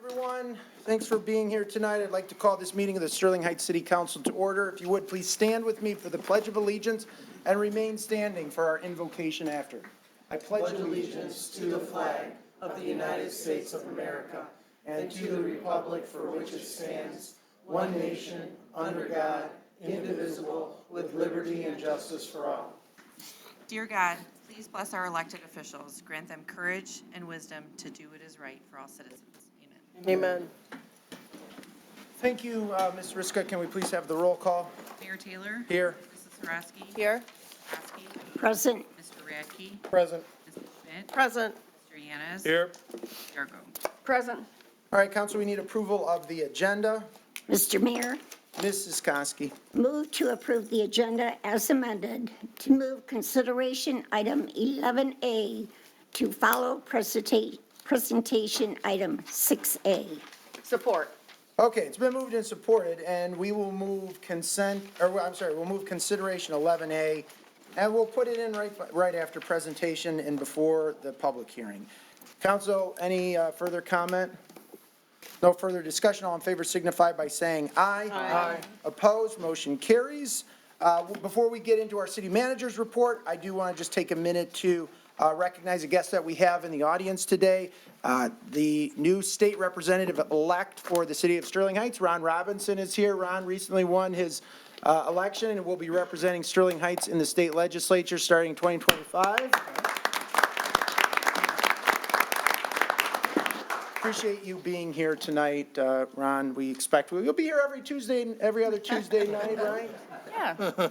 Everyone, thanks for being here tonight. I'd like to call this meeting of the Sterling Heights City Council to order. If you would, please stand with me for the Pledge of Allegiance and remain standing for our invocation after. I pledge allegiance to the flag of the United States of America and to the republic for which it stands, one nation, under God, indivisible, with liberty and justice for all. Dear God, please bless our elected officials, grant them courage and wisdom to do what is right for all citizens. Amen. Amen. Thank you, Ms. Riska. Can we please have the roll call? Mayor Taylor? Here. Mrs. Haraski? Here. Mr. Oskey? Present. Mr. Radke? Present. Mrs. Schmidt? Present. Mr. Yanis? Here. Yargo? Present. All right, Council, we need approval of the agenda. Mr. Mayor, Mrs. Koski. move to approve the agenda as amended, to move consideration item 11A to follow presentation item 6A. Support. Okay, it's been moved and supported, and we will move we'll move consideration 11A, and we'll put it in right after presentation and before the public hearing. Council, any further comment? No further discussion. All in favor signify by saying aye. Aye. Opposed, motion carries. Before we get into our city manager's report, I do want to just take a minute to recognize a guest that we have in the audience today. The new state representative-elect for the city of Sterling Heights, Ron Robinson, is here. Ron recently won his election and will be representing Sterling Heights in the state legislature starting 2025. Appreciate you being here tonight, Ron. We expect you'll be here every other Tuesday night, right? Yeah. I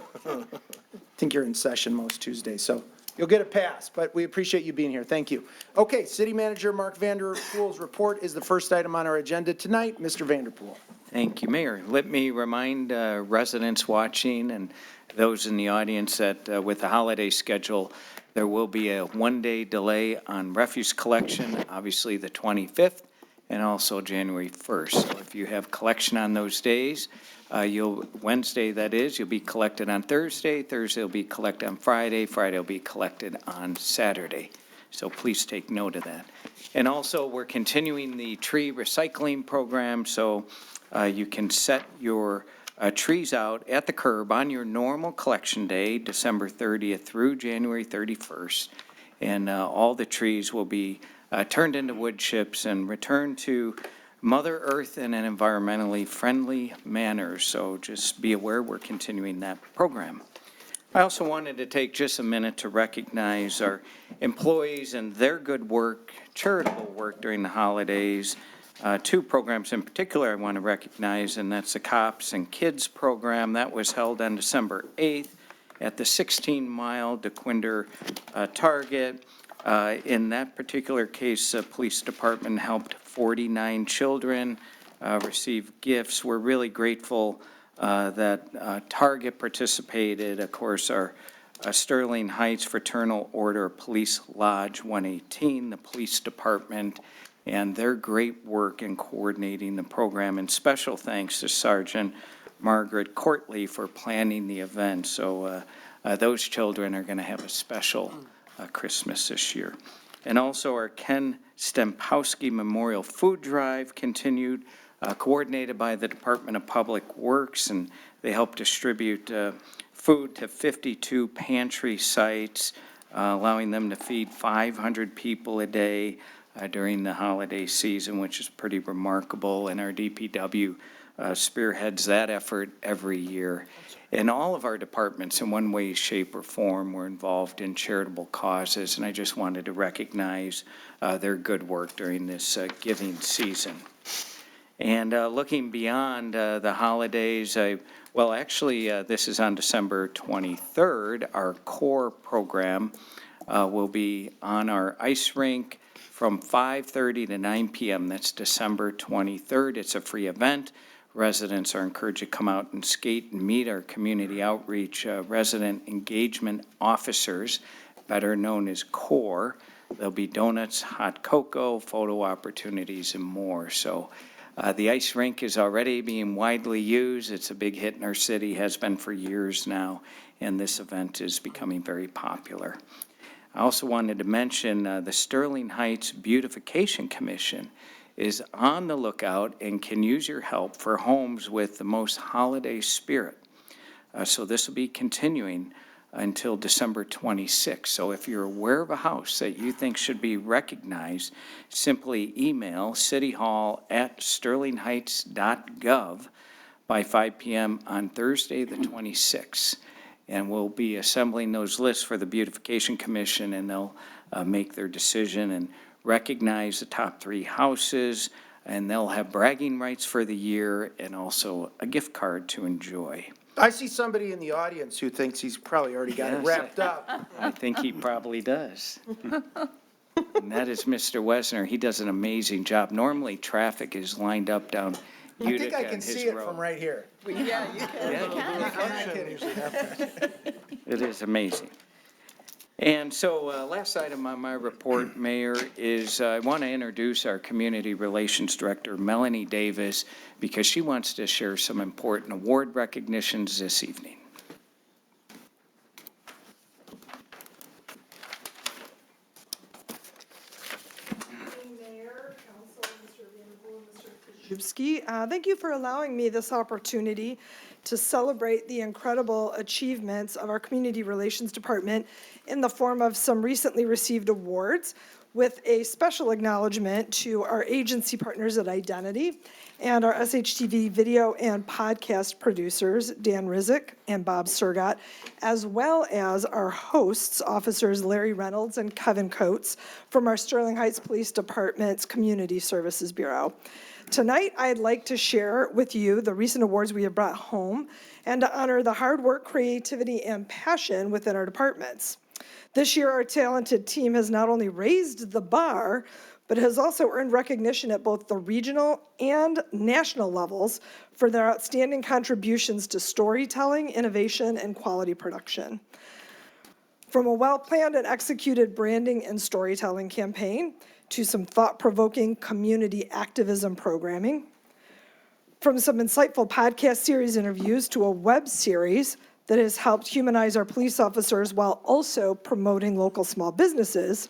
think you're in session most Tuesdays, so you'll get a pass, but we appreciate you being here. Thank you. Okay, City Manager Mark Vanderpool's report is the first item on our agenda tonight. Mr. Vanderpool. Thank you, Mayor. Let me remind residents watching and those in the audience that with the holiday schedule, there will be a one-day delay on refuse collection, obviously the 25th and also January 1st. So if you have collection on those days, Wednesday that is, you'll be collected on Thursday, Thursday will be collected on Friday, Friday will be collected on Saturday. So please take note of that. And also, we're continuing the tree recycling program, so you can set your trees out at the curb on your normal collection day, December 30th through January 31st. And all the trees will be turned into wood chips and returned to Mother Earth in an environmentally friendly manner. So just be aware we're continuing that program. I also wanted to take just a minute to recognize our employees and their good work, charitable work during the holidays. Two programs in particular I want to recognize, and that's the Cops and Kids program. That was held on December 8th at the 16-mile DeQuinder Target. In that particular case, the police department helped 49 children receive gifts. We're really grateful that Target participated. Of course, our Sterling Heights Fraternal Order Police Lodge 118, the police department, and their great work in coordinating the program. And special thanks to Sergeant Margaret Courtley for planning the event. So those children are going to have a special Christmas this year. And also our Ken Stempowski Memorial Food Drive continued, coordinated by the Department of Public Works, and they helped distribute food to 52 pantry sites, allowing them to feed 500 people a day during the holiday season, which is pretty remarkable, and our DPW spearheads that effort every year. And all of our departments, in one way, shape, or form, were involved in charitable causes, and I just wanted to recognize their good work during this giving season. And looking beyond the holidays, this is on December 23rd. Our core program will be on our ice rink from 5:30 to 9 p.m. That's December 23rd. It's a free event. Residents are encouraged to come out and skate and meet our community outreach resident engagement officers, better known as CORE. There'll be donuts, hot cocoa, photo opportunities, and more. So the ice rink is already being widely used. It's a big hit in our city, has been for years now, and this event is becoming very popular. I also wanted to mention the Sterling Heights Beautification Commission is on the lookout and can use your help for homes with the most holiday spirit. So this will be continuing until December 26th. So if you're aware of a house that you think should be recognized, simply email cityhall@sterlingheights.gov by 5 p.m. on Thursday, the 26th. And we'll be assembling those lists for the Beautification Commission, and they'll make their decision and recognize the top 3 houses, and they'll have bragging rights for the year and also a gift card to enjoy. I see somebody in the audience who thinks he's probably already got it Yes. wrapped up. I think he probably does. And that is Mr. Wesner. He does an amazing job. Normally, traffic is lined up down I think Utica I and can his see it road. from right here. Yeah, it is amazing. And so, last item on my report, Mayor, is I want to introduce our Community Relations Director, Melanie Davis, because she wants to share some important award recognitions this evening. Mayor, Council, Mr. Vanderpool, and Mr. Krzyzewski. Thank you for allowing me this opportunity to celebrate the incredible achievements of our Community Relations Department in the form of some recently received awards, with a special acknowledgement to our agency partners at Identity and our SHTV video and podcast producers, Dan Rizek and Bob Surgat, as well as our hosts, Officers Larry Reynolds and Kevin Coates from our Sterling Heights Police Department's Community Services Bureau. Tonight, I'd like to share with you the recent awards we have brought home and to honor the hard work, creativity, and passion within our departments. This year, our talented team has not only raised the bar, but has also earned recognition at both the regional and national levels for their outstanding contributions to storytelling, innovation, and quality production. From a well-planned and executed branding and storytelling campaign to some thought-provoking community activism programming, from some insightful podcast series interviews to a web series that has helped humanize our police officers while also promoting local small businesses,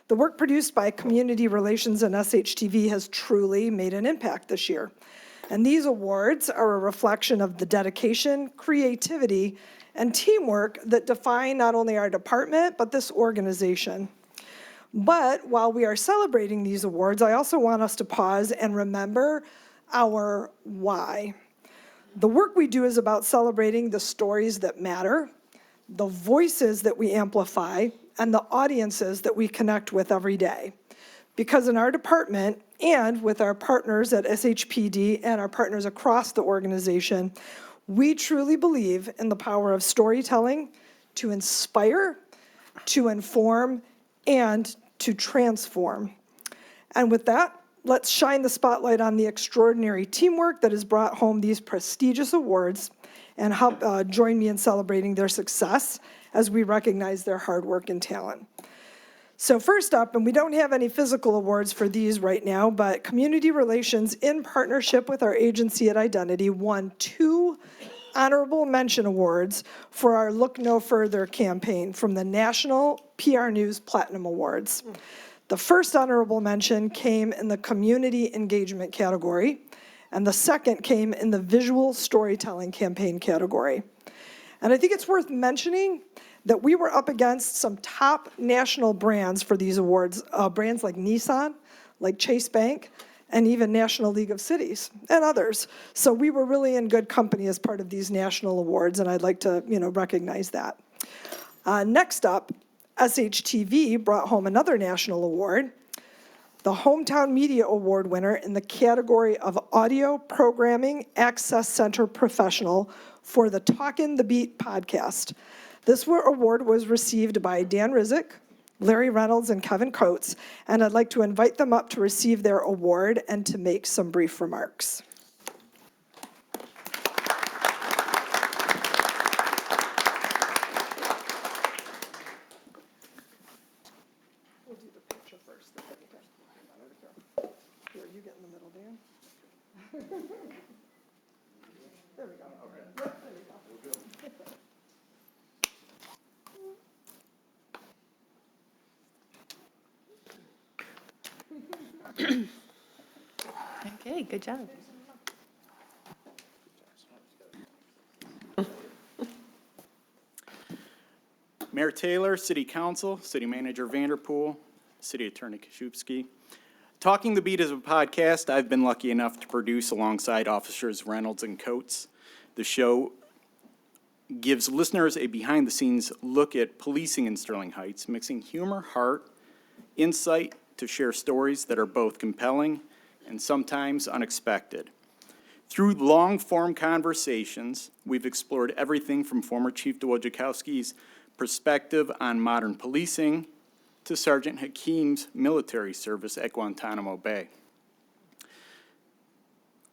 the work produced by Community Relations and SHTV has truly made an impact this year. And these awards are a reflection of the dedication, creativity, and teamwork that define not only our department, but this organization. But while we are celebrating these awards, I also want us to pause and remember our why. The work we do is about celebrating the stories that matter, the voices that we amplify, and the audiences that we connect with every day. Because in our department and with our partners at SHPD and our partners across the organization, we truly believe in the power of storytelling to inspire, to inform, and to transform. And with that, let's shine the spotlight on the extraordinary teamwork that has brought home these prestigious awards and help join me in celebrating their success as we recognize their hard work and talent. So first up, and we don't have any physical awards for these right now, but Community Relations, in partnership with our agency at Identity, won 2 honorable mention awards for our Look No Further campaign from the National PR News Platinum Awards. The first honorable mention came in the community engagement category, and the second came in the visual storytelling campaign category. And I think it's worth mentioning that we were up against some top national brands for these awards, brands like Nissan, like Chase Bank, and even National League of Cities and others. So we were really in good company as part of these national awards, and I'd like to, recognize that. Next up, SHTV brought home another national award, the Hometown Media Award winner in the category of Audio Programming Access Center Professional for the Talkin' the Beat podcast. This award was received by Dan Rizek, Larry Reynolds, and Kevin Coates, and I'd like to invite them up to receive their award and to make some brief remarks. We'll do the picture first. Here, you get in the middle, Dan. There we go. There we go. Okay, good job. Mayor Taylor, City Council, City Manager Vanderpool, City Attorney Kashubski. Talking the Beat is a podcast I've been lucky enough to produce alongside Officers Reynolds and Coates. The show gives listeners a behind-the-scenes look at policing in Sterling Heights, mixing humor, heart, insight to share stories that are both compelling and sometimes unexpected. Through long-form conversations, we've explored everything from former Chief Wojciechowski's perspective on modern policing to Sergeant Hakim's military service at Guantanamo Bay.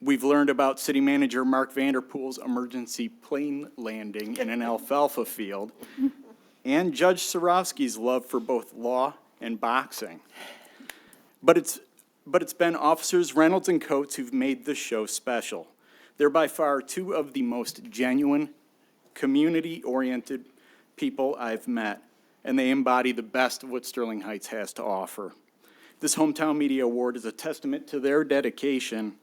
We've learned about City Manager Mark Vanderpool's emergency plane landing in an alfalfa field and Judge Sarofsky's love for both law and boxing. But it's been Officers Reynolds and Coates who've made this show special. They're by far two of the most genuine, community-oriented people I've met, and they embody the best of what Sterling Heights has to offer. This Hometown Media Award is a testament to their dedication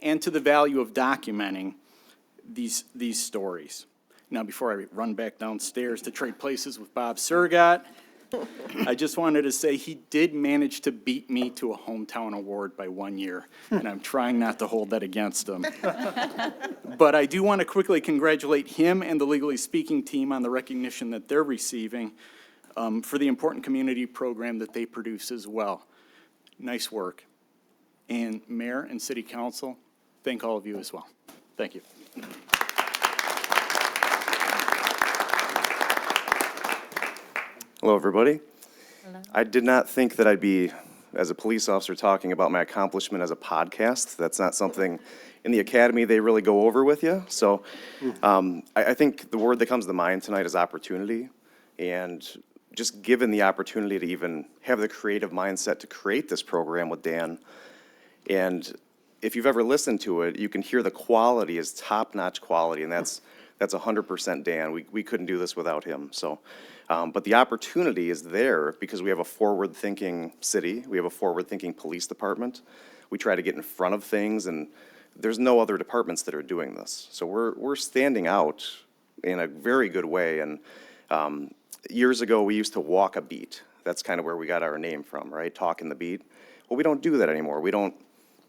and to the value of documenting these stories. Now, before I run back downstairs to trade places with Bob Surgat, I just wanted to say he did manage to beat me to a hometown award by 1 year, and I'm trying not to hold that against him. But I do want to quickly congratulate him and the Legally Speaking team on the recognition that they're receiving for the important community program that they produce as well. Nice work. And Mayor and City Council, thank all of you as well. Thank you. Hello, everybody. I did not think that I'd be, as a police officer, talking about my accomplishment as a podcast. That's not something in the academy they really go over with you. So I think the word that comes to mind tonight is opportunity. And just given the opportunity to even have the creative mindset to create this program with Dan. And if you've ever listened to it, you can hear the quality is top-notch quality, and that's 100% Dan. We couldn't do this without him. So. But the opportunity is there because we have a forward-thinking city. We have a forward-thinking police department. We try to get in front of things, and there's no other departments that are doing this. So we're standing out in a very good way. And years ago, we used to walk a beat. That's kind of where we got our name from, right? Talking the beat. Well, we don't do that anymore. We don't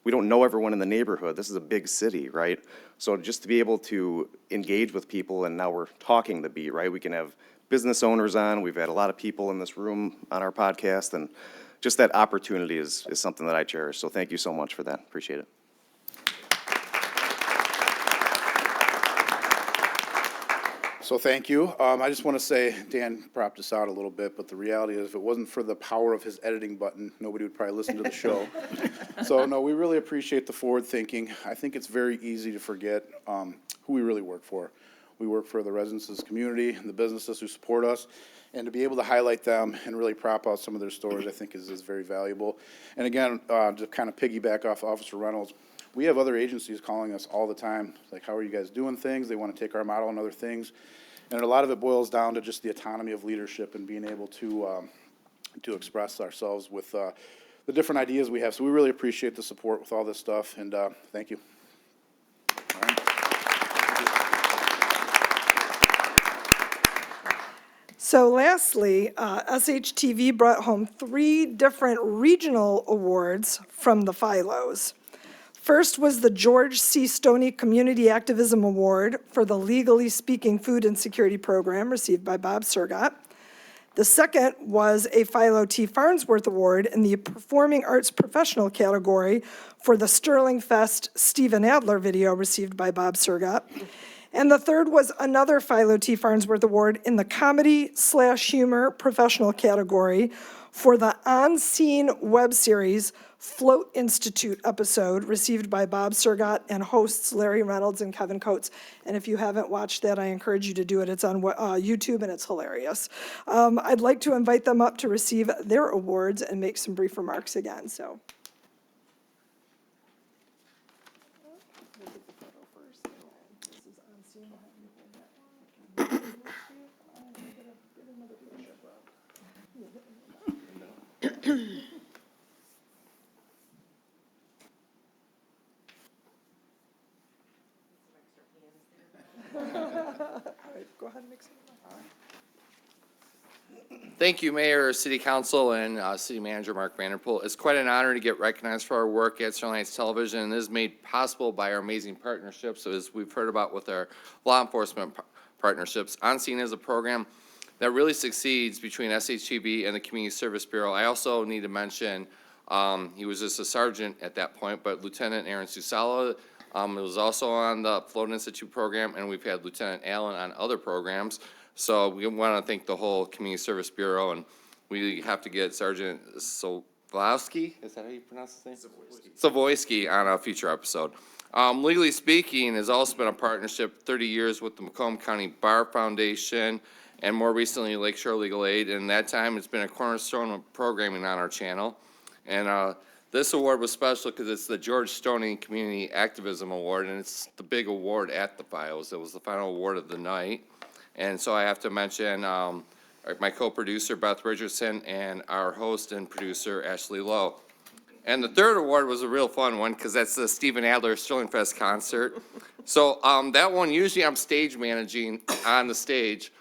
know everyone in the neighborhood. This is a big city, right? So just to be able to engage with people, and now we're talking the beat, right? We can have business owners on. We've had a lot of people in this room on our podcast, and just that opportunity is something that I cherish. So thank you so much for that. Appreciate it. So thank you. I just want to say, Dan propped us out a little bit, but the reality is if it wasn't for the power of his editing button, nobody would probably listen to the show. So no, we really appreciate the forward thinking. I think it's very easy to forget who we really work for. We work for the residents of this community and the businesses who support us, and to be able to highlight them and really prop out some of their stories, I think is very valuable. And again, to kind of piggyback off Officer Reynolds, we have other agencies calling us all the time, like, how are you guys doing things? They want to take our model and other things. And a lot of it boils down to just the autonomy of leadership and being able to express ourselves with the different ideas we have. So we really appreciate the support with all this stuff, and thank you. All right. So lastly, SHTV brought home 3 different regional awards from the Philos. First was the George C. Stoney Community Activism Award for the Legally Speaking Food Insecurity Program, received by Bob Surgat. The second was a Philo T. Farnsworth Award in the Performing Arts Professional category for the Sterling Fest Stephen Adler video, received by Bob Surgat. And the third was another Philo T. Farnsworth Award in the Comedy/Humor Professional category for the on-scene web series Float Institute episode, received by Bob Surgat and hosts Larry Reynolds and Kevin Coates. And if you haven't watched that, I encourage you to do it. It's on YouTube, and it's hilarious. I'd like to invite them up to receive their awards and make some brief remarks again, so. Thank you, Mayor, City Council, and City Manager Mark Vanderpool. It's quite an honor to get recognized for our work at Sterling Heights Television, and this is made possible by our amazing partnerships, as we've heard about with our law enforcement partnerships. On Scene is a program that really succeeds between SHTV and the Community Service Bureau. I also need to mention, he was just a sergeant at that point, but Lieutenant Aaron Susala was also on the Float Institute program, and we've had Lieutenant Allen on other programs. So we want to thank the whole Community Service Bureau, and we have to get Sergeant Savoyski, is that how you pronounce his name? Savoyski on a future episode. Legally Speaking has also been a partnership 30 years with the Macomb County Bar Foundation, and more recently Lakeshore Legal Aid, and that time it's been a cornerstone of programming on our channel. And this award was special because it's the George Stoney Community Activism Award, and it's the big award at the Files. It was the final award of the night. And so I have to mention my co-producer, Beth Richardson, and our host and producer, Ashley Lowe. And the third award was a real fun one because that's the Stephen Adler Sterling Fest concert. So that one, usually I'm stage managing on the stage,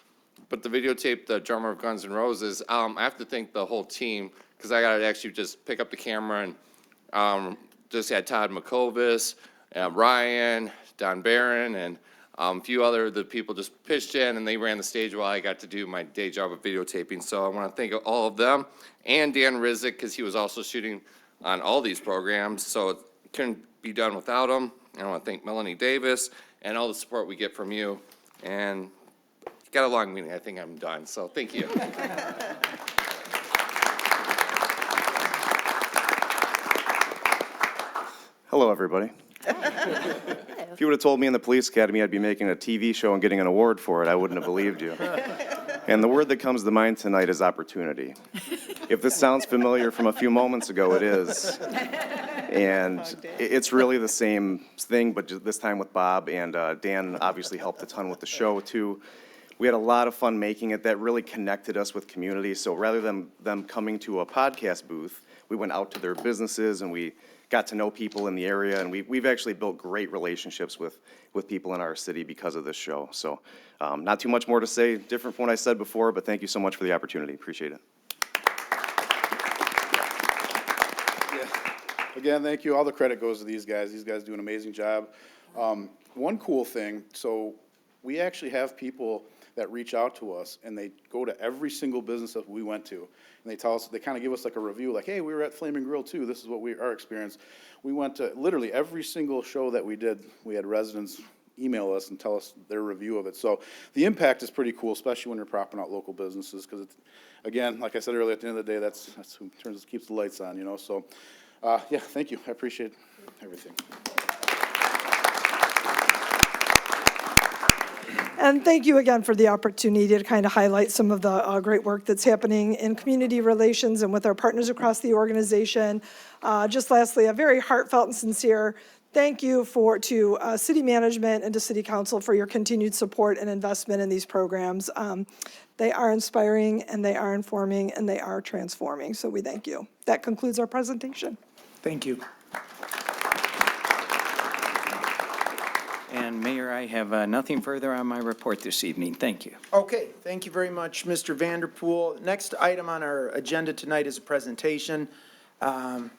but the videotape, the drummer of Guns N' Roses, I have to thank the whole team because I got to actually just pick up the camera and just had Todd McCovis, Ryan, Don Barron, and a few other the people just pitched in, and they ran the stage while I got to do my day job of videotaping. So I want to thank all of them, and Dan Rizek, because he was also shooting on all these programs, so it couldn't be done without him. I want to thank Melanie Davis and all the support we get from you. And got a long meeting. I think I'm done. So thank you. Hello, everybody. If you would have told me in the police academy I'd be making a TV show and getting an award for it, I wouldn't have believed you. And the word that comes to mind tonight is opportunity. If this sounds familiar from a few moments ago, it is. And it's really the same thing, but just this time with Bob, and Dan obviously helped a ton with the show too. We had a lot of fun making it. That really connected us with community. So rather than them coming to a podcast booth, we went out to their businesses and we got to know people in the area, and we've actually built great relationships with people in our city because of this show. So not too much more to say, different from what I said before, but thank you so much for the opportunity. Appreciate it. Again, thank you. All the credit goes to these guys. These guys do an amazing job. One cool thing, so we actually have people that reach out to us, and they go to every single business that we went to, and they tell us, they kind of give us like a review, like, hey, we were at Flaming Grill too, this is what our experience. We went to literally every single show that we did, we had residents email us and tell us their review of it. So the impact is pretty cool, especially when you're propping out local businesses, because it's, again, like I said earlier, at the end of the day, that's who keeps the lights on, you know, so, yeah, thank you, I appreciate everything. And thank you again for the opportunity to kind of highlight some of the great work that's happening in community relations and with our partners across the organization. Just lastly, a very heartfelt and sincere thank you to city management and to city council for your continued support and investment in these programs. They are inspiring, and they are informing, and they are transforming, so we thank you. That concludes our presentation. Thank you. And Mayor, I have nothing further on my report this evening. Thank you. Okay, thank you very much, Mr. Vanderpool. Next item on our agenda tonight is a presentation. We're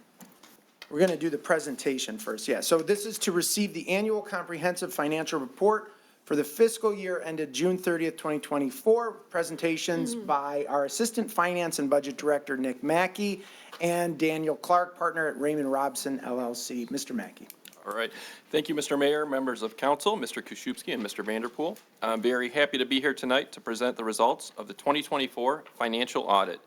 going to do the presentation first, yeah. So this is to receive the annual comprehensive financial report for the fiscal year ended June 30th, 2024. Presentations by our Assistant Finance and Budget Director, Nick Mackey, and Daniel Clark, partner at Raymond Robson LLC. Mr. Mackey. All right. Thank you, Mr. Mayor, members of council, Mr. Kuszewski and Mr. Vanderpool. I'm very happy to be here tonight to present the results of the 2024 financial audit.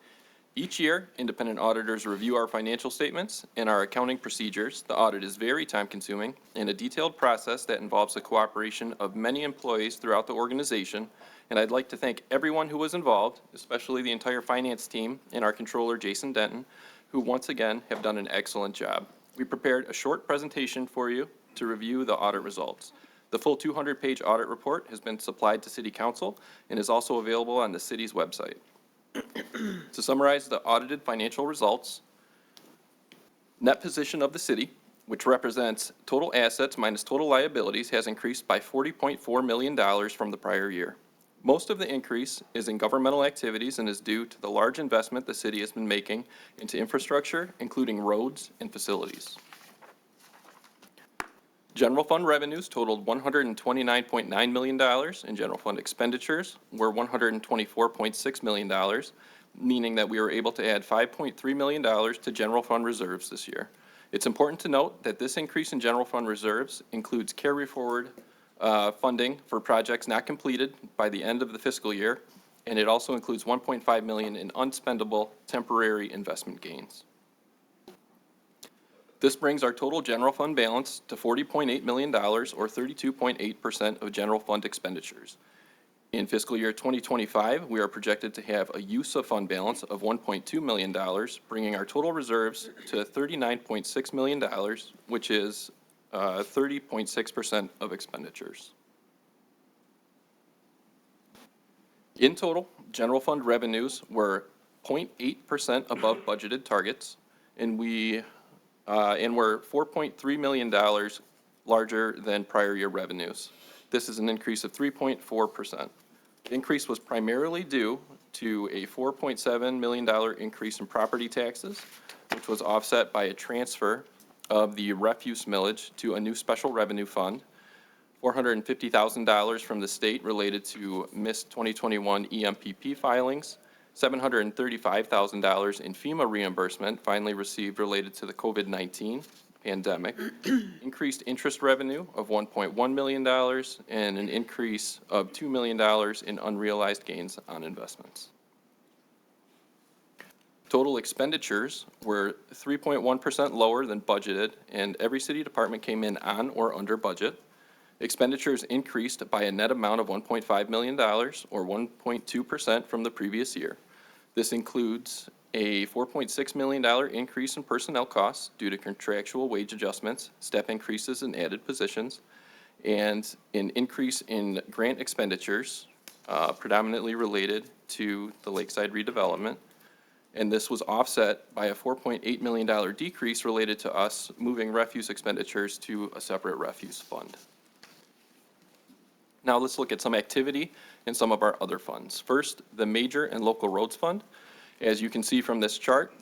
Each year, independent auditors review our financial statements and our accounting procedures. The audit is very time-consuming and a detailed process that involves the cooperation of many employees throughout the organization. And I'd like to thank everyone who was involved, especially the entire finance team and our controller, Jason Denton, who once again have done an excellent job. We prepared a short presentation for you to review the audit results. The full 200-page audit report has been supplied to City Council and is also available on the city's website. To summarize the audited financial results, net position of the city, which represents total assets minus total liabilities, has increased by $40.4 million from the prior year. Most of the increase is in governmental activities and is due to the large investment the city has been making into infrastructure, including roads and facilities. General fund revenues totaled $129.9 million, and general fund expenditures were $124.6 million, meaning that we were able to add $5.3 million to general fund reserves this year. It's important to note that this increase in general fund reserves includes carry forward funding for projects not completed by the end of the fiscal year, and it also includes $1.5 million in unspendable temporary investment gains. This brings our total general fund balance to $40.8 million, or 32.8% of general fund expenditures. In fiscal year 2025, we are projected to have a use of fund balance of $1.2 million, bringing our total reserves to $39.6 million, which is 30.6% of expenditures. In total, general fund revenues were 0.8% above budgeted targets, and were $4.3 million larger than prior year revenues. This is an increase of 3.4%. The increase was primarily due to a $4.7 million increase in property taxes, which was offset by a transfer of the refuse millage to a new special revenue fund, $450,000 from the state related to missed 2021 EMPP filings, $735,000 in FEMA reimbursement finally received related to the COVID-19 pandemic, increased interest revenue of $1.1 million, and an increase of $2 million in unrealized gains on investments. Total expenditures were 3.1% lower than budgeted, and every city department came in on or under budget. Expenditures increased by a net amount of $1.5 million, or 1.2% from the previous year. This includes a $4.6 million increase in personnel costs due to contractual wage adjustments, step increases in added positions, and an increase in grant expenditures, predominantly related to the Lakeside redevelopment. And this was offset by a $4.8 million decrease related to us moving refuse expenditures to a separate refuse fund. Now let's look at some activity in some of our other funds. First, the Major and Local Roads Fund. As you can see from this chart,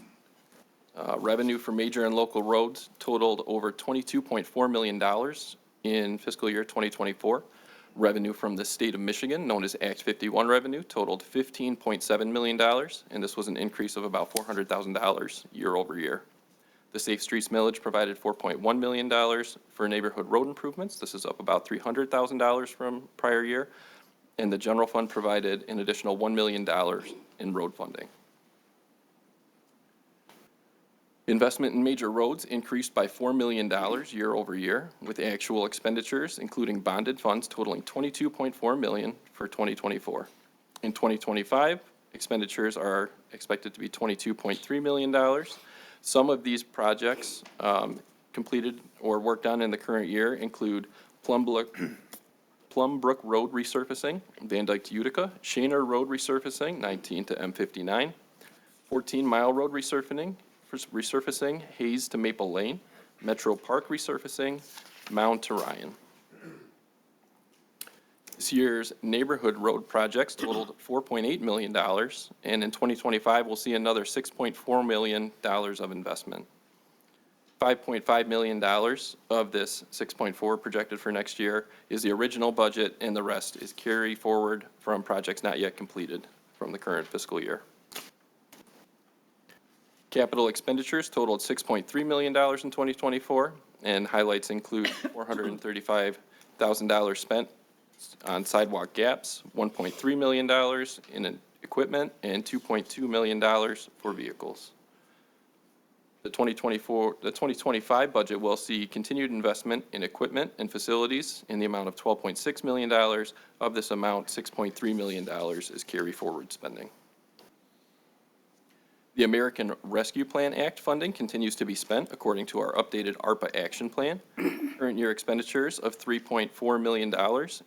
revenue for major and local roads totaled over $22.4 million in fiscal year 2024. Revenue from the state of Michigan, known as Act 51 revenue, totaled $15.7 million, and this was an increase of about $400,000 year over year. The Safe Streets millage provided $4.1 million for neighborhood road improvements. This is up about $300,000 from prior year, and the general fund provided an additional $1 million in road funding. Investment in major roads increased by $4 million year over year, with actual expenditures, including bonded funds, totaling $22.4 million for 2024. In 2025, expenditures are expected to be $22.3 million. Some of these projects completed or worked on in the current year include Plum Brook Road resurfacing, Van Dyke to Utica, Shaner Road resurfacing, 19 to M59, 14 Mile Road resurfacing, Hayes to Maple Lane, Metro Park resurfacing, Mound to Ryan. This year's neighborhood road projects totaled $4.8 million, and in 2025, we'll see another $6.4 million of investment. $5.5 million of this 6.4 projected for next year is the original budget, and the rest is carry forward from projects not yet completed from the current fiscal year. Capital expenditures totaled $6.3 million in 2024, and highlights include $435,000 spent on sidewalk gaps, $1.3 million in equipment, and $2.2 million for vehicles. The 2025 budget will see continued investment in equipment and facilities in the amount of $12.6 million. Of this amount, $6.3 million is carry forward spending. The American Rescue Plan Act funding continues to be spent according to our updated ARPA action plan. Current year expenditures of $3.4 million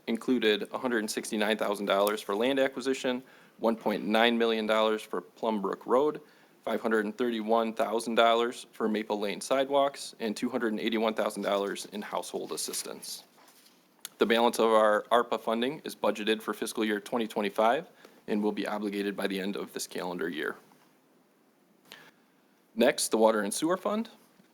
included $169,000 for land acquisition, $1.9 million for Plum Brook Road, $531,000 for Maple Lane sidewalks, and $281,000 in household assistance. The balance of our ARPA funding is budgeted for fiscal year 2025 and will be obligated by the end of this calendar year. Next, the Water and Sewer Fund.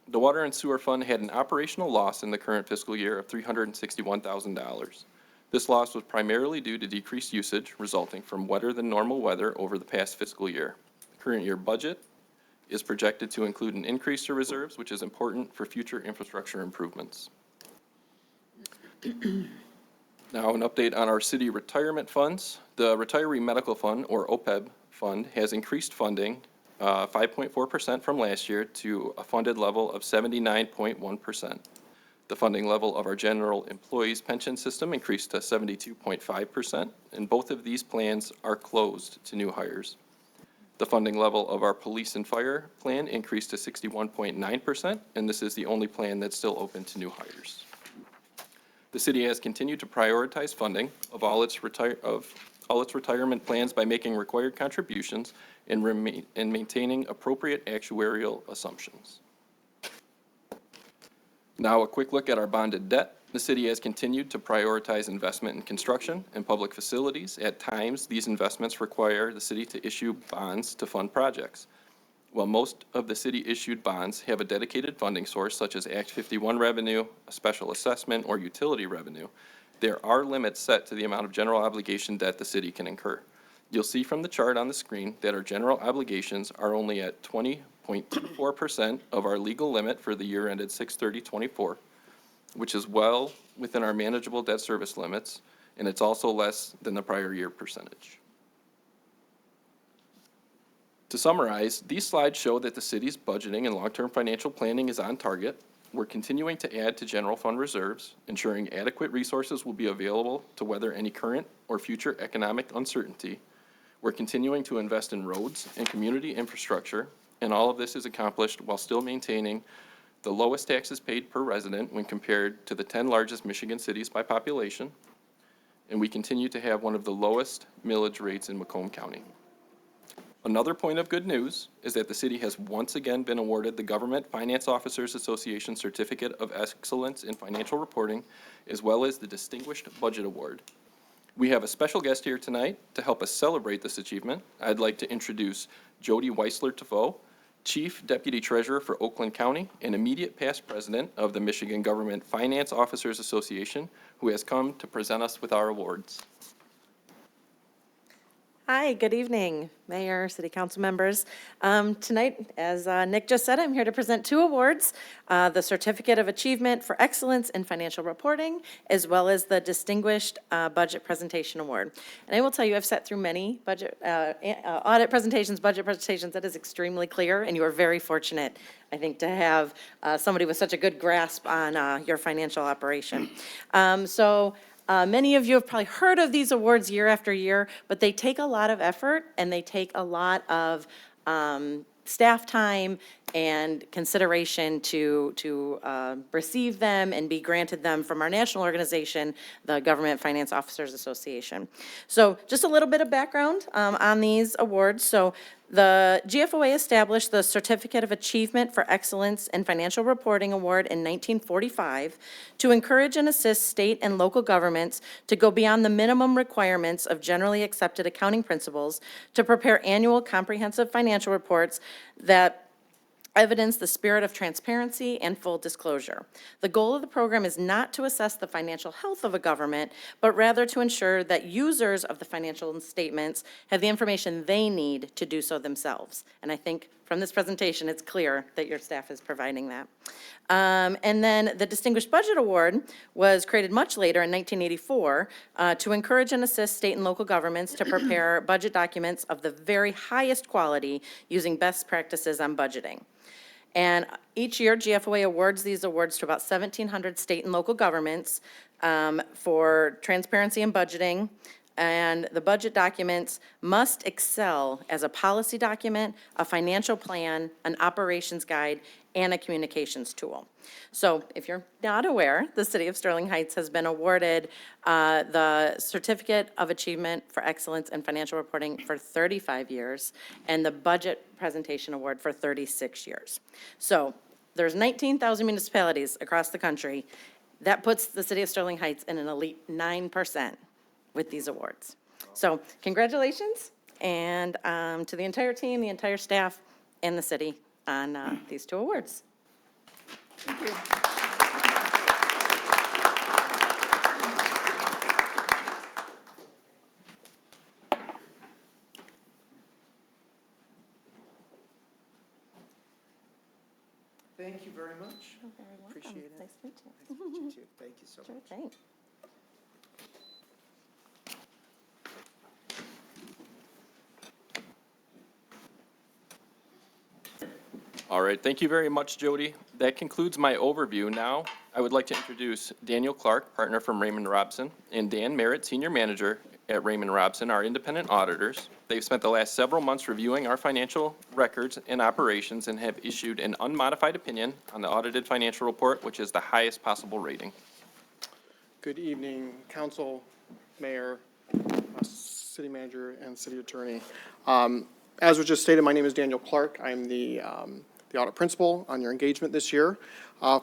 The Water and Sewer Fund had an operational loss in the current fiscal year of $361,000. This loss was primarily due to decreased usage resulting from wetter than normal weather over the past fiscal year. The current year budget is projected to include an increase to reserves, which is important for future infrastructure improvements. Now, an update on our city retirement funds. The Retiree Medical Fund, or OPEB fund, has increased funding 5.4% from last year to a funded level of 79.1%. The funding level of our general employees pension system increased to 72.5%, and both of these plans are closed to new hires. The funding level of our police and fire plan increased to 61.9%, and this is the only plan that's still open to new hires. The city has continued to prioritize funding of all its retirement plans by making required contributions and maintaining appropriate actuarial assumptions. Now, a quick look at our bonded debt. The city has continued to prioritize investment in construction and public facilities. At times, these investments require the city to issue bonds to fund projects. While most of the city-issued bonds have a dedicated funding source, such as Act 51 revenue, a special assessment, or utility revenue, there are limits set to the amount of general obligation debt the city can incur. You'll see from the chart on the screen that our general obligations are only at 20.24% of our legal limit for the year ended 6/30/24, which is well within our manageable debt service limits, and it's also less than the prior year percentage. To summarize, these slides show that the city's budgeting and long-term financial planning is on target. We're continuing to add to general fund reserves, ensuring adequate resources will be available to weather any current or future economic uncertainty. We're continuing to invest in roads and community infrastructure, and all of this is accomplished while still maintaining the lowest taxes paid per resident when compared to the 10 largest Michigan cities by population, and we continue to have one of the lowest millage rates in Macomb County. Another point of good news is that the city has once again been awarded the Government Finance Officers Association Certificate of Excellence in Financial Reporting, as well as the Distinguished Budget Award. We have a special guest here tonight to help us celebrate this achievement. I'd like to introduce Jody Weisler-Taveau, Chief Deputy Treasurer for Oakland County and immediate past president of the Michigan Government Finance Officers Association, who has come to present us with our awards. Hi, good evening, Mayor, City Council members. Tonight, as Nick just said, I'm here to present two awards, the Certificate of Achievement for Excellence in Financial Reporting, as well as the Distinguished Budget Presentation Award. And I will tell you, I've sat through many budget audit presentations, budget presentations. That is extremely clear, and you are very fortunate, I think, to have somebody with such a good grasp on your financial operation. Many of you have probably heard of these awards year after year, but they take a lot of effort and they take a lot of staff time and consideration to receive them and be granted them from our national organization, the Government Finance Officers Association. So just a little bit of background on these awards. So the GFOA established the Certificate of Achievement for Excellence in Financial Reporting Award in 1945 to encourage and assist state and local governments to go beyond the minimum requirements of generally accepted accounting principles to prepare annual comprehensive financial reports that evidence the spirit of transparency and full disclosure. The goal of the program is not to assess the financial health of a government, but rather to ensure that users of the financial statements have the information they need to do so themselves. And I think from this presentation, it's clear that your staff is providing that. And then the Distinguished Budget Award was created much later in 1984 to encourage and assist state and local governments to prepare budget documents of the very highest quality using best practices on budgeting. And each year, GFOA awards these awards to about 1,700 state and local governments for transparency in budgeting. And the budget documents must excel as a policy document, a financial plan, an operations guide, and a communications tool. So if you're not aware, the City of Sterling Heights has been awarded the Certificate of Achievement for Excellence in Financial Reporting for 35 years and the Budget Presentation Award for 36 years. So there's 19,000 municipalities across the country. That puts the city of Sterling Heights in an elite 9% with these awards. So congratulations, and to the entire team, the entire staff, and the city on these 2 awards. Thank you very much. Appreciate it. Nice to meet you. Nice to meet you too. Thank you so much. Sure thing. All right, thank you very much, Jody. That concludes my overview. Now, I would like to introduce Daniel Clark, partner from Raymond Robson, and Dan Merritt, senior manager at Raymond Robson, our independent auditors. They've spent the last several months reviewing our financial records and operations and have issued an unmodified opinion on the audited financial report, which is the highest possible rating. Good evening, council, mayor, city manager, and city attorney. As was just stated, my name is Daniel Clark. I'm the audit principal on your engagement this year.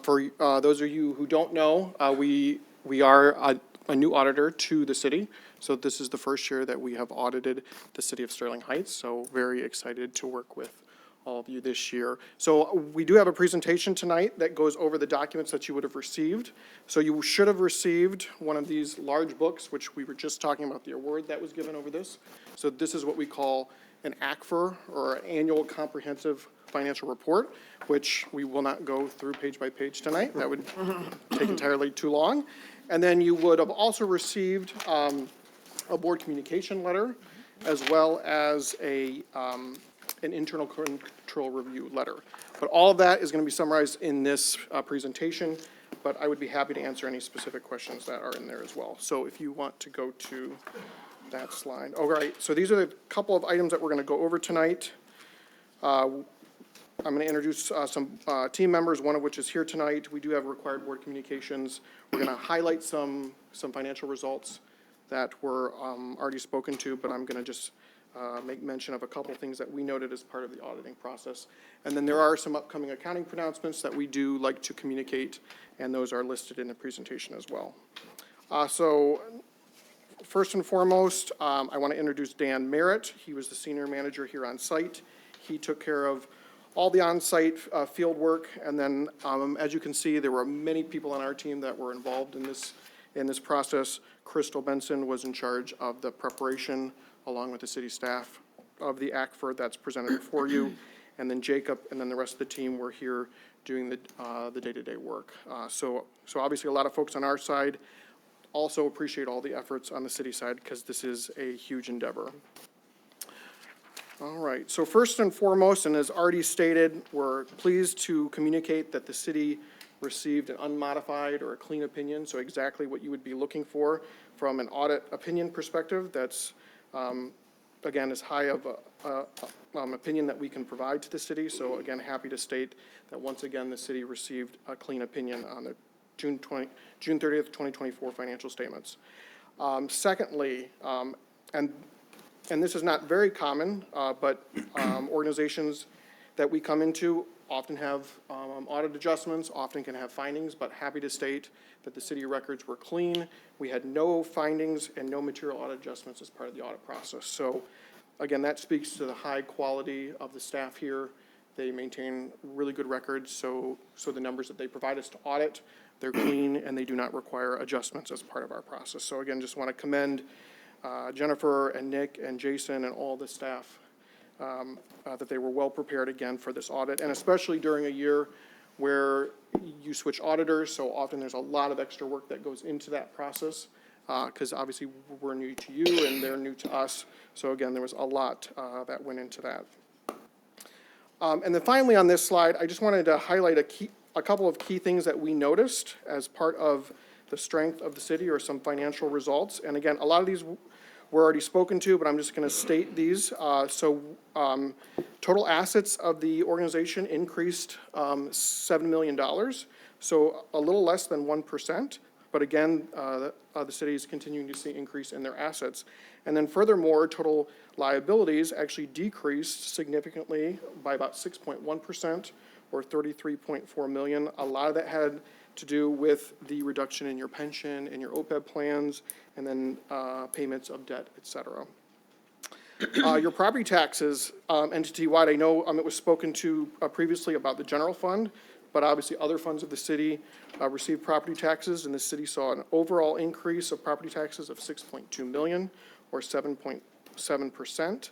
For those of you who don't know, we are a new auditor to the city. So this is the first year that we have audited the city of Sterling Heights. So very excited to work with all of you this year. So we do have a presentation tonight that goes over the documents that you would have received. So you should have received one of these large books, which we were just talking about the award that was given over this. So this is what we call an ACFR, or an Annual Comprehensive Financial Report, which we will not go through page by page tonight. That would take entirely too long. And then you would have also received a board communication letter, as well as an internal control review letter. But all of that is going to be summarized in this presentation, but I would be happy to answer any specific questions that are in there as well. So if you want to go to that slide. All right, so these are the couple of items that we're going to go over tonight. I'm going to introduce some team members, one of which is here tonight. We do have required board communications. We're going to highlight some financial results that were already spoken to, but I'm going to just make mention of a couple things that we noted as part of the auditing process. And then there are some upcoming accounting pronouncements that we do like to communicate, and those are listed in the presentation as well. So first and foremost, I want to introduce Dan Merritt. He was the senior manager here on site. He took care of all the on-site field work, and then as you can see, there were many people on our team that were involved in this process. Crystal Benson was in charge of the preparation, along with the city staff, of the ACFR that's presented before you, and then Jacob and then the rest of the team were here doing the day-to-day work. So obviously a lot of folks on our side. Also appreciate all the efforts on the city side, because this is a huge endeavor. All right, so first and foremost, and as already stated, we're pleased to communicate that the city received an unmodified or a clean opinion, so exactly what you would be looking for from an audit opinion perspective. That's, again, as high of an opinion that we can provide to the city. So again, happy to state that once again, the city received a clean opinion on the June 30th, 2024 financial statements. Secondly, and this is not very common, but organizations that we come into often have audit adjustments, often can have findings, but happy to state that the city records were clean. We had no findings and no material audit adjustments as part of the audit process. So again, that speaks to the high quality of the staff here. They maintain really good records, so the numbers that they provide us to audit, they're clean and they do not require adjustments as part of our process. So again, just want to commend Jennifer and Nick and Jason and all the staff that they were well prepared again for this audit, and especially during a year where you switch auditors, so often there's a lot of extra work that goes into that process, because obviously we're new to you and they're new to us. So again, there was a lot that went into that. And then finally on this slide, I just wanted to highlight a couple of key things that we noticed as part of the strength of the city, or some financial results. And again, a lot of these were already spoken to, but I'm just going to state these. Total assets of the organization increased $7 million, so a little less than 1%. But again, the city is continuing to see increase in their assets. And then furthermore, total liabilities actually decreased significantly by about 6.1%, or $33.4 million. A lot of that had to do with the reduction in your pension and your OPEB plans, and then payments of debt, et cetera. Your property taxes, entity-wide, I know it was spoken to previously about the general fund, but obviously other funds of the city receive property taxes, and the city saw an overall increase of property taxes of 6.2 million, or 7.7%.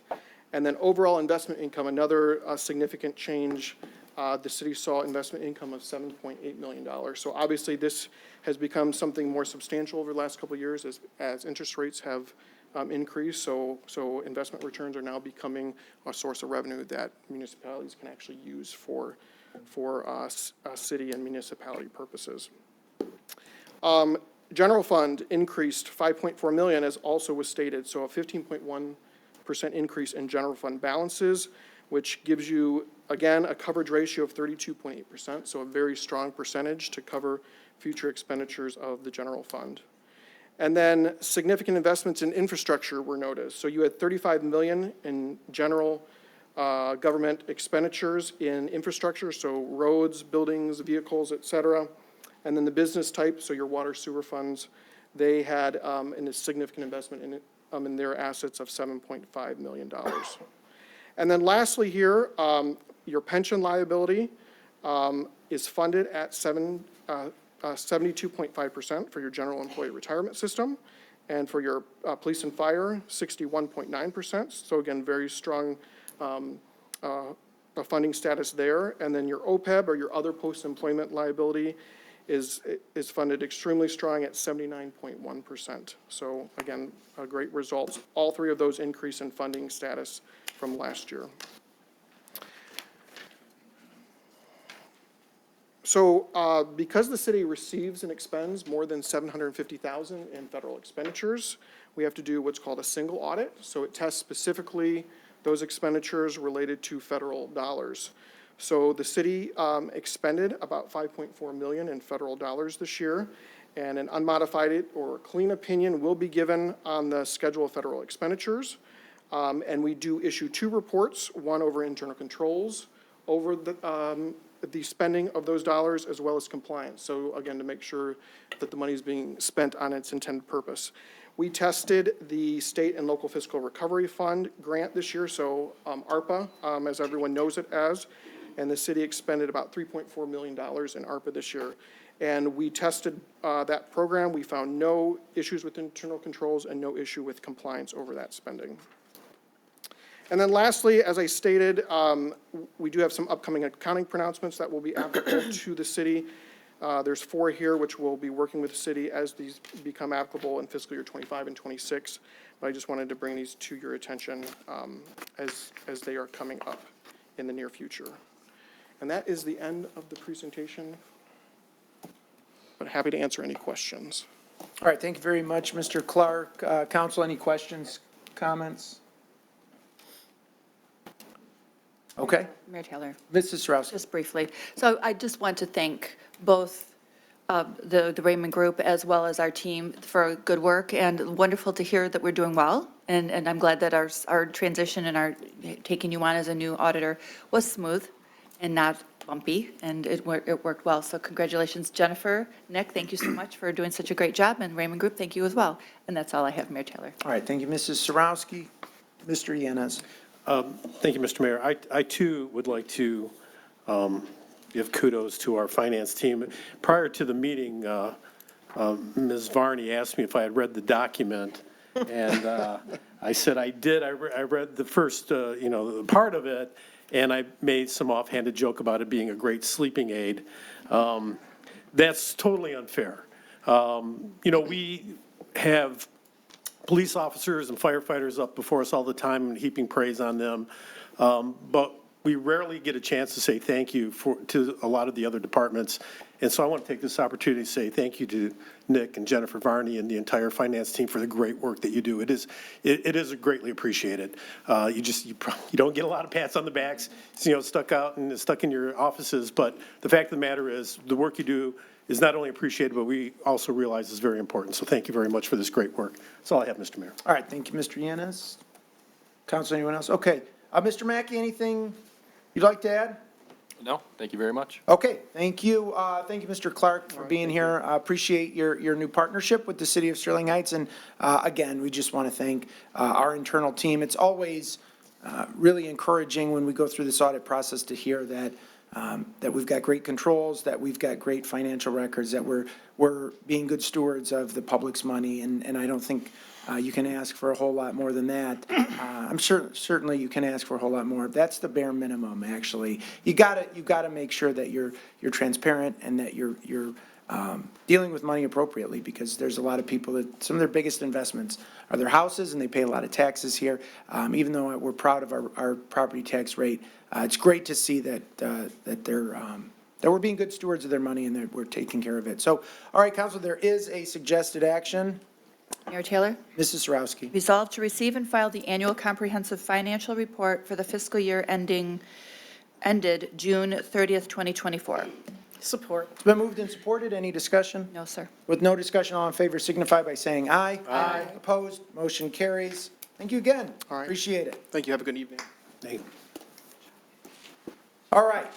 And then overall investment income, another significant change. The city saw investment income of $7.8 million. So obviously this has become something more substantial over the last couple of years as interest rates have increased. So investment returns are now becoming a source of revenue that municipalities can actually use for city and municipality purposes. General fund increased 5.4 million, as also was stated, so a 15.1% increase in general fund balances, which gives you, again, a coverage ratio of 32.8%, so a very strong percentage to cover future expenditures of the general fund. And then significant investments in infrastructure were noticed. So you had 35 million in general government expenditures in infrastructure, so roads, buildings, vehicles, et cetera. And then the business type, so your water sewer funds, they had a significant investment in their assets of $7.5 million. And then lastly here, your pension liability is funded at 72.5% for your general employee retirement system, and for your police and fire, 61.9%. So again, very strong funding status there. And then your OPEB, or your other post-employment liability, is funded extremely strong at 79.1%. So again, great results. All three of those increase in funding status from last year. So because the city receives and expends more than $750,000 in federal expenditures, we have to do what's called a single audit. So it tests specifically those expenditures related to federal dollars. So the city expended about $5.4 million in federal dollars this year, and an unmodified or clean opinion will be given on the schedule of federal expenditures. And we do issue 2 reports, one over internal controls, over the spending of those dollars, as well as compliance. So again, to make sure that the money is being spent on its intended purpose. We tested the State and Local Fiscal Recovery Fund grant this year, so ARPA, as everyone knows it as, and the city expended about $3.4 million in ARPA this year. And we tested that program. We found no issues with internal controls and no issue with compliance over that spending. And then lastly, as I stated, we do have some upcoming accounting pronouncements that will be applicable to the city. There's 4 here, which we'll be working with the city as these become applicable in fiscal year 25 and 26. But I just wanted to bring these to your attention as they are coming up in the near future. And that is the end of the presentation. But happy to answer any questions. All right, thank you very much, Mr. Clark. Council, any questions, comments? Okay. Mayor Taylor, Mrs. Strauss. just briefly. So I just want to thank both the Raymond Group as well as our team for good work, and wonderful to hear that we're doing well. And I'm glad that our transition and our taking you on as a new auditor was smooth and not bumpy, and it worked well. So congratulations, Jennifer, Nick, thank you so much for doing such a great job, and Raymond Group, thank you as well. And that's all I have, Mayor Taylor. All right, thank you, Mrs. Sarowski. Mr. Yanez. Thank you, Mr. Mayor. I too would like to give kudos to our finance team. Prior to the meeting, Ms. Varney asked me if I had read the document, and I said I did. I read the first, part of it, and I made some offhanded joke about it being a great sleeping aid. That's totally unfair. We have police officers and firefighters up before us all the time and heaping praise on them. But we rarely get a chance to say thank you to a lot of the other departments. And so I want to take this opportunity to say thank you to Nick and Jennifer Varney and the entire finance team for the great work that you do. It is greatly appreciated. You don't get a lot of pats on the backs, stuck in your offices. But the fact of the matter is, the work you do is not only appreciated, but we also realize is very important. So thank you very much for this great work. That's all I have, Mr. Mayor. All right, thank you, Mr. Yanez. Council, anyone else? Okay. Mr. Mackey, anything you'd like to add? No, thank you very much. Okay, thank you. Thank you, Mr. Clark, for being here. Appreciate your new partnership with the city of Sterling Heights. And again, we just want to thank our internal team. It's always really encouraging when we go through this audit process to hear that that we've got great controls, that we've got great financial records, that we're being good stewards of the public's money. And I don't think you can ask for a whole lot more than that. I'm sure, certainly you can ask for a whole lot more. That's the bare minimum, actually. You gotta make sure that you're transparent and that you're dealing with money appropriately, because there's a lot of people that, some of their biggest investments are their houses, and they pay a lot of taxes here. Even though we're proud of our property tax rate, it's great to see that that we're being good stewards of their money and that we're taking care of it. So, all right, council, there is a suggested action. Mayor Taylor? Mrs. Sarowski. Resolved to receive and file the annual comprehensive financial report for the fiscal year ended June 30th, 2024. Support. It's been moved and supported. Any discussion? No, sir. With no discussion, all in favor signify by saying aye. Aye. Opposed? Motion carries. Thank you again. All right. Appreciate it. Thank you. Have a good evening. Thank you. All right.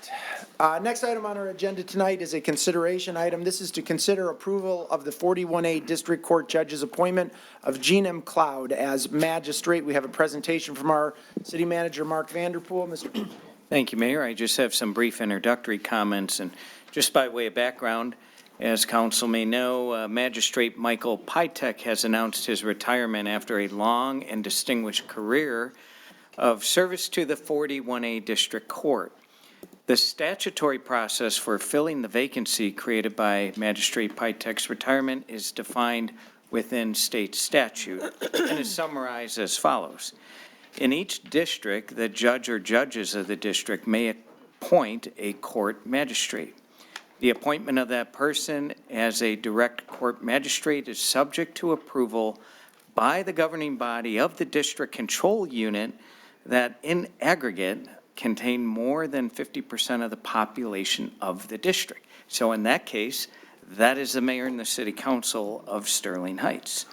Next item on our agenda tonight is a consideration item. This is to consider approval of the 41A District Court Judge's appointment of Gene M. Cloud as magistrate. We have a presentation from our city manager, Mark Vanderpool. Mr. Thank you, Mayor. I just have some brief introductory comments, and just by way of background, as council may know, Magistrate Michael Pytek has announced his retirement after a long and distinguished career of service to the 41A District Court. The statutory process for filling the vacancy created by Magistrate Pytek's retirement is defined within state statute and is summarized as follows. In each district, the judge or judges of the district may appoint a court magistrate. The appointment of that person as a direct court magistrate is subject to approval by the governing body of the district control unit that in aggregate contain more than 50% of the population of the district. So in that case, that is the mayor and the city council of Sterling Heights.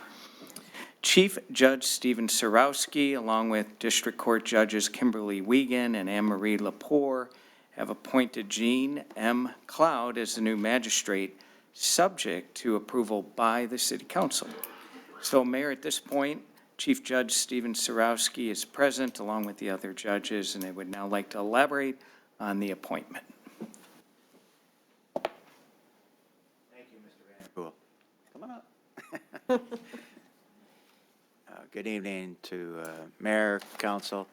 Chief Judge Stephen Sarowski, along with District Court Judges Kimberly Wiegand and Anne-Marie Lepore, have appointed Gene M. Cloud as the new magistrate, subject to approval by the city council. So, Mayor, at this point, Chief Judge Stephen Sarowski is present along with the other judges, and I would now like to elaborate on the appointment. Thank you, Mr. Vanderpool. Come on up. Good evening to Mayor, Council,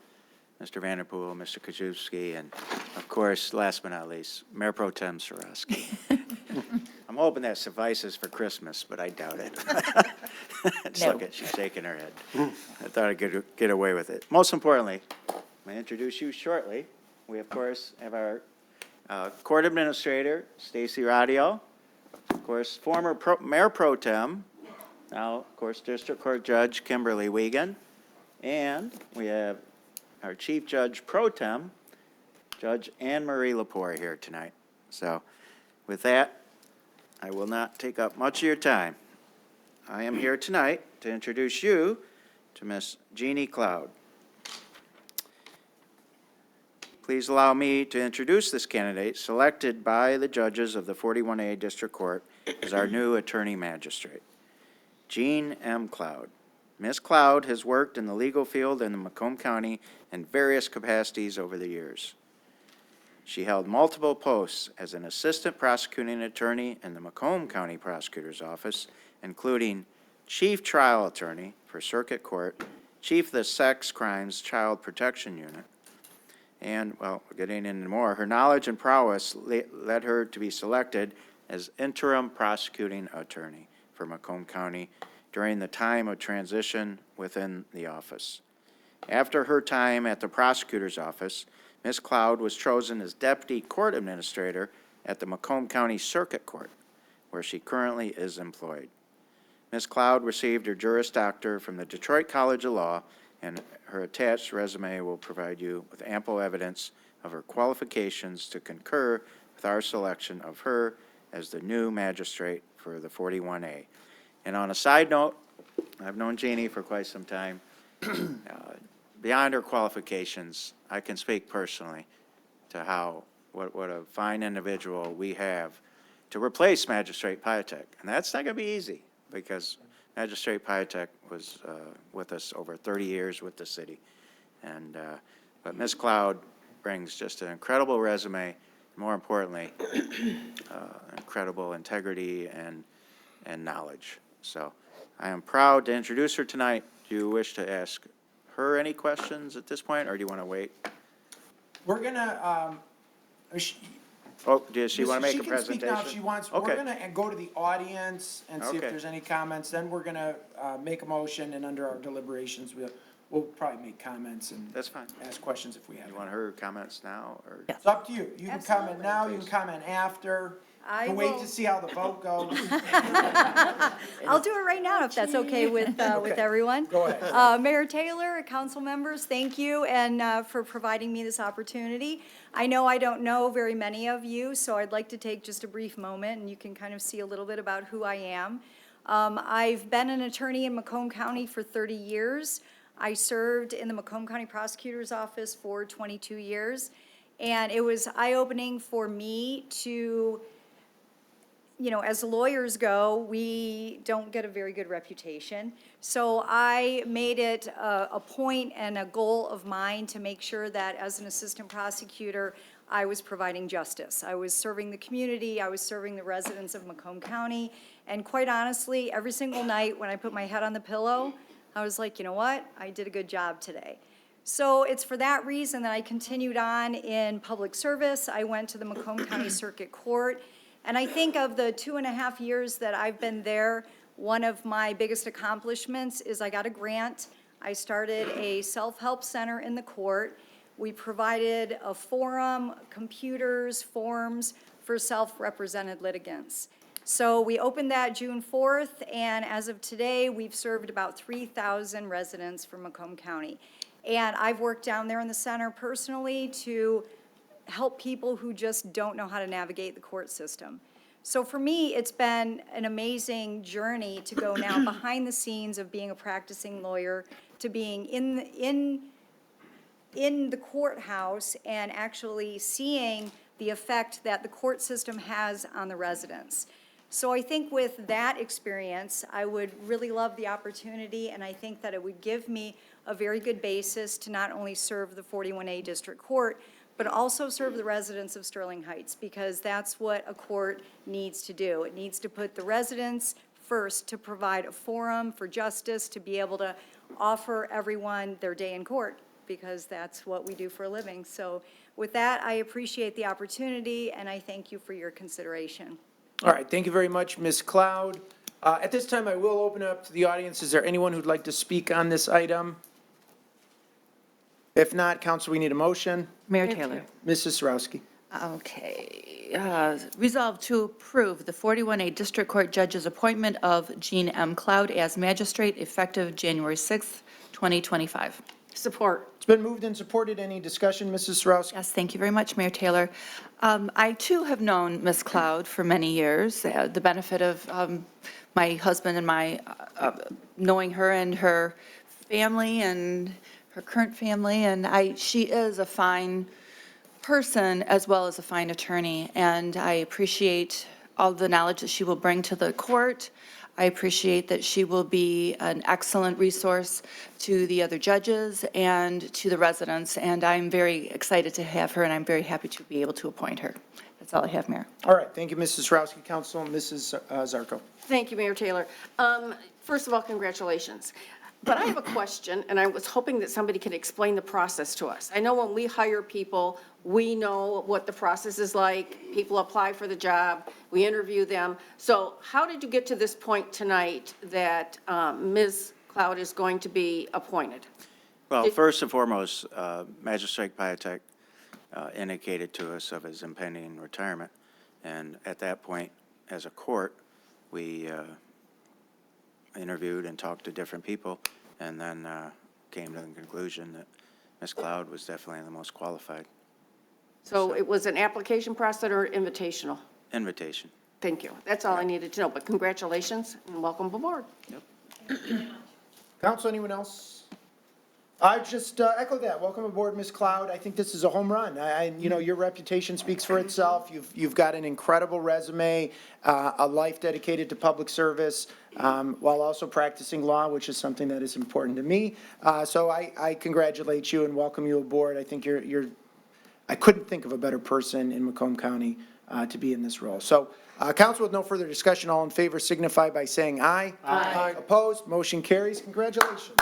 Mr. Vanderpool, Mr. Krzyzewski, and of course, last but not least, Mayor Pro Tem Sarowski. I'm hoping that suffices for Christmas, but I doubt it. Just look at, she's shaking her head. I thought I could get away with it. Most importantly, I'm going to introduce you shortly. We, of course, have our court administrator, Stacy Radio, of course, former Mayor Pro Tem, now, of course, District Court Judge Kimberly Wiegand, and we have our Chief Judge Pro Tem, Judge Anne-Marie Lepore here tonight. So with that, I will not take up much of your time. I am here tonight to introduce you to Miss Jeannie Cloud. Please allow me to introduce this candidate selected by the judges of the 41A District Court as our new attorney magistrate, Gene M. Cloud. Ms. Cloud has worked in the legal field in the Macomb County in various capacities over the years. She held multiple posts as an assistant prosecuting attorney in the Macomb County Prosecutor's Office, including chief trial attorney for Circuit Court, chief of the Sex Crimes Child Protection Unit, and, well, getting into more, her knowledge and prowess led her to be selected as interim prosecuting attorney for Macomb County during the time of transition within the office. After her time at the prosecutor's office, Ms. Cloud was chosen as deputy court administrator at the Macomb County Circuit Court, where she currently is employed. Ms. Cloud received her Juris Doctor from the Detroit College of Law, and her attached resume will provide you with ample evidence of her qualifications to concur with our selection of her as the new magistrate for the 41A. And on a side note, I've known Jeannie for quite some time. Beyond her qualifications, I can speak personally to how what a fine individual we have to replace Magistrate Pyatek. And that's not going to be easy, because Magistrate Pyatek was with us over 30 years with the city. And, but Ms. Cloud brings just an incredible resume, more importantly, incredible integrity and knowledge. So I am proud to introduce her tonight. Do you wish to ask her any questions at this point, or do you want to wait? We're gonna, Oh, does she want to make a She can speak now if presentation? she wants. Okay. We're gonna go to the audience and see if Okay. there's any comments. Then we're gonna make a motion, and under our deliberations, we'll probably make comments and That's fine. ask questions if we have. You any. want her comments now, or? It's up to you. You can comment now, you can comment after. I We'll wait will- to see how the vote goes. I'll do it right now if that's okay with everyone. Go ahead. Mayor Taylor, council members, thank you and for providing me this opportunity. I know I don't know very many of you, so I'd like to take just a brief moment and you can kind of see a little bit about who I am. I've been an attorney in Macomb County for 30 years. I served in the Macomb County Prosecutor's Office for 22 years. And it was eye-opening for me to, you know, as lawyers go, we don't get a very good reputation. So I made it a point and a goal of mine to make sure that as an assistant prosecutor, I was providing justice. I was serving the community, I was serving the residents of Macomb County. And quite honestly, every single night when I put my head on the pillow, I was like, you know what? I did a good job today. So it's for that reason that I continued on in public service. I went to the Macomb County Circuit Court. And I think of the 2.5 years that I've been there, one of my biggest accomplishments is I got a grant. I started a self-help center in the court. We provided a forum, computers, forms for self-represented litigants. So we opened that June 4th, and as of today, we've served about 3,000 residents from Macomb County. And I've worked down there in the center personally to help people who just don't know how to navigate the court system. So for me, it's been an amazing journey to go now behind the scenes of being a practicing lawyer to being in the courthouse and actually seeing the effect that the court system has on the residents. So I think with that experience, I would really love the opportunity, and I think that it would give me a very good basis to not only serve the 41A District Court, but also serve the residents of Sterling Heights, because that's what a court needs to do. It needs to put the residents first to provide a forum for justice, to be able to offer everyone their day in court, because that's what we do for a living. So with that, I appreciate the opportunity, and I thank you for your consideration. All right, thank you very much, Ms. Cloud. At this time, I will open it up to the audience. Is there anyone who'd like to speak on this item? If not, council, we need a motion. Mayor Taylor. Mrs. Sarowski. Okay. Resolved to approve the 41A District Court Judge's appointment of Jean M. Cloud as magistrate effective January 6th, 2025. Support. It's been moved and supported. Any discussion, Mrs. Sarowski? Yes, thank you very much, Mayor Taylor. I, too, have known Ms. Cloud for many years, the benefit of my husband and my knowing her and her family and her current family, and she is a fine person as well as a fine attorney, and I appreciate all the knowledge that she will bring to the court. I appreciate that she will be an excellent resource to the other judges and to the residents, and I'm very excited to have her, and I'm very happy to be able to appoint her. That's all I have, Mayor. All right, thank you, Mrs. Sarowski. Council, Mrs. Zarko. Thank you, Mayor Taylor. First of all, congratulations. But I have a question, and I was hoping that somebody could explain the process to us. I know when we hire people, we know what the process is like. People apply for the job, we interview them. So how did you get to this point tonight that Ms. Cloud is going to be appointed? Well, first and foremost, Magistrate Pyatek indicated to us of his impending retirement. And at that point, as a court, we interviewed and talked to different people, and then came to the conclusion that Ms. Cloud was definitely the most qualified. So it was an application process or invitational? Invitation. Thank you. That's all I needed to know, but congratulations and welcome aboard. Council, anyone else? I just echo that. Welcome aboard, Ms. Cloud. I think this is a home run. Your reputation speaks for itself. You've got an incredible resume, a life dedicated to public service, while also practicing law, which is something that is important to me. So I congratulate you and welcome you aboard. I think I couldn't think of a better person in Macomb County to be in this role. So, council, with no further discussion, all in favor signify by saying aye. Aye. Opposed, motion carries. Congratulations.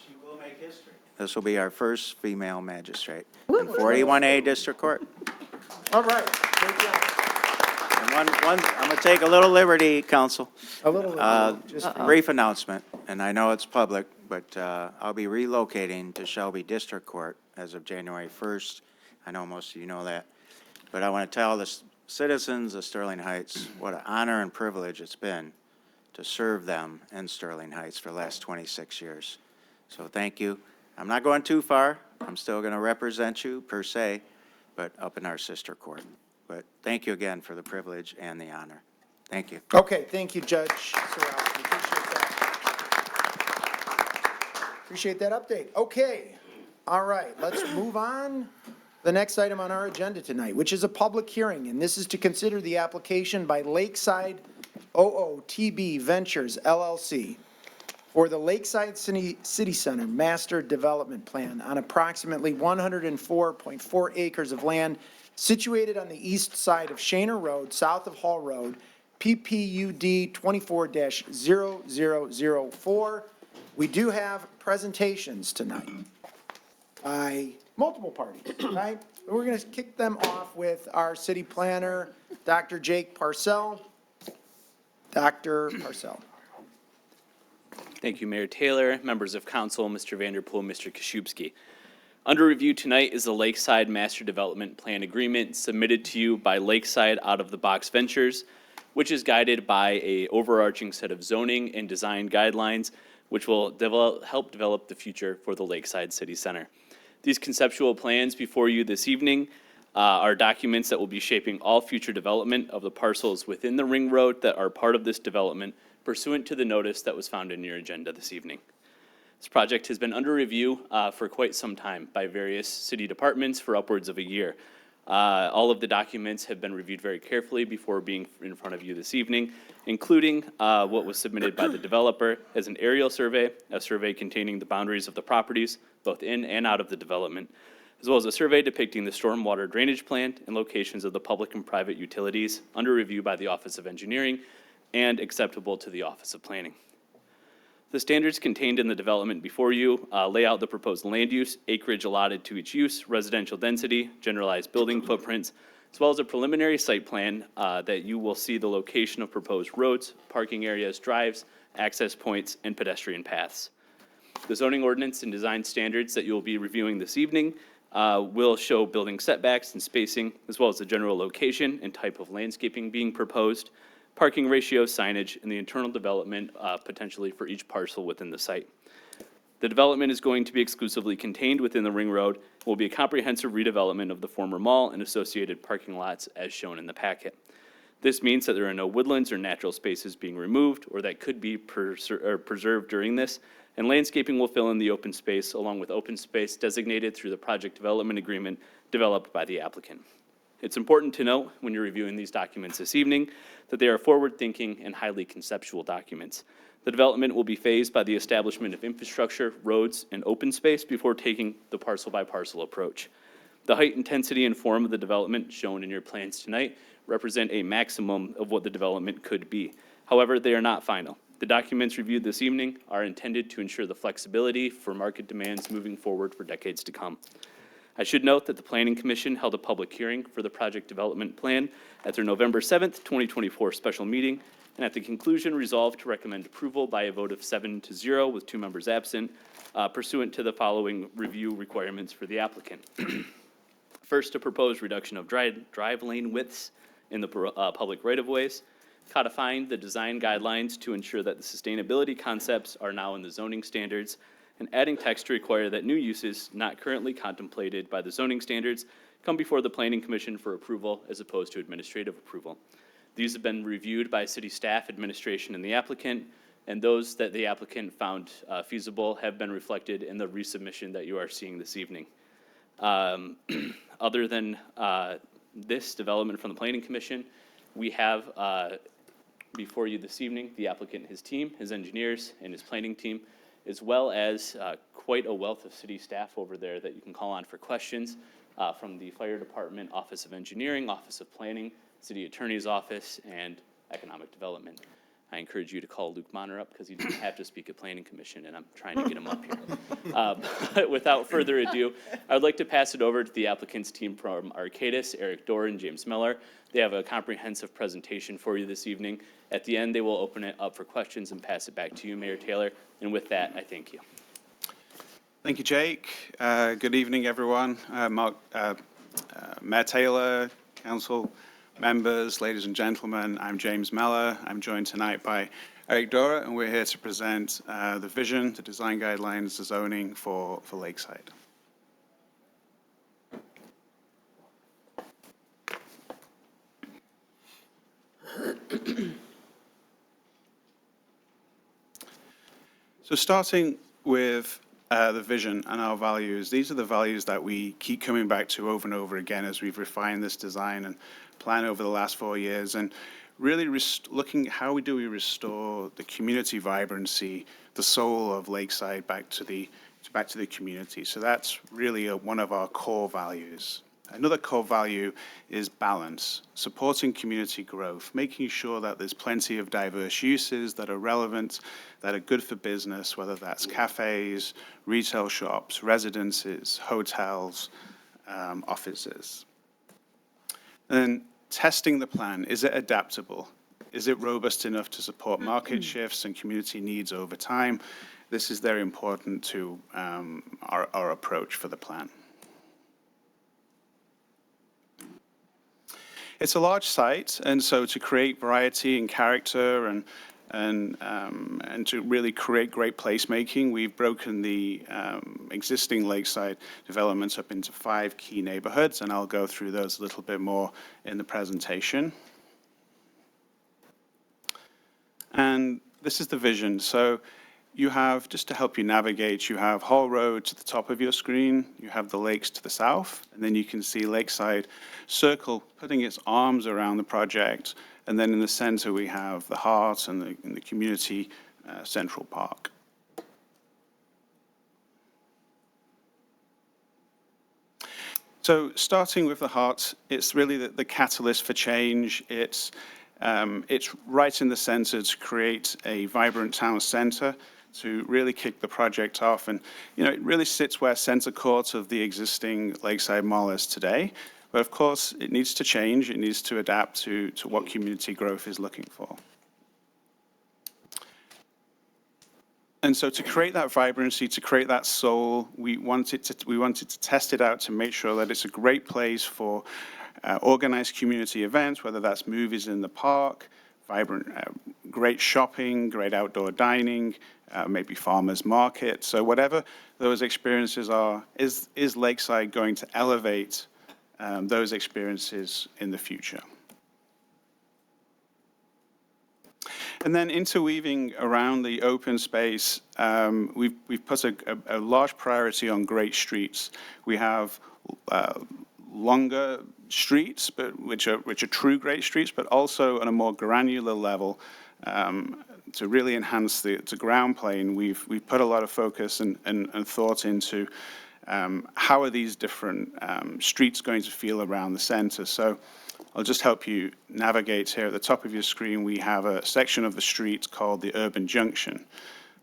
She will make history. This will be our first female magistrate in 41A District Court. All right. Great job. And I'm going to take a little liberty, council. A little, just Brief announcement, and I know it's public, but I'll be relocating to Shelby District Court as of January 1st. I know most of you know that. But I want to tell the citizens of Sterling Heights what an honor and privilege it's been to serve them in Sterling Heights for the last 26 years. So thank you. I'm not going too far. I'm still going to represent you per se, but up in our sister court. But thank you again for the privilege and the honor. Thank you. Okay, thank you, Judge Sarowski. Appreciate that update. Okay, all right, let's move on. The next item on our agenda tonight, which is a public hearing, and this is to consider the application by Lakeside OOTB Ventures LLC for the Lakeside City Center Master Development Plan on approximately 104.4 acres of land situated on the east side of Shaner Road, south of Hall Road, PPUD 24-0004. We do have presentations tonight by multiple parties, right? We're going to kick them off with our city planner, Dr. Jake Parcell. Dr. Parcell. Thank you, Mayor Taylor, members of council, Mr. Vanderpool, Mr. Koszubski. Under review tonight is the Lakeside Master Development Plan Agreement submitted to you by Lakeside Out of the Box Ventures, which is guided by an overarching set of zoning and design guidelines, which will help develop the future for the Lakeside City Center. These conceptual plans before you this evening are documents that will be shaping all future development of the parcels within the ring road that are part of this development pursuant to the notice that was found in your agenda this evening. This project has been under review for quite some time by various city departments for upwards of a year. All of the documents have been reviewed very carefully before being in front of you this evening, including what was submitted by the developer as an aerial survey, a survey containing the boundaries of the properties, both in and out of the development, as well as a survey depicting the stormwater drainage plant and locations of the public and private utilities under review by the Office of Engineering and acceptable to the Office of Planning. The standards contained in the development before you lay out the proposed land use, acreage allotted to each use, residential density, generalized building footprints, as well as a preliminary site plan that you will see the location of proposed roads, parking areas, drives, access points, and pedestrian paths. The zoning ordinance and design standards that you'll be reviewing this evening will show building setbacks and spacing, as well as the general location and type of landscaping being proposed, parking ratio, signage, and the internal development potentially for each parcel within the site. The development is going to be exclusively contained within the ring road, will be a comprehensive redevelopment of the former mall and associated parking lots as shown in the packet. This means that there are no woodlands or natural spaces being removed or that could be preserved during this, and landscaping will fill in the open space along with open space designated through the project development agreement developed by the applicant. It's important to note when you're reviewing these documents this evening that they are forward-thinking and highly conceptual documents. The development will be phased by the establishment of infrastructure, roads, and open space before taking the parcel-by-parcel approach. The height, intensity, and form of the development shown in your plans tonight represent a maximum of what the development could be. However, they are not final. The documents reviewed this evening are intended to ensure the flexibility for market demands moving forward for decades to come. I should note that the Planning Commission held a public hearing for the project development plan at their November 7th, 2024 special meeting, and at the conclusion resolved to recommend approval by a vote of 7-0 with 2 members absent, pursuant to the following review requirements for the applicant. First, a proposed reduction of drive lane widths in the public right-of-ways, codifying the design guidelines to ensure that the sustainability concepts are now in the zoning standards, and adding text to require that new uses not currently contemplated by the zoning standards come before the Planning Commission for approval as opposed to administrative approval. These have been reviewed by city staff, administration, and the applicant, and those that the applicant found feasible have been reflected in the resubmission that you are seeing this evening. Other than this development from the Planning Commission, we have before you this evening the applicant, his team, his engineers, and his planning team, as well as quite a wealth of city staff over there that you can call on for questions from the Fire Department, Office of Engineering, Office of Planning, City Attorney's Office, and Economic Development. I encourage you to call Luke Monner up because he doesn't have to speak at Planning Commission, and I'm trying to get him up here. But without further ado, I would like to pass it over to the applicant's team from Arcadis, Eric Doran, James Miller. They have a comprehensive presentation for you this evening. At the end, they will open it up for questions and pass it back to you, Mayor Taylor. And with that, I thank you. Thank you, Jake. Good evening, everyone. Mayor Taylor, council members, ladies and gentlemen, I'm James Meller. I'm joined tonight by Eric Dora, and we're here to present the vision, the design guidelines, the zoning for Lakeside. So starting with the vision and our values, these are the values that we keep coming back to over and over again as we've refined this design and plan over the last 4 years, and really looking at how do we restore the community vibrancy, the soul of Lakeside back to the community. So that's really one of our core values. Another core value is balance, supporting community growth, making sure that there's plenty of diverse uses that are relevant, that are good for business, whether that's cafes, retail shops, residences, hotels, offices. And then testing the plan, is it adaptable? Is it robust enough to support market shifts and community needs over time? This is very important to our approach for the plan. It's a large site, and so to create variety and character and to really create great placemaking, we've broken the existing Lakeside developments up into 5 key neighborhoods, and I'll go through those a little bit more in the presentation. And this is the vision. So you have, just to help you navigate, you have Hall Road to the top of your screen, you have the lakes to the south, and then you can see Lakeside Circle putting its arms around the project, and then in the center we have the heart and the community Central Park. So starting with the heart, it's really the catalyst for change. It's right in the center to create a vibrant town center, to really kick the project off. And, you know, it really sits where center court of the existing Lakeside Mall is today. But of course, it needs to change. It needs to adapt to what community growth is looking for. And so to create that vibrancy, to create that soul, we wanted to test it out to make sure that it's a great place for organized community events, whether that's movies in the park, vibrant, great shopping, great outdoor dining, maybe farmers market. So whatever those experiences are, is Lakeside going to elevate those experiences in the future? And then interweaving around the open space, we've put a large priority on great streets. We have longer streets, but which are true great streets, but also on a more granular level, to really enhance the ground plane. We've put a lot of focus and thought into how are these different streets going to feel around the center. So I'll just help you navigate here. At the top of your screen, we have a section of the street called the Urban Junction.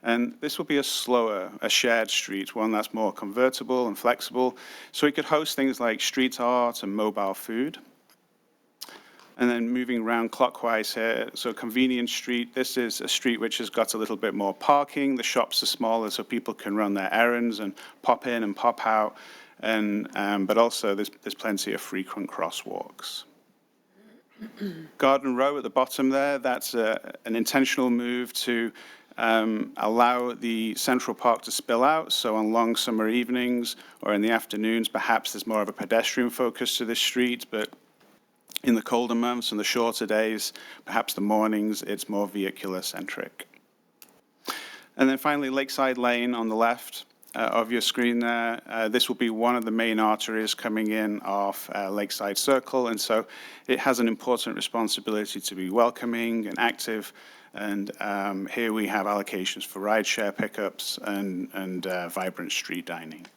And this will be a shared street, one that's more convertible and flexible. So we could host things like street art and mobile food. And then moving around clockwise here, so Convenience Street, this is a street which has got a little bit more parking. The shops are smaller so people can run their errands and pop in and pop out. And, but also there's plenty of frequent crosswalks. Garden Row at the bottom there, that's an intentional move to allow the Central Park to spill out. So on long summer evenings or in the afternoons, perhaps there's more of a pedestrian focus to this street, but In the colder months and the shorter days, perhaps the mornings, it's more vehicular-centric. And then finally, Lakeside Lane on the left of your screen there. This will be one of the main arteries coming in off Lakeside Circle, and so it has an important responsibility to be welcoming and active. And here we have allocations for rideshare pickups and vibrant street dining.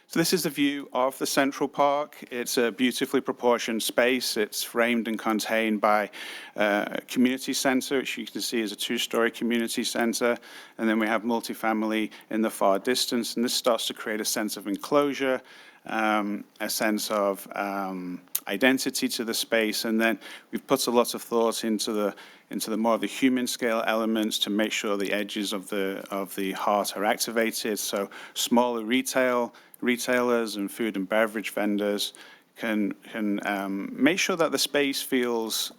So this is the view of the Central Park. It's a beautifully proportioned space. It's framed and contained by a community center, which you can see is a two-story community center. And then we have multifamily in the far distance. And this starts to create a sense of enclosure, a sense of identity to the space. And then we've put a lot of thought into the more of the human scale elements to make sure the edges of the heart are activated. So smaller retailers and food and beverage vendors can make sure that the space feels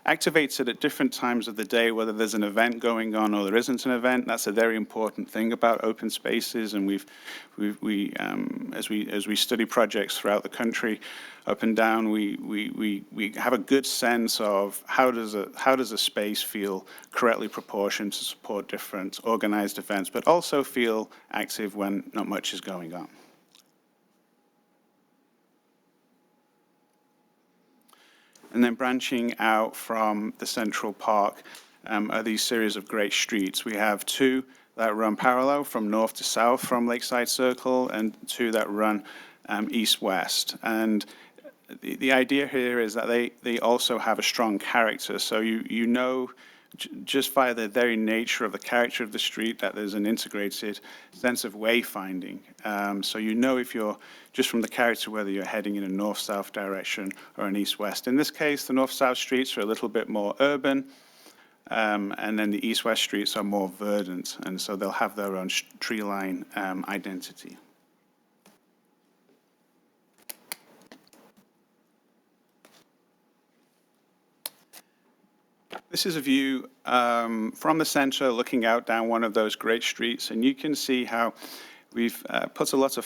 activated at different times of the day, whether there's an event going on or there isn't an event. That's a very important thing about open spaces, and as we study projects throughout the country, up and down, we have a good sense of how does a space feel correctly proportioned to support different organized events, but also feel active when not much is going on. And then branching out from the Central Park are these series of great streets. We have two that run parallel from north to south from Lakeside Circle, and two that run east-west. And the idea here is that they also have a strong character. So you know, just by the very nature of the character of the street, that there's an integrated sense of wayfinding. So you know, if you're just from the character, whether you're heading in a north-south direction or an east-west. In this case, the north-south streets are a little bit more urban, and then the east-west streets are more verdant, and so they'll have their own tree line identity. This is a view from the center looking out down one of those great streets, and you can see how we've put a lot of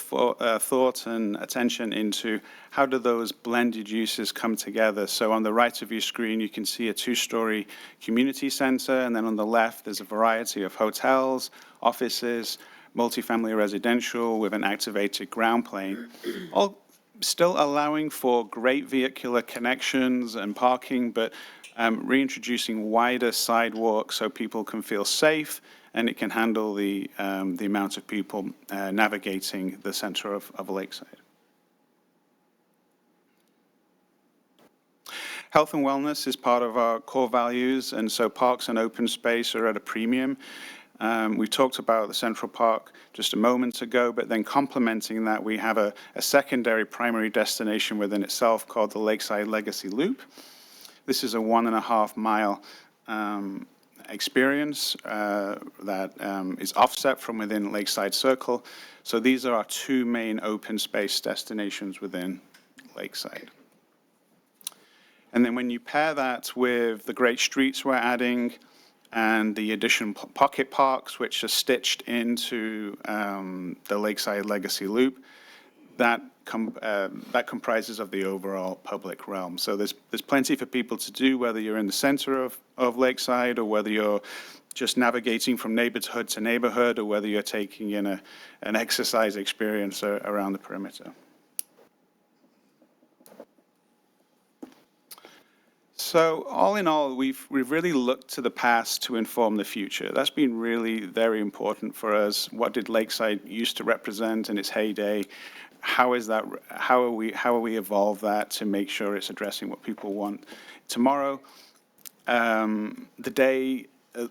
thought and attention into how do those blended uses come together. So on the right of your screen, you can see a two-story community center, and then on the left, there's a variety of hotels, offices, multifamily residential with an activated ground plane, all still allowing for great vehicular connections and parking, but reintroducing wider sidewalks so people can feel safe, and it can handle the amount of people navigating the center of Lakeside. Health and wellness is part of our core values, and so parks and open space are at a premium. We talked about the Central Park just a moment ago, but then complementing that, we have a secondary primary destination within itself called the Lakeside Legacy Loop. This is a 1.5 mile experience that is offset from within Lakeside Circle. So these are our two main open space destinations within Lakeside. And then when you pair that with the great streets we're adding and the additional pocket parks, which are stitched into the Lakeside Legacy Loop, that comprises of the overall public realm. So there's plenty for people to do, whether you're in the center of Lakeside or whether you're just navigating from neighborhood to neighborhood or whether you're taking in an exercise experience around the perimeter. So all in all, we've really looked to the past to inform the future. That's been really very important for us. What did Lakeside used to represent in its heyday? How are we evolve that to make sure it's addressing what people want tomorrow? The day,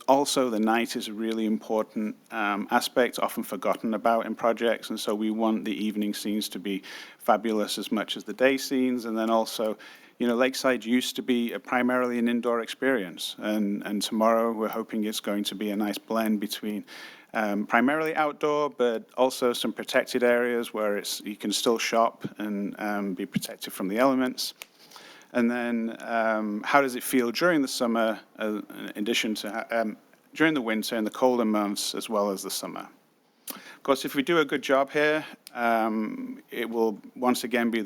also the night is a really important aspect, often forgotten about in projects, and so we want the evening scenes to be fabulous as much as the day scenes. And then also, you know, Lakeside used to be primarily an indoor experience, and tomorrow we're hoping it's going to be a nice blend between primarily outdoor, but also some protected areas where you can still shop and be protected from the elements. And then how does it feel during the summer, in addition to during the winter and the colder months, as well as the summer? course, if we do a good job here, it will once again be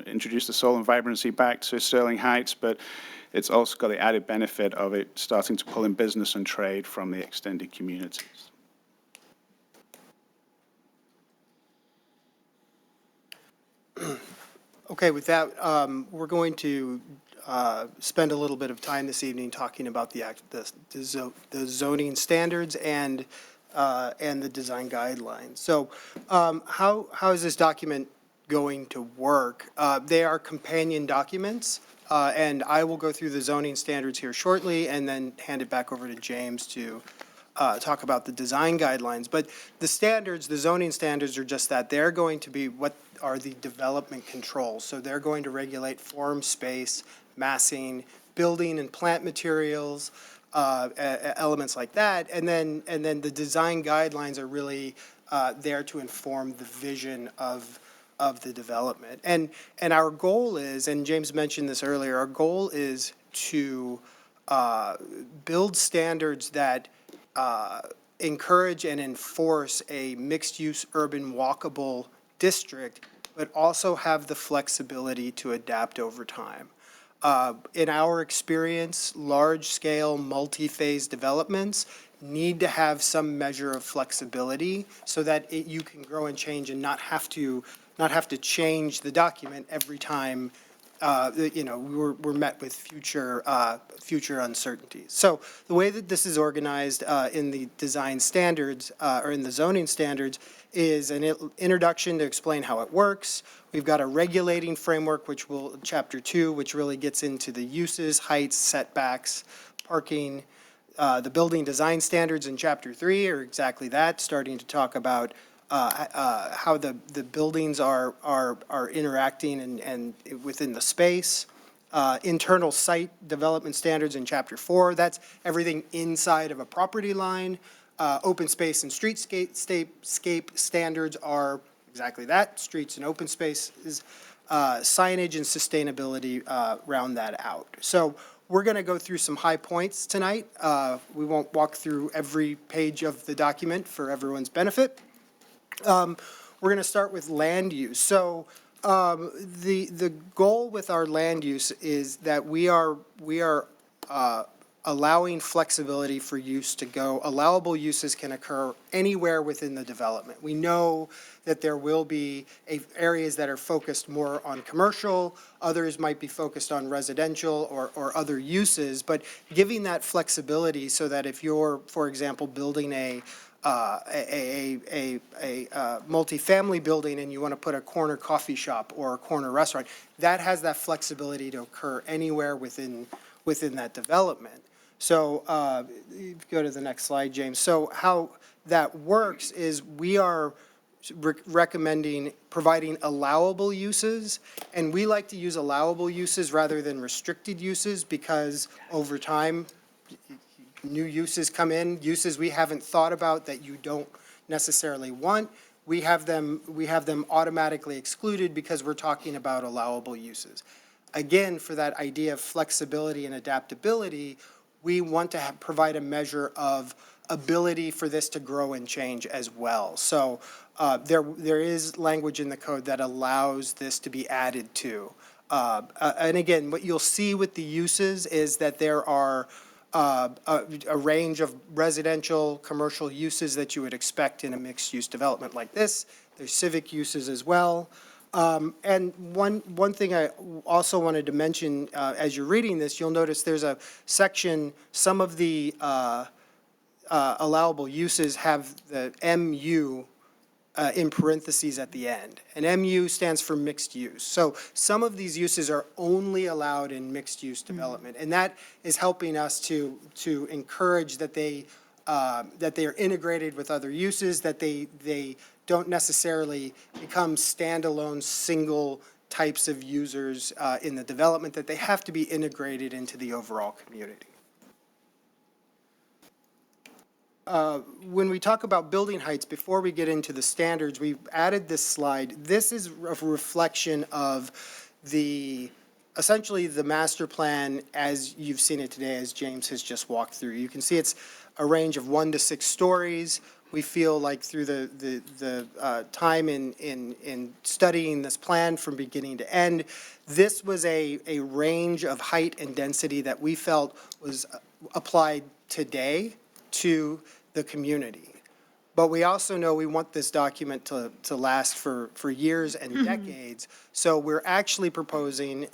introduce the soul and vibrancy back to Sterling Heights, but it's also got the added benefit of it starting to pull in business and trade from the extended communities. Okay, with that, we're going to spend a little bit of time this evening talking about the zoning standards and the design guidelines. So how is this document going to work? They are companion documents, and I will go through the zoning standards here shortly and then hand it back over to James to talk about the design guidelines. But the standards, the zoning standards are just that. They're going to be what are the development controls. So they're going to regulate form, space, massing, building and plant materials, elements like that. And then the design guidelines are really there to inform the vision of the development. And our goal is, and James mentioned this earlier, our goal is to build standards that encourage and enforce a mixed-use urban walkable district, but also have the flexibility to adapt over time. In our experience, large-scale, multi-phase developments need to have some measure of flexibility so that you can grow and change and not have to change the document every time we're met with future uncertainties. So the way that this is organized in the design standards or in the zoning standards is an introduction to explain how it works. We've got a regulating framework, Chapter 2, which really gets into the uses, heights, setbacks, parking. The building design standards in Chapter 3 are exactly that, starting to talk about how the buildings are interacting and within the space. Internal site development standards in Chapter 4, that's everything inside of a property line. Open space and streetscape standards are exactly that, streets and open spaces. Signage and sustainability round that out. So we're going to go through some high points tonight. We won't walk through every page of the document for everyone's benefit. We're going to start with land use. So the goal with our land use is that we are allowing flexibility for use to go. Allowable uses can occur anywhere within the development. We know that there will be areas that are focused more on commercial, others might be focused on residential or other uses, but giving that flexibility so that if you're, for example, building a multifamily building and you want to put a corner coffee shop or a corner restaurant, that has that flexibility to occur anywhere within that development. So go to the next slide, James. So how that works is we are recommending providing allowable uses, and we like to use allowable uses rather than restricted uses because over time, new uses come in, uses we haven't thought about that you don't necessarily want. We have them automatically excluded because we're talking about allowable uses. Again, for that idea of flexibility and adaptability, we want to provide a measure of ability for this to grow and change as well. So there is language in the code that allows this to be added to. And again, what you'll see with the uses is that there are a range of residential, commercial uses that you would expect in a mixed-use development like this. There's civic uses as well. And one thing I also wanted to mention, as you're reading this, you'll notice there's a section, some of the allowable uses have the MU in parentheses at the end. And MU stands for mixed use. So some of these uses are only allowed in mixed use development. And that is helping us to encourage that they are integrated with other uses, that they don't necessarily become standalone single types of users in the development, that they have to be integrated into the overall community. When we talk about building heights, before we get into the standards, we've added this slide. This is a reflection of essentially the master plan as you've seen it today, as James has just walked through. You can see it's a range of 1 to 6 stories. we feel like through the time in studying this plan from beginning to end, this was a range of height and density that we felt was applied today to the community. But we also know we want this document to last for years and decades. So we're actually proposing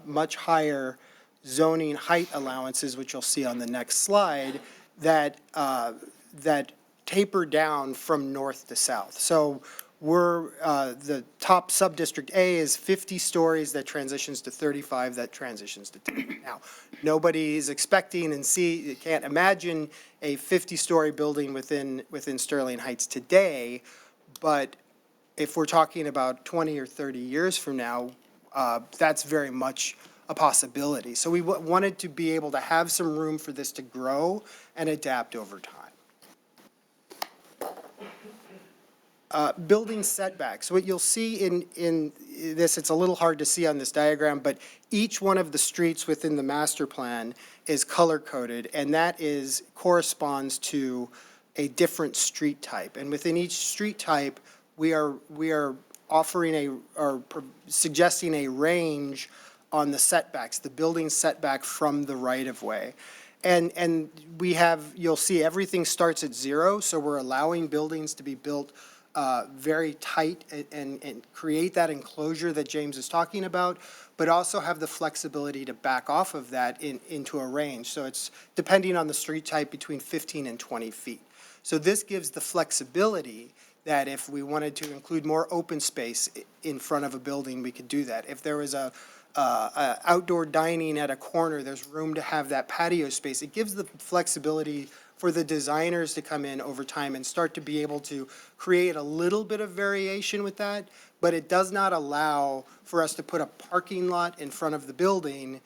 much higher zoning height allowances, which you'll see on the next slide, that taper down from north to south. So we're, the top sub-district A is 50 stories that transitions to 35, that transitions to 10. Now, nobody's expecting you can't imagine a 50-story building within Sterling Heights today, but if we're talking about 20 or 30 years from now, that's very much a possibility. So we wanted to be able to have some room for this to grow and adapt over time. Building setbacks. What you'll see in this, it's a little hard to see on this diagram, but each one of the streets within the master plan is color-coded, and that corresponds to a different street type. And within each street type, we are offering suggesting a range on the setbacks, the building setback from the right-of-way. And you'll see everything starts at 0, so we're allowing buildings to be built very tight and create that enclosure that James is talking about, but also have the flexibility to back off of that into a range. So it's depending on the street type between 15 and 20 feet. So this gives the flexibility that if we wanted to include more open space in front of a building, we could do that. If there was outdoor dining at a corner, there's room to have that patio space. It gives the flexibility for the designers to come in over time and start to be able to create a little bit of variation with that, but it does not allow for us to put a parking lot in front of the building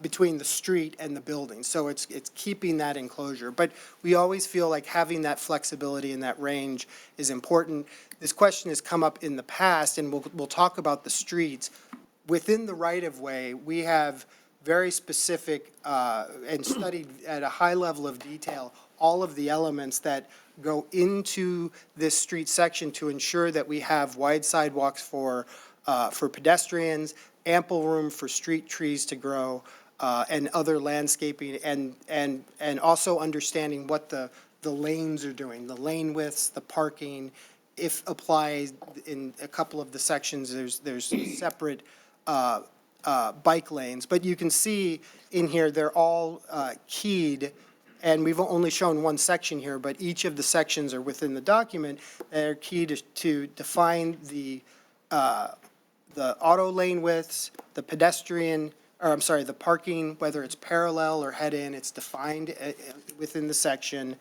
between the street and the building. So it's keeping that enclosure. But we always feel like having that flexibility and that range is important. This question has come up in the past, and we'll talk about the streets. Within the right-of-way, we have very specific and studied at a high level of detail all of the elements that go into this street section to ensure that we have wide sidewalks for pedestrians, ample room for street trees to grow, and other landscaping, and also understanding what the lanes are doing, the lane widths, the parking. If applied in a couple of the sections, there's separate bike lanes, but you can see in here, they're all keyed, and we've only shown one section here, but each of the sections are within the document. They're keyed to define the auto lane widths, the the parking, whether it's parallel or head-in, it's defined within the section,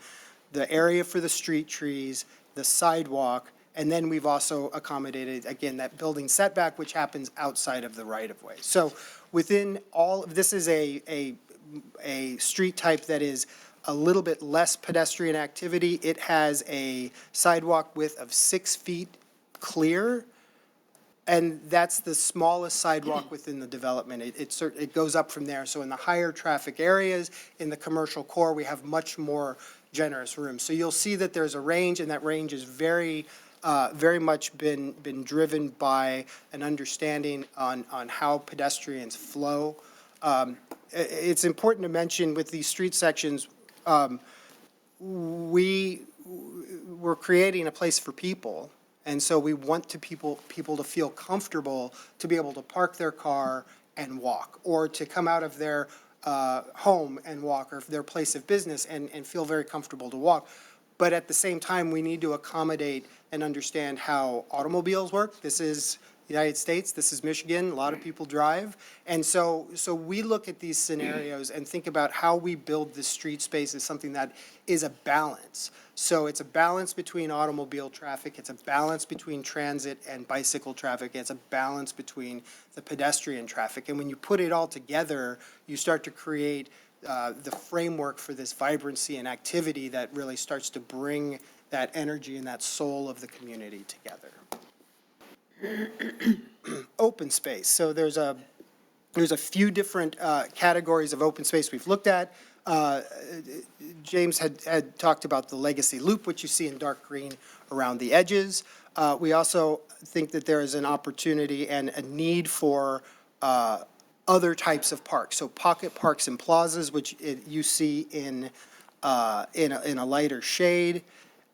the area for the street trees, the sidewalk, and then we've also accommodated, again, that building setback, which happens outside of the right-of-way. So within all, this is a street type that is a little bit less pedestrian activity. It has a sidewalk width of 6 feet clear, and that's the smallest sidewalk within the development. It goes up from there. So in the higher traffic areas, in the commercial core, we have much more generous room. So you'll see that there's a range, and that range is very much been driven by an understanding on how pedestrians flow. It's important to mention with these street sections, we're creating a place for people, and so we want people to feel comfortable to be able to park their car and walk, or to come out of their home and walk, or their place of business and feel very comfortable to walk. But at the same time, we need to accommodate and understand how automobiles work. This is the United States, this is Michigan, a lot of people drive. And so we look at these scenarios and think about how we build this street space as something that is a balance. So it's a balance between automobile traffic, it's a balance between transit and bicycle traffic, it's a balance between the pedestrian traffic. And when you put it all together, you start to create the framework for this vibrancy and activity that really starts to bring that energy and that soul of the community together. Open space. So there's There's a few different categories of open space we've looked at. James had talked about the legacy loop, which you see in dark green around the edges. We also think that there is an opportunity and a need for other types of parks. So pocket parks and plazas, which you see in a lighter shade.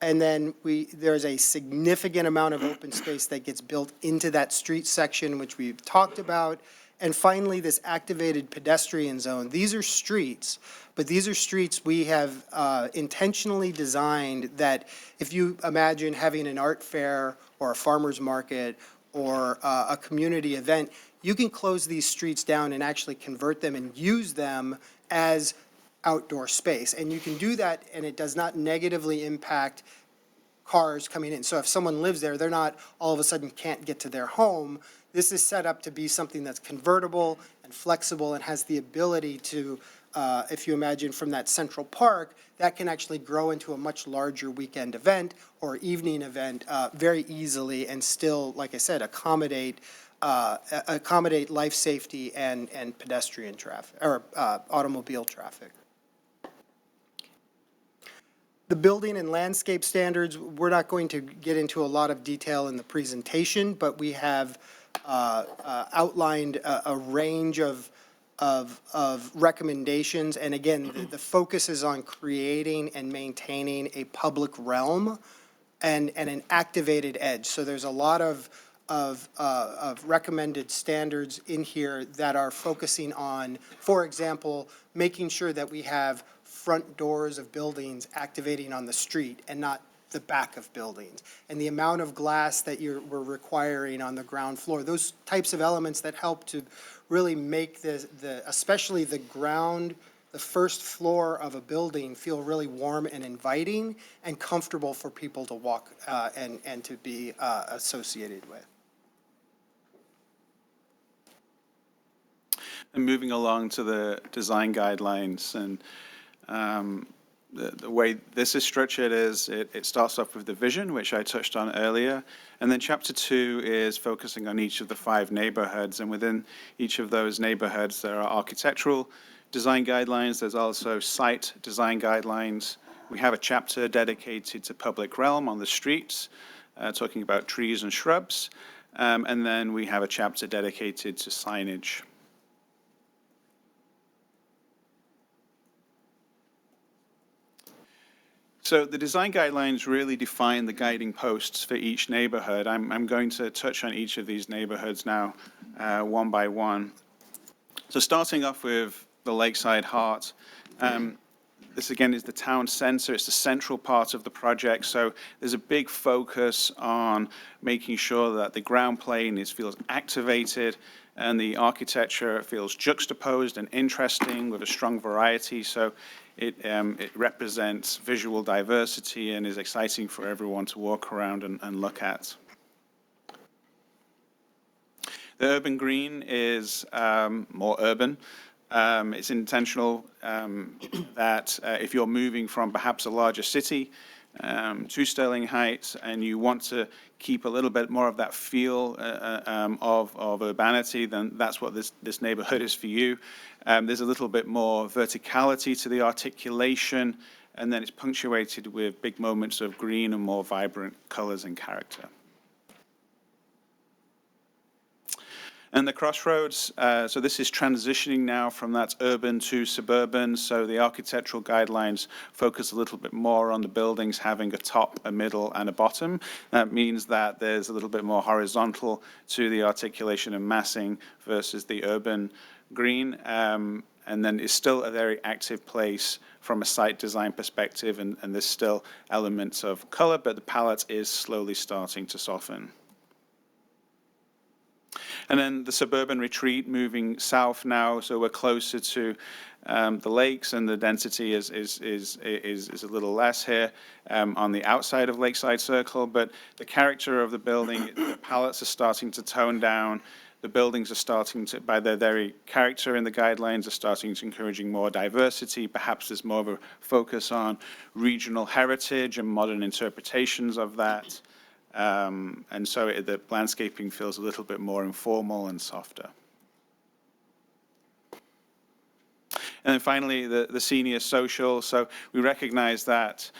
And then there's a significant amount of open space that gets built into that street section, which we've talked about. And finally, this activated pedestrian zone. These are streets, but these are streets we have intentionally designed that if you imagine having an art fair or a farmer's market or a community event, you can close these streets down and actually convert them and use them as outdoor space. And you can do that, and it does not negatively impact cars coming in. So if someone lives there, they're not all of a sudden can't get to their home. This is set up to be something that's convertible and flexible and has the ability to, if you imagine from that central park, that can actually grow into a much larger weekend event or evening event very easily and still, like I said, accommodate life safety and pedestrian traffic or automobile traffic. The building and landscape standards, we're not going to get into a lot of detail in the presentation, but we have outlined a range of recommendations. And again, the focus is on creating and maintaining a public realm and an activated edge. So there's a lot of recommended standards in here that are focusing on, for example, making sure that we have front doors of buildings activating on the street and not the back of buildings, and the amount of glass that we're requiring on the ground floor, those types of elements that help to really make especially the first floor of a building feel really warm and inviting and comfortable for people to walk and to be associated with. And moving along to the design guidelines, and the way this is structured is it starts off with the vision, which I touched on earlier, and then Chapter 2 is focusing on each of the 5 neighborhoods, and within each of those neighborhoods there are architectural design guidelines. There's also site design guidelines. We have a chapter dedicated to public realm on the streets, talking about trees and shrubs, and then we have a chapter dedicated to signage. So the design guidelines really define the guiding posts for each neighborhood. I'm going to touch on each of these neighborhoods now, one by one. So starting off with the Lakeside Heart, this again is the town center. It's the central part of the project. So there's a big focus on making sure that the ground plane feels activated and the architecture feels juxtaposed and interesting with a strong variety. So it represents visual diversity and is exciting for everyone to walk around and look at. The urban green is more urban. It's intentional that if you're moving from perhaps a larger city to Sterling Heights and you want to keep a little bit more of that feel of urbanity, then that's what this neighborhood is for you. There's a little bit more verticality to the articulation, and then it's punctuated with big moments of green and more vibrant colors and character. And the crossroads, so this is transitioning now from that urban to suburban, so the architectural guidelines focus a little bit more on the buildings having a top, a middle, and a bottom. That means that there's a little bit more horizontal to the articulation and massing versus the urban green, and then it's still a very active place from a site design perspective, and there's still elements of color, but the palette is slowly starting to soften. And then the suburban retreat moving south now, so we're closer to the lakes, and the density is a little less here on the outside of Lakeside Circle, but the character of the building, the palettes are starting to tone down. The buildings are starting to, by their very character in the guidelines, are starting to encouraging more diversity. Perhaps there's more of a focus on regional heritage and modern interpretations of that. And so the landscaping feels a little bit more informal and softer. And then finally, the senior social. So we recognize that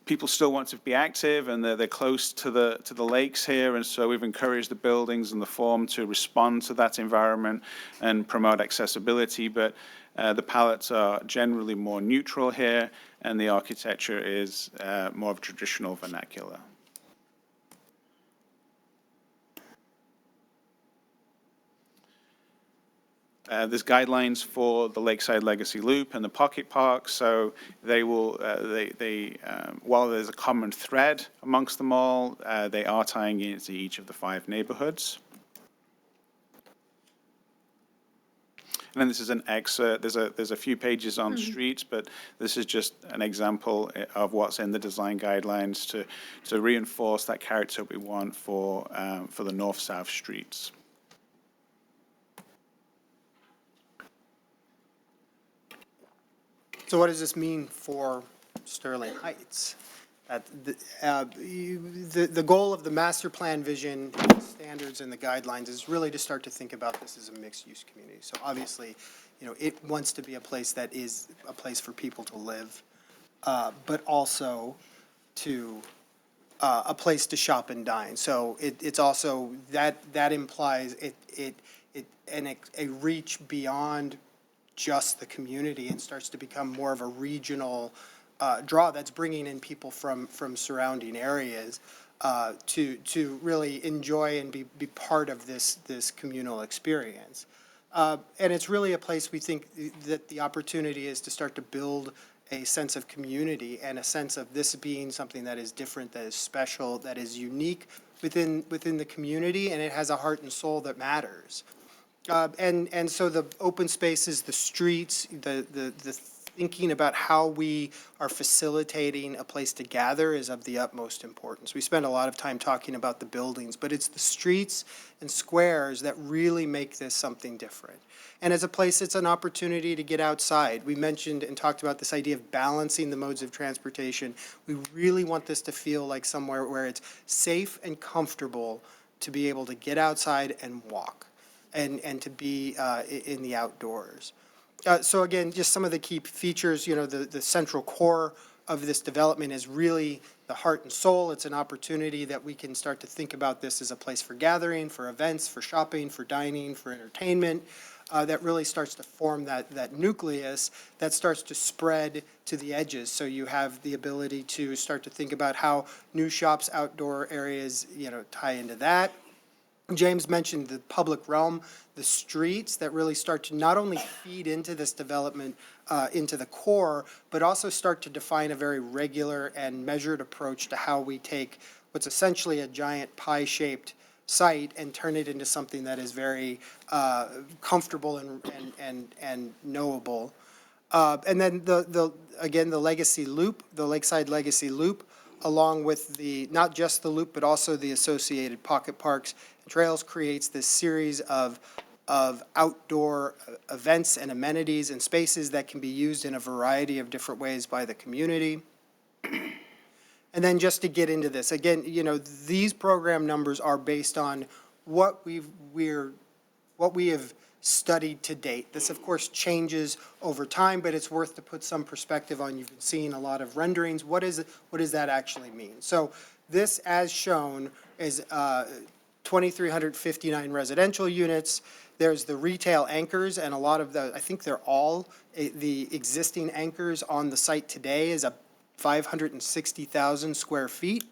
people still want to be active, and they're close to the lakes here, and so we've encouraged the buildings and the form to respond to that environment and promote accessibility. But the palettes are generally more neutral here, and the architecture is more of traditional vernacular. There's guidelines for the Lakeside Legacy Loop and the Pocket Park, so they will, while there's a common thread amongst them all, they are tying into each of the 5 neighborhoods. And then this is an excerpt. There's a few pages on streets, but this is just an example of what's in the design guidelines to reinforce that character we want for the north-south streets. So what does this mean for Sterling Heights? The goal of the master plan vision, standards, and the guidelines is really to start to think about this as a mixed-use community. So obviously, it wants to be a place that is a place for people to live, but also to a place to shop and dine. So it's also that implies a reach beyond just the community and starts to become more of a regional draw that's bringing in people from surrounding areas to really enjoy and be part of this communal experience. And it's really a place we think that the opportunity is to start to build a sense of community and a sense of this being something that is different, that is special, that is unique within the community, and it has a heart and soul that matters. And so the open spaces, the streets, the thinking about how we are facilitating a place to gather is of the utmost importance. We spend a lot of time talking about the buildings, but it's the streets and squares that really make this something different. And as a place, it's an opportunity to get outside. We mentioned and talked about this idea of balancing the modes of transportation. We really want this to feel like somewhere where it's safe and comfortable to be able to get outside and walk. And to be in the outdoors. So again, just some of the key features, the central core of this development is really the heart and soul. It's an opportunity that we can start to think about this as a place for gathering, for events, for shopping, for dining, for entertainment, that really starts to form that nucleus that starts to spread to the edges. So you have the ability to start to think about how new shops, outdoor areas, tie into that. James mentioned the public realm, the streets that really start to not only feed into this development, into the core, but also start to define a very regular and measured approach to how we take what's essentially a giant pie-shaped site and turn it into something that is very comfortable and knowable. And then again, the legacy loop, the Lakeside Legacy Loop, along with not just the loop, but also the associated pocket parks and trails, creates this series of outdoor events and amenities and spaces that can be used in a variety of different ways by the community. And then just to get into this, again, these program numbers are based on what we have studied to date. This, of course, changes over time, but it's worth to put some perspective on. You've been seeing a lot of renderings. What does that actually mean? So this, as shown, is 2,359 residential units. There's the retail anchors, and a lot of I think they're all the existing anchors on the site today is 560,000 square feet.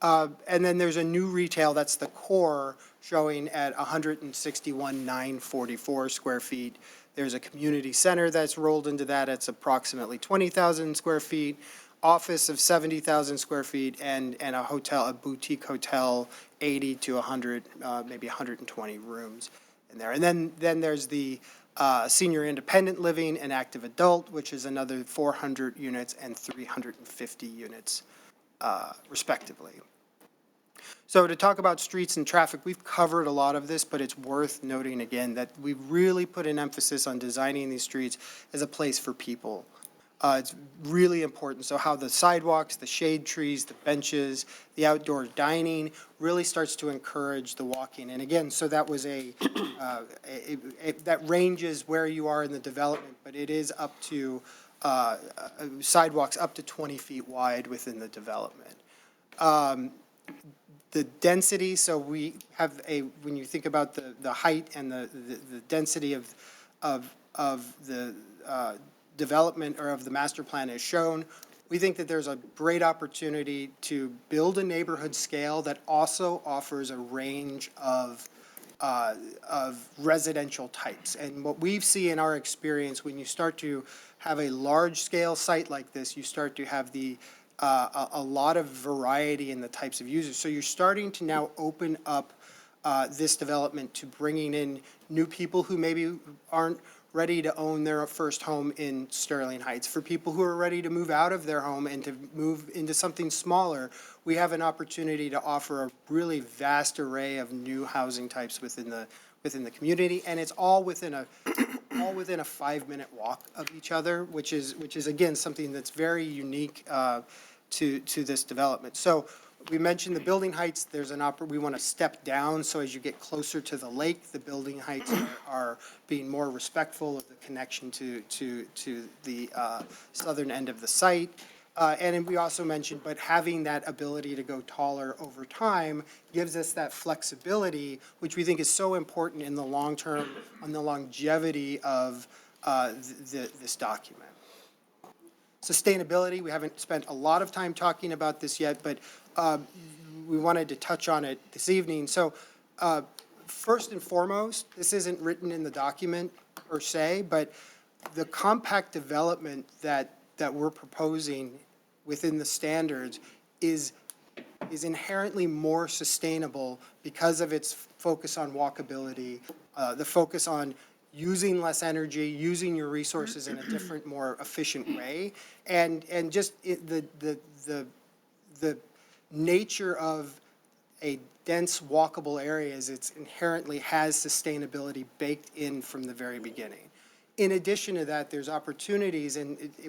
And then there's a new retail, that's the core, showing at 161,944 square feet. There's a community center that's rolled into that. It's approximately 20,000 square feet, office of 70,000 square feet, and a hotel, a boutique hotel, 80 to 100, maybe 120 rooms in there. And then there's the senior independent living and active adult, which is another 400 units and 350 units, respectively. So to talk about streets and traffic, we've covered a lot of this, but it's worth noting again that we really put an emphasis on designing these streets as a place for people. It's really important. So how the sidewalks, the shade trees, the benches, the outdoor dining really starts to encourage the walking. And again, so that was that ranges where you are in the development, but it is up to sidewalks up to 20 feet wide within the development. The density, so we have when you think about the height and the density of the development or of the master plan as shown, we think that there's a great opportunity to build a neighborhood scale that also offers a range of residential types. And what we see in our experience, when you start to have a large-scale site like this, you start to have a lot of variety in the types of users. So you're starting to now open up this development to bringing in new people who maybe aren't ready to own their first home in Sterling Heights. For people who are ready to move out of their home and to move into something smaller, we have an opportunity to offer a really vast array of new housing types within the community, and it's all within a 5-minute walk of each other, which is again something that's very unique to this development. So we mentioned the building heights. There's we want to step down, so as you get closer to the lake, the building heights are being more respectful of the connection to the southern end of the site. And then we also mentioned, but having that ability to go taller over time gives us that flexibility, which we think is so important in the long term, on the longevity of this document. Sustainability, we haven't spent a lot of time talking about this yet, but we wanted to touch on it this evening. So first and foremost, this isn't written in the document per se, but the compact development that we're proposing within the standards is inherently more sustainable because of its focus on walkability, the focus on using less energy, using your resources in a different, more efficient way, and just the nature of a dense walkable area is it inherently has sustainability baked in from the very beginning. In addition to that, there's opportunities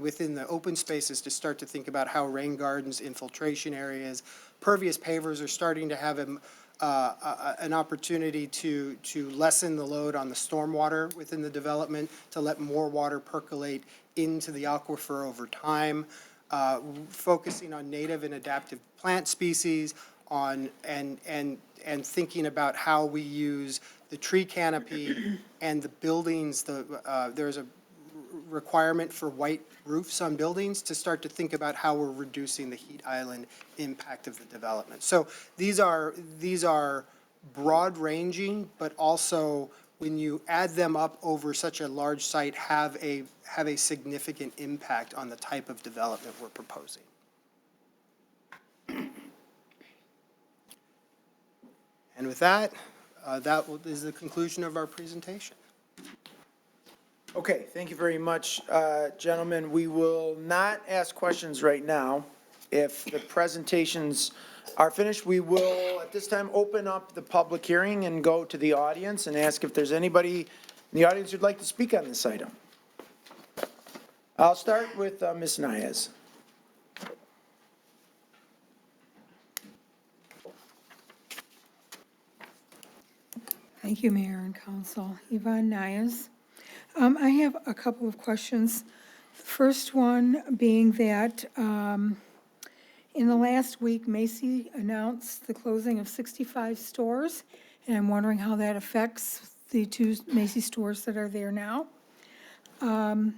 within the open spaces to start to think about how rain gardens, infiltration areas, pervious pavers are starting to have an opportunity to lessen the load on the stormwater within the development, to let more water percolate into the aquifer over time, focusing on native and adaptive plant species, and thinking about how we use the tree canopy and the buildings. There's a requirement for white roofs on buildings to start to think about how we're reducing the heat island impact of the development. So these are broad ranging, but also when you add them up over such a large site, have a significant impact on the type of development we're proposing. And with that, that is the conclusion of our presentation. Okay, thank you very much, gentlemen. We will not ask questions right now. If the presentations are finished, we will, at this time, open up the public hearing and go to the audience and ask if there's anybody in the audience who'd like to speak on this item. I'll start with Ms. Nayez. Thank you, Mayor and Council. Yvonne Nayez. I have a couple of questions. The first one being that in the last week, Macy announced the closing of 65 stores, and I'm wondering how that affects the 2 Macy stores that are there now. And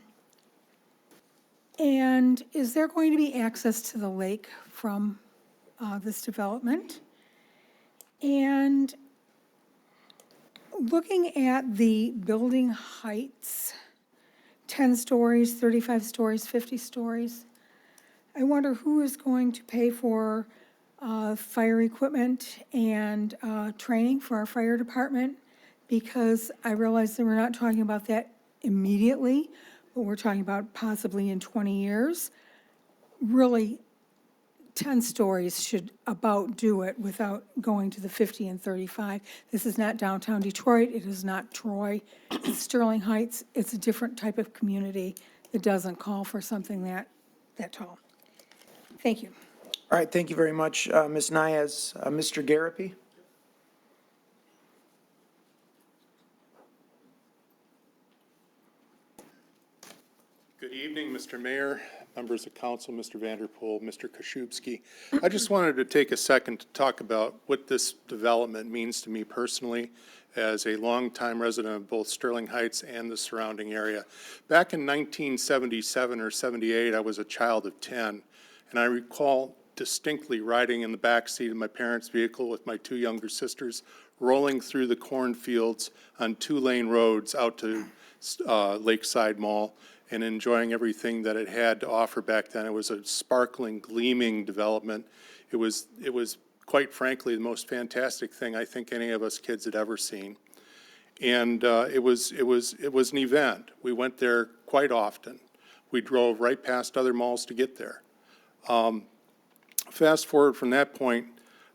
is there going to be access to the lake from this development? And looking at the building heights, 10 stories, 35 stories, 50 stories, I wonder who is going to pay for fire equipment and training for our fire department, because I realize that we're not talking about that immediately, but we're talking about possibly in 20 years. Really, 10 stories should about do it without going to the 50 and 35. This is not downtown Detroit. It is not Troy. It's Sterling Heights. It's a different type of community it doesn't call for something that tall. Thank you. All right, thank you very much, Ms. Nayez. Mr. Garapi? Good evening, Mr. Mayor, members of council, Mr. Vanderpool, Mr. Koszubski. I just wanted to take a second to talk about what this development means to me personally as a longtime resident of both Sterling Heights and the surrounding area. Back in 1977 or 78, I was a child of 10, and I recall distinctly riding in the back seat of my parents' vehicle with my two younger sisters, rolling through the cornfields on two-lane roads out to Lakeside Mall, and enjoying everything that it had to offer back then. It was a sparkling, gleaming development. It was quite frankly the most fantastic thing I think any of us kids had ever seen. And it was an event. We went there quite often. We drove right past other malls to get there. Fast forward from that point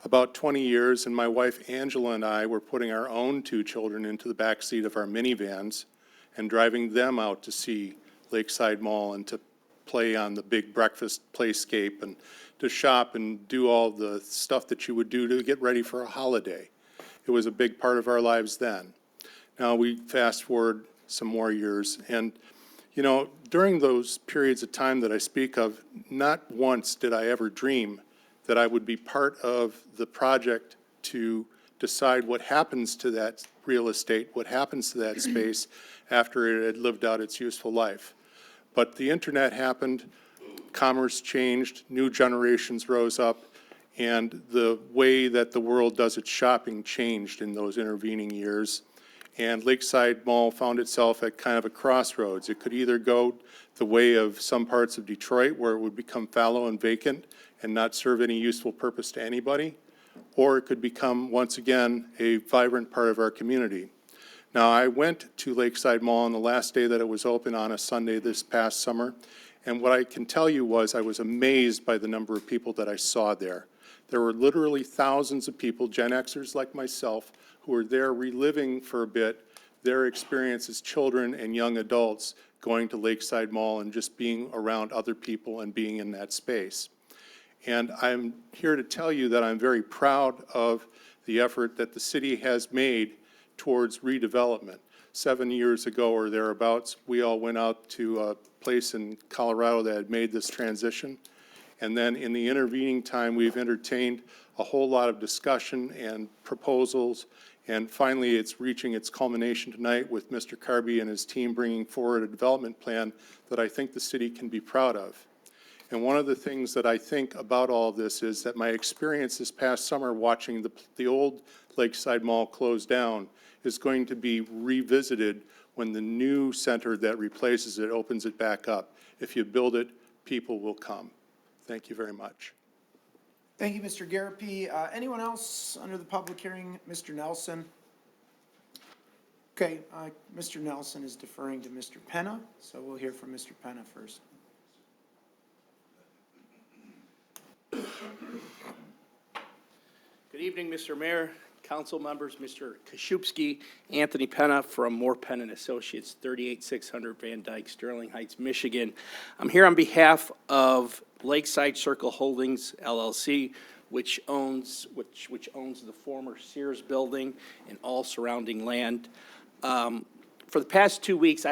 about 20 years, and my wife Angela and I were putting our own two children into the back seat of our minivans and driving them out to see Lakeside Mall and to play on the big breakfast playscape and to shop and do all the stuff that you would do to get ready for a holiday. It was a big part of our lives then. Now we fast forward some more years, and you know, during those periods of time that I speak of, not once did I ever dream that I would be part of the project to decide what happens to that real estate, what happens to that space after it had lived out its useful life. But the internet happened, commerce changed, new generations rose up, and the way that the world does its shopping changed in those intervening years. And Lakeside Mall found itself at kind of a crossroads. It could either go the way of some parts of Detroit, where it would become fallow and vacant and not serve any useful purpose to anybody, or it could become, once again, a vibrant part of our community. Now, I went to Lakeside Mall on the last day that it was open on a Sunday this past summer, and what I can tell you was I was amazed by the number of people that I saw there. There were literally thousands of people, Gen Xers like myself, who were there reliving for a bit their experience as children and young adults going to Lakeside Mall and just being around other people and being in that space. And I'm here to tell you that I'm very proud of the effort that the city has made towards redevelopment. 7 years ago or thereabouts, we all went out to a place in Colorado that had made this transition. And then in the intervening time, we've entertained a whole lot of discussion and proposals. And finally, it's reaching its culmination tonight with Mr. Carby and his team bringing forward a development plan that I think the city can be proud of. And one of the things that I think about all of this is that my experience this past summer watching the old Lakeside Mall close down is going to be revisited when the new center that replaces it opens it back up. If you build it, people will come. Thank you very much. Thank you, Mr. Garapi. Anyone else under the public hearing? Mr. Nelson? Okay, Mr. Nelson is deferring to Mr. Penna, so we'll hear from Mr. Penna first. Good evening, Mr. Mayor, council members, Mr. Koszubski, Anthony Penna from Moore Penn and Associates, 38600 Van Dyke, Sterling Heights, Michigan. I'm here on behalf of Lakeside Circle Holdings LLC, which owns the former Sears building and all surrounding land. For the past 2 weeks,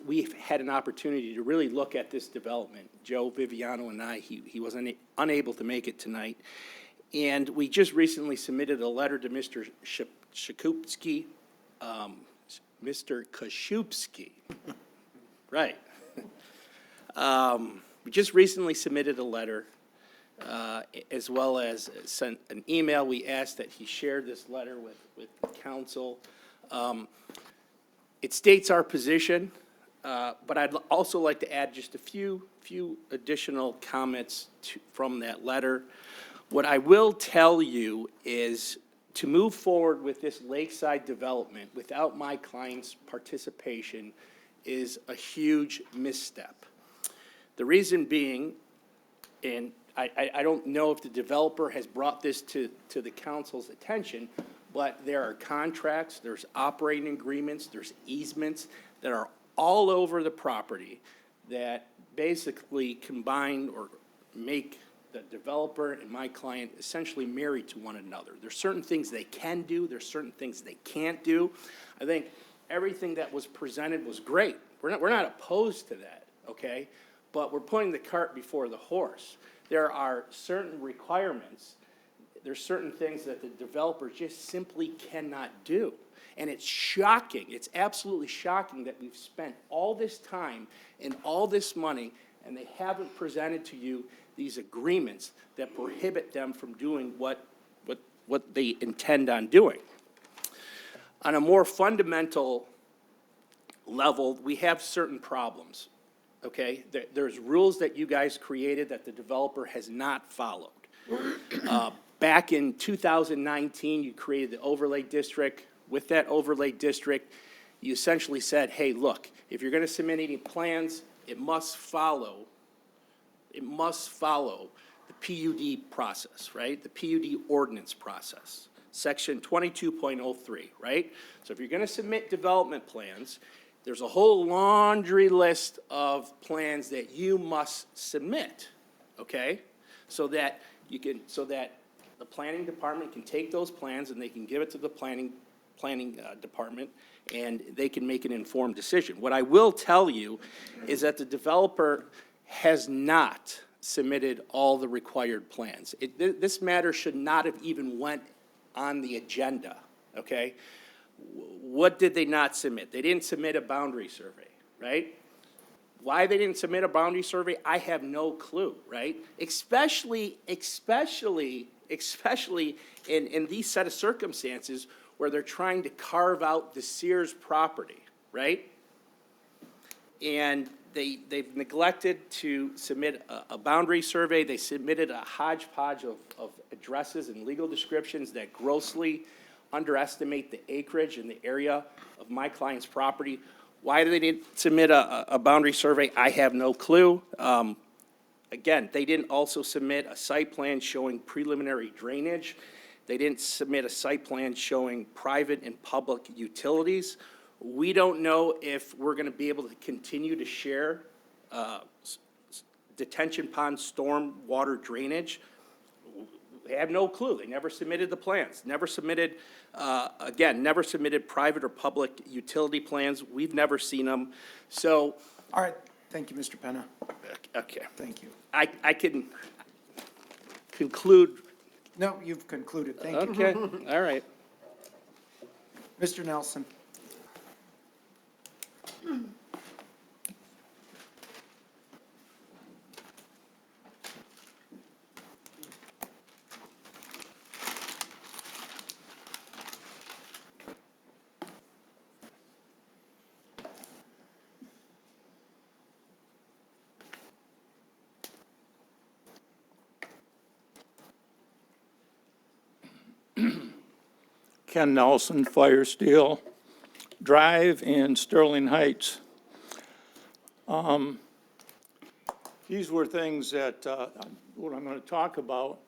we've had an opportunity to really look at this development. Joe Viviano and I, he was unable to make it tonight. And we just recently submitted a letter to Mr. Koszubski, Mr. Koszubski, right. We just recently submitted a letter, as well as sent an email. We asked that he share this letter with council. It states our position, but I'd also like to add just a few additional comments from that letter. What I will tell you is to move forward with this lakeside development without my client's participation is a huge misstep. The reason being, and I don't know if the developer has brought this to the council's attention, but there are contracts, there's operating agreements, there's easements that are all over the property that basically combine or make the developer and my client essentially married to one another. There's certain things they can do, there's certain things they can't do. I think everything that was presented was great. We're not opposed to that, okay? But we're putting the cart before the horse. There are certain requirements, there's certain things that the developer just simply cannot do. And it's shocking, it's absolutely shocking that we've spent all this time and all this money and they haven't presented to you these agreements that prohibit them from doing what they intend on doing. On a more fundamental level, we have certain problems, okay? There's rules that you guys created that the developer has not followed. Back in 2019, you created the overlay district. With that overlay district, you essentially said, hey, look, if you're gonna submit any plans, it must follow the PUD process, right? The PUD ordinance process, section 22.03, right? So if you're gonna submit development plans, there's a whole laundry list of plans that you must submit, okay? So that the planning department can take those plans and they can give it to the planning department and they can make an informed decision. What I will tell you is that the developer has not submitted all the required plans. This matter should not have even went on the agenda, okay? What did they not submit? They didn't submit a boundary survey, right? Why they didn't submit a boundary survey, I have no clue, right? Especially in these set of circumstances where they're trying to carve out the Sears property, right? And they've neglected to submit a boundary survey. They submitted a hodgepodge of addresses and legal descriptions that grossly underestimate the acreage and the area of my client's property. Why they didn't submit a boundary survey, I have no clue. Again, they didn't also submit a site plan showing preliminary drainage. They didn't submit a site plan showing private and public utilities. We don't know if we're going to be able to continue to share detention pond storm water drainage. They have no clue. They never submitted the plans, never submitted, never submitted private or public utility plans. We've never seen them. So. All right, thank you, Mr. Penna. Okay. Thank you. I can conclude. No, you've concluded, thank you. Okay, all right. Mr. Nelson. Ken Nelson, Fire Steel Drive in Sterling Heights. These were things that, what I'm going to talk about,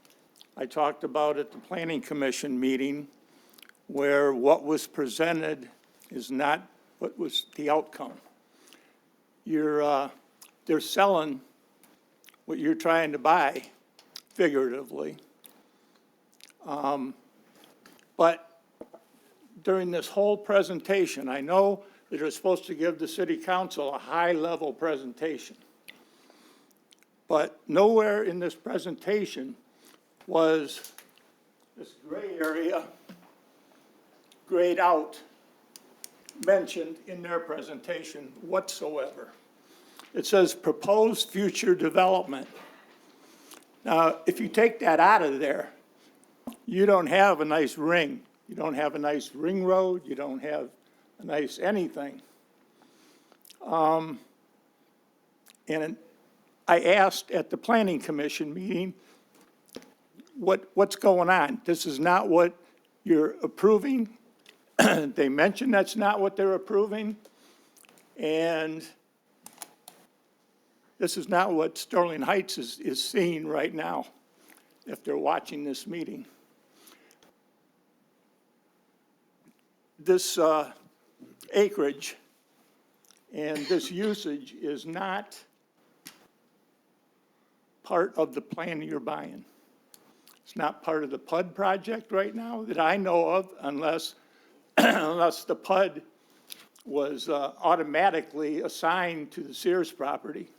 I talked about at the Planning Commission meeting, where what was presented is not what was the outcome. They're selling what you're trying to buy, figuratively. But during this whole presentation, I know that they're supposed to give the city council a high-level presentation. But nowhere in this presentation was this gray area, grayed out, mentioned in their presentation whatsoever. It says proposed future development. Now, if you take that out of there, you don't have a nice ring. You don't have a nice ring road. You don't have a nice anything. And I asked at the Planning Commission meeting, what's going on? This is not what you're approving. They mentioned that's not what they're approving. And this is not what Sterling Heights is seeing right now if they're watching this meeting. This acreage and this usage is not part of the plan you're buying. It's not part of the PUD project right now that I know of unless, unless the PUD was automatically assigned to the Sears property.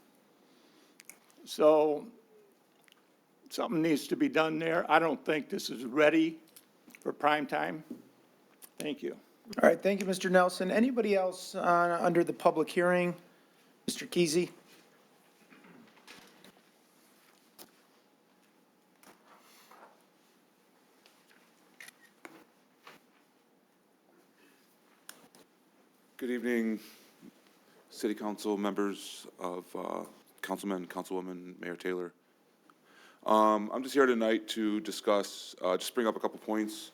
So something needs to be done there. I don't think this is ready for prime time. Thank you. All right, thank you, Mr. Nelson. Anybody else under the public hearing? Mr. Kesey? Good evening, City Council members of Councilman, Councilwoman, Mayor Taylor. I'm just here tonight to discuss, just bring up a couple points.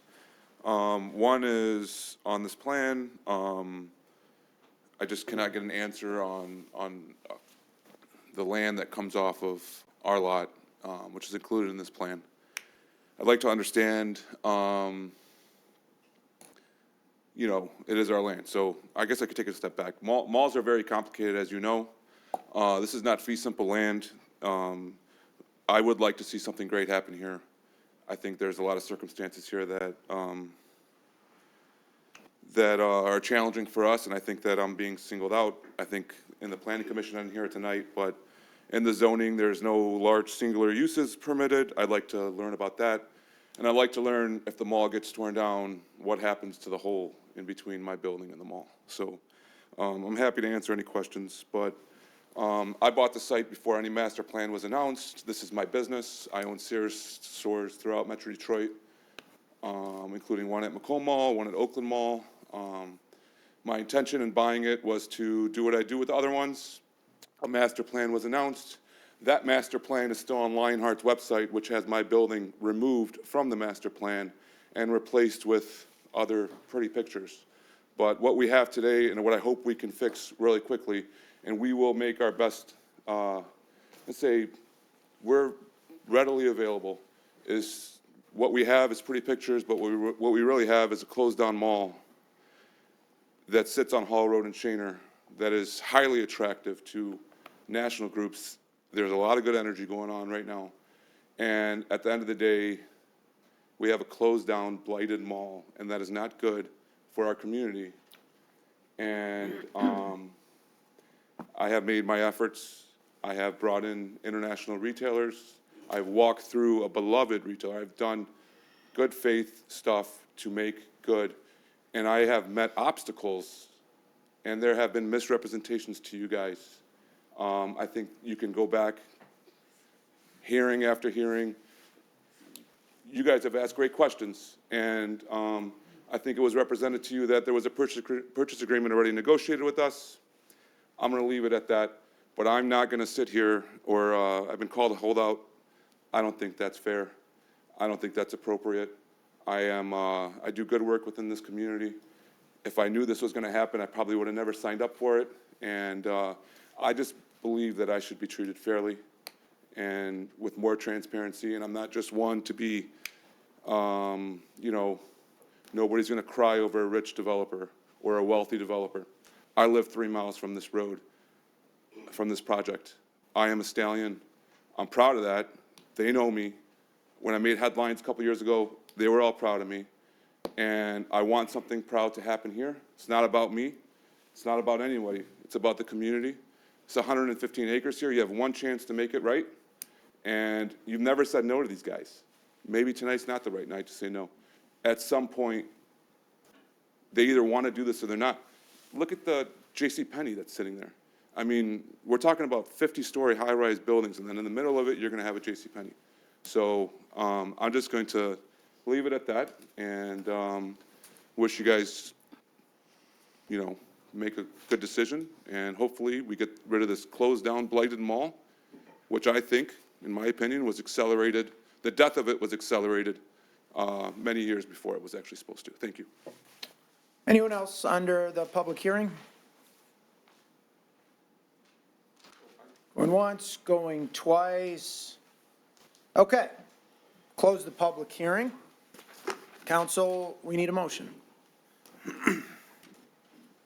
One is on this plan, I just cannot get an answer on the land that comes off of our lot, which is included in this plan. I'd like to understand, you know, it is our land. So I guess I could take a step back. Malls are very complicated, as you know. This is not fee simple land. I would like to see something great happen here. I think there's a lot of circumstances here that are challenging for us, and I think that I'm being singled out. I think in the Planning Commission, I didn't hear it tonight, but in the zoning, there's no large singular uses permitted. I'd like to learn about that. And I'd like to learn if the mall gets torn down, what happens to the hole in between my building and the mall. So I'm happy to answer any questions, but I bought the site before any master plan was announced. This is my business. I own Sears stores throughout Metro Detroit, including one at Macomb Mall, one at Oakland Mall. My intention in buying it was to do what I do with the other ones. A master plan was announced. That master plan is still on Lionheart's website, which has my building removed from the master plan and replaced with other pretty pictures. But what we have today, and what I hope we can fix really quickly, and we will make our best, let's say we're readily available, is what we have is pretty pictures, but what we really have is a closed down mall that sits on Hall Road in Shaner that is highly attractive to national groups. There's a lot of good energy going on right now. And at the end of the day, we have a closed down, blighted mall, and that is not good for our community. And I have made my efforts. I have brought in international retailers. I've walked through a beloved retailer. I've done good faith stuff to make good. And I have met obstacles, and there have been misrepresentations to you guys. I think you can go back, hearing after hearing. You guys have asked great questions, and I think it was represented to you that there was a purchase agreement already negotiated with us. I'm going to leave it at that, but I'm not going to sit here, or I've been called a holdout. I don't think that's fair. I don't think that's appropriate. I do good work within this community. If I knew this was going to happen, I probably would have never signed up for it, and I just believe that I should be treated fairly and with more transparency, and I'm not just one to be, you know, nobody's going to cry over a rich developer or a wealthy developer. I live 3 miles from this road, from this project. I am a stallion. I'm proud of that. They know me. When I made headlines a couple years ago, they were all proud of me. And I want something proud to happen here. It's not about me. It's not about anybody. It's about the community. It's 115 acres here. You have one chance to make it right. And you've never said no to these guys. Maybe tonight's not the right night to say no. At some point, they either want to do this or they're not. Look at the JCPenney that's sitting there. I mean, we're talking about 50-story high-rise buildings, and then in the middle of it, you're going to have a JCPenney. So I'm just going to leave it at that, and wish you guys, you know, make a good decision, and hopefully we get rid of this closed-down, blighted mall, which I think, in my opinion, was accelerated. The death of it was accelerated many years before it was actually supposed to. Thank you. Anyone else under the public hearing? Going once, going twice. Okay. Close the public hearing. Council, we need a motion.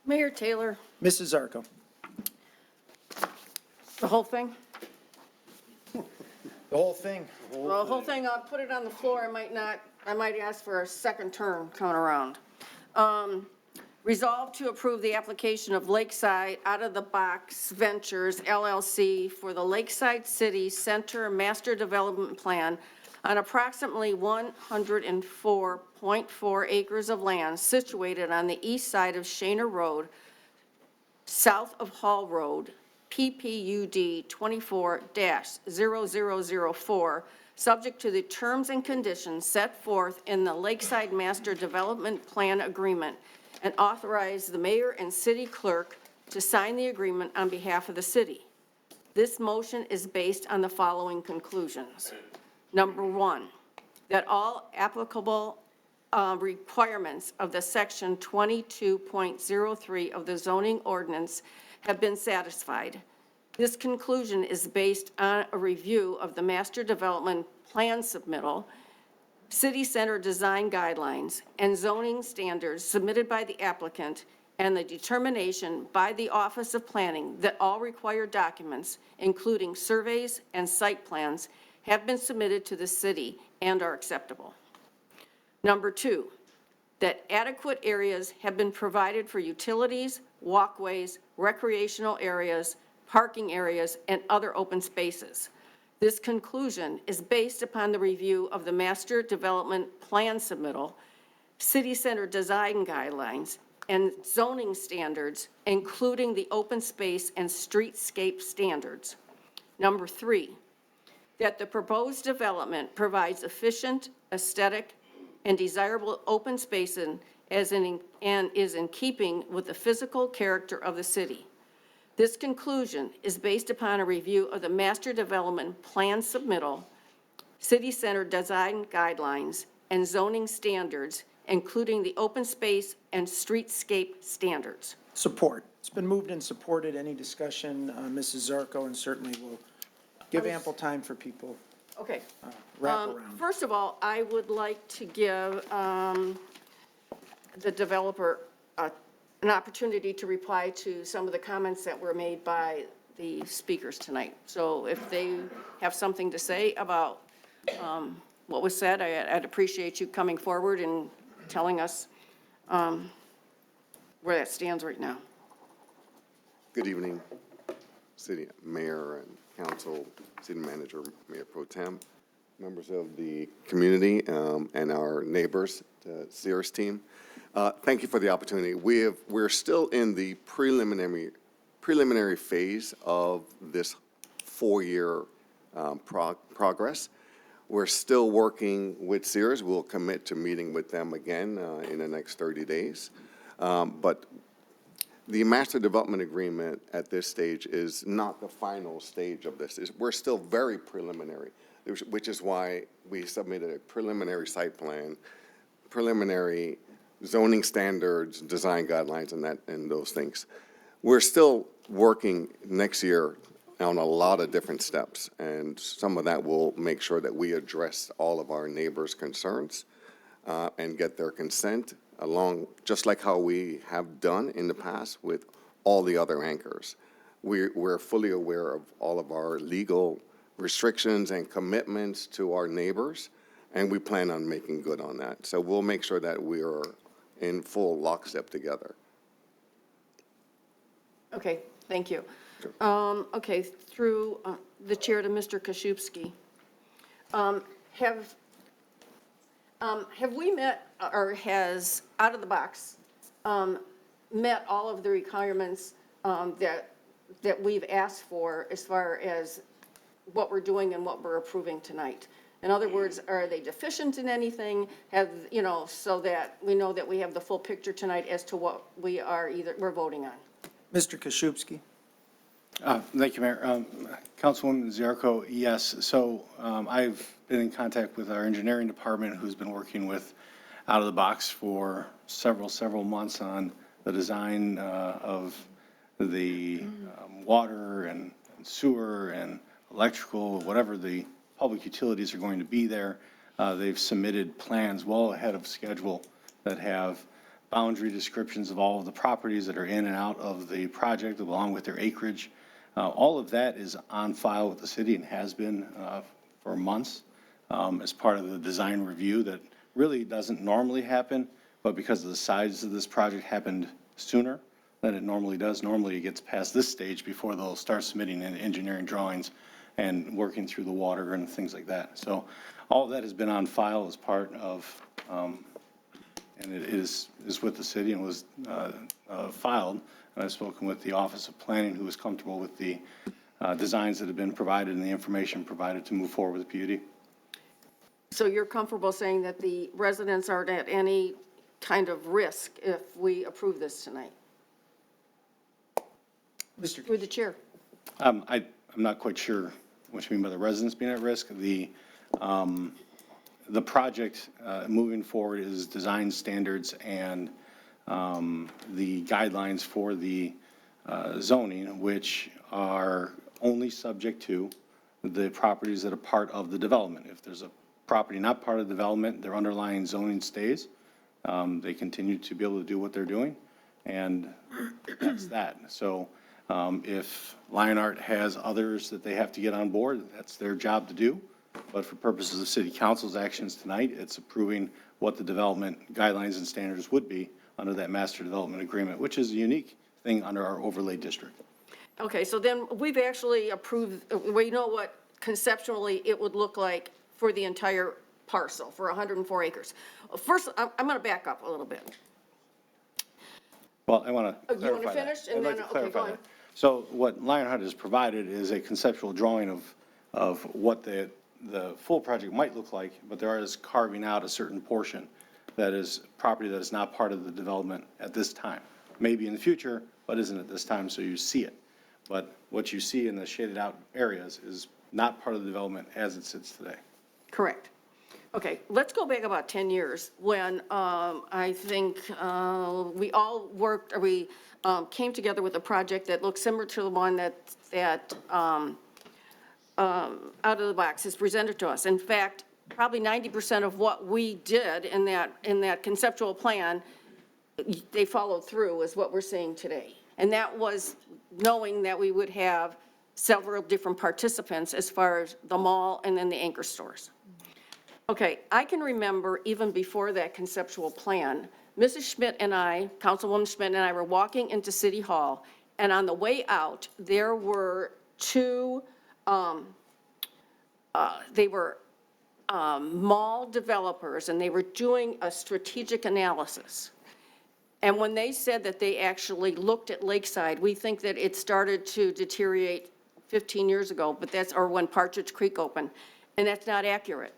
Mayor Taylor, Mrs. Zarko. the whole thing? The whole thing. Well, the whole thing, I'll put it on the floor, I might ask for a second term coming around. Resolve to approve the application of Lakeside Out of the Box Ventures LLC for the Lakeside City Center Master Development Plan on approximately 104.4 acres of land situated on the east side of Shaner Road, south of Hall Road, PPUD 24-0004, subject to the terms and conditions set forth in the Lakeside Master Development Plan Agreement, and authorize the mayor and city clerk to sign the agreement on behalf of the city. This motion is based on the following conclusions. Number one, that all applicable requirements of the section 22.03 of the zoning ordinance have been satisfied. This conclusion is based on a review of the master development plan submittal, city center design guidelines, and zoning standards submitted by the applicant, and the determination by the Office of Planning that all required documents, including surveys and site plans, have been submitted to the city and are acceptable. Number two, that adequate areas have been provided for utilities, walkways, recreational areas, parking areas, and other open spaces. This conclusion is based upon the review of the Master Development Plan submittal, city center design guidelines, and zoning standards, including the open space and streetscape standards. Number three, that the proposed development provides efficient, aesthetic, and desirable open space and is in keeping with the physical character of the city. This conclusion is based upon a review of the Master Development Plan submittal, city center design guidelines, and zoning standards, including the open space and streetscape standards. Support. It's been moved and supported. Any discussion, Mrs. Zarko, and certainly will give ample time for people. Okay. Wrap around. First of all, I would like to give the developer an opportunity to reply to some of the comments that were made by the speakers tonight. So if they have something to say about what was said, I'd appreciate you coming forward and telling us where that stands right now. Good evening, City Mayor and Council, City Manager, Mayor Pro Tem, members of the community, and our neighbors, the Sears team. Thank you for the opportunity. We're still in the preliminary phase of this 4-year progress. We're still working with Sears. We'll commit to meeting with them again in the next 30 days. But the master development agreement at this stage is not the final stage of this. We're still very preliminary, which is why we submitted a preliminary site plan, preliminary zoning standards, design guidelines, and those things. We're still working next year on a lot of different steps, and some of that will make sure that we address all of our neighbors' concerns and get their consent along, just like how we have done in the past with all the other anchors. We're fully aware of all of our legal restrictions and commitments to our neighbors, and we plan on making good on that. So we'll make sure that we are in full lockstep together. Okay, thank you. Okay, through the chair to Mr. Koszewski. Have we met, or has Out of the Box met all of the requirements that we've asked for as far as what we're doing and what we're approving tonight? In other words, are they deficient in anything? So that we know that we have the full picture tonight as to what we're voting on. Mr. Koszewski. Thank you, Mayor. Councilwoman Zarko, yes. So I've been in contact with our engineering department, who's been working with Out of the Box for several months on the design of the water and sewer and electrical, whatever the public utilities are going to be there. They've submitted plans well ahead of schedule that have boundary descriptions of all of the properties that are in and out of the project, along with their acreage. All of that is on file with the city and has been for months as part of the design review that really doesn't normally happen, but because of the size of this project happened sooner than it normally does. Normally it gets past this stage before they'll start submitting in engineering drawings and working through the water and things like that. So all of that has been on file as part of, and it is with the city and was filed. And I've spoken with the Office of Planning, who is comfortable with the designs that have been provided and the information provided to move forward with the PUD. So you're comfortable saying that the residents aren't at any kind of risk if we approve this tonight? Mr. Through the chair. I'm not quite sure what you mean by the residents being at risk. The project moving forward is design standards and the guidelines for the zoning, which are only subject to the properties that are part of the development. If there's a property not part of the development, their underlying zoning stays. They continue to be able to do what they're doing, and that's that. So if Lionheart has others that they have to get on board, that's their job to do. But for purposes of City Council's actions tonight, it's approving what the development guidelines and standards would be under that master development agreement, which is a unique thing under our overlay district. Okay, so then we've actually approved, we know what conceptually it would look like for the entire parcel, for 104 acres. First, I'm going to back up a little bit. Well, I want to You want clarify to finish? that. And I'd like then, to okay, clarify go on. that. So what Lionheart has provided is a conceptual drawing of what the full project might look like, but there is carving out a certain portion that is property that is not part of the development at this time. Maybe in the future, but isn't at this time, so you see it. But what you see in the shaded out areas is not part of the development as it sits today. Correct. Okay, let's go back about 10 years when I think we all worked, or we came together with a project that looked similar to the one that out of the box is presented to us. In fact, probably 90% of what we did in that conceptual plan, they followed through, is what we're seeing today. And that was knowing that we would have several different participants as far as the mall and then the anchor stores. Okay, I can remember even before that conceptual plan, Mrs. Schmidt and I, Councilwoman Schmidt and I were walking into City Hall, and on the way out, there were two, they were mall developers, and they were doing a strategic analysis. And when they said that they actually looked at Lakeside, we think that it started to deteriorate 15 years ago, but that's, or when Partridge Creek opened, and that's not accurate.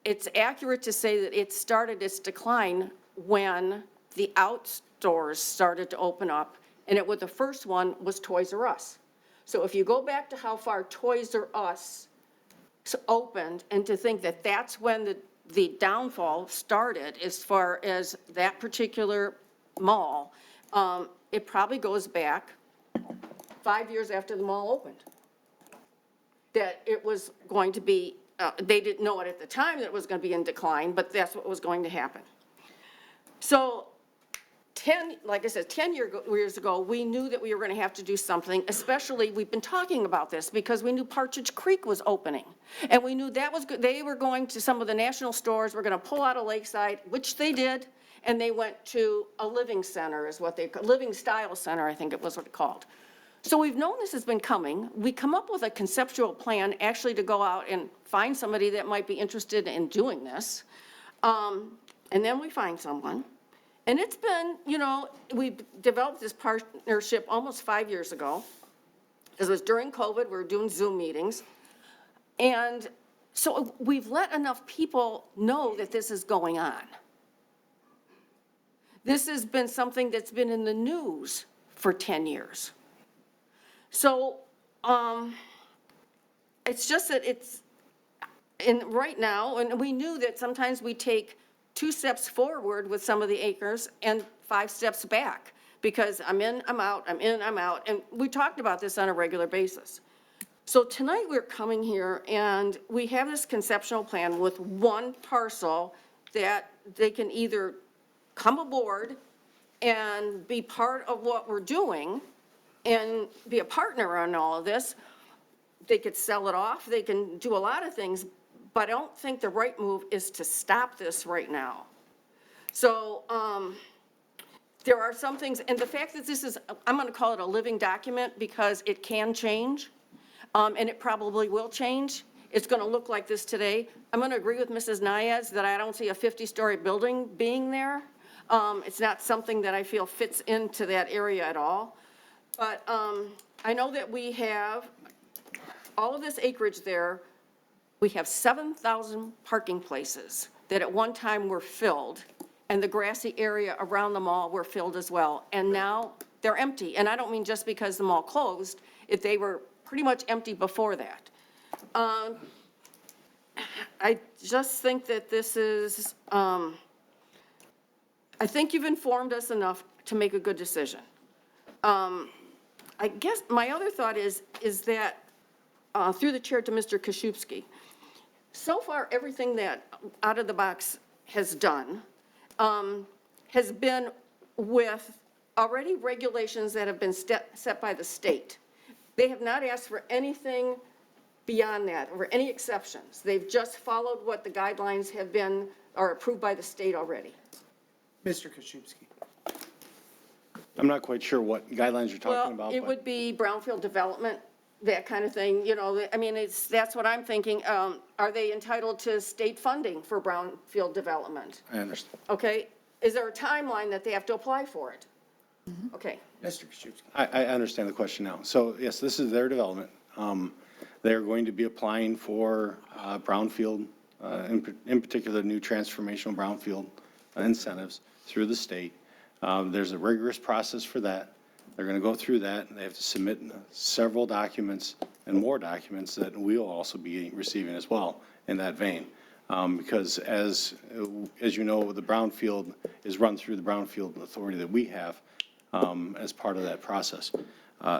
It's accurate to say that it started its decline when the outstores started to open up, and the first one was Toys R Us. So if you go back to how far Toys R Us opened, and to think that that's when the downfall started as far as that particular mall, it probably goes back 5 years after the mall opened. That it was going to be, they didn't know it at the time that it was going to be in decline, but that's what was going to happen. So 10 years ago, we knew that we were going to have to do something, especially, we've been talking about this because we knew Partridge Creek was opening. And we knew that was good. They were going to some of the national stores, were going to pull out of Lakeside, which they did, and they went to a living center, is what they call, living style center, I think it was what it called. So we've known this has been coming. We come up with a conceptual plan actually to go out and find somebody that might be interested in doing this. And then we find someone. And it's been, we developed this partnership almost 5 years ago. It was during COVID, we were doing Zoom meetings. And so we've let enough people know that this is going on. This has been something that's been in the news for 10 years. So it's just that it's, right now, and we knew that sometimes we take 2 steps forward with some of the acres and 5 steps back, because I'm in, I'm out, I'm in, I'm out, and we talked about this on a regular basis. So tonight we're coming here and we have this conceptual plan with one parcel that they can either come aboard and be part of what we're doing and be a partner on all of this. They could sell it off, they can do a lot of things, but I don't think the right move is to stop this right now. So, there are some things, and the fact that this is, I'm gonna call it a living document because it can change, and it probably will change. It's gonna look like this today. I'm gonna agree with Mrs. Nayez that I don't see a 50-story building being there. It's not something that I feel fits into that area at all. But, I know that we have all of this acreage there. We have 7,000 parking places that at one time were filled, and the grassy area around the mall were filled as well. And now they're empty. And I don't mean just because the mall closed, if they were pretty much empty before that. I just think that this is, I think you've informed us enough to make a good decision. I guess my other thought is that, through the chair to Mr. Koszubski, so far, everything that Out of the Box has done has been with already regulations that have been set by the state. They have not asked for anything beyond that, or any exceptions. They've just followed what the guidelines have been, or approved by the state already. Mr. Koszubski. I'm not quite sure what guidelines you're talking about. Well, it but- would be brownfield development, that kind of thing, you know, I mean, that's what I'm thinking. Are they entitled to state funding for brownfield development? I understand. Okay, is there a timeline that they have to apply for it? Okay. Mr. Koszubski. I understand the question now. So, yes, this is their development. They're going to be applying for brownfield, in particular, new transformational brownfield incentives through the state. There's a rigorous process for that. They're going to go through that, and they have to submit several documents and more documents that we'll also be receiving as well in that vein. Because as you know, the brownfield is run through the brownfield authority that we have as part of that process.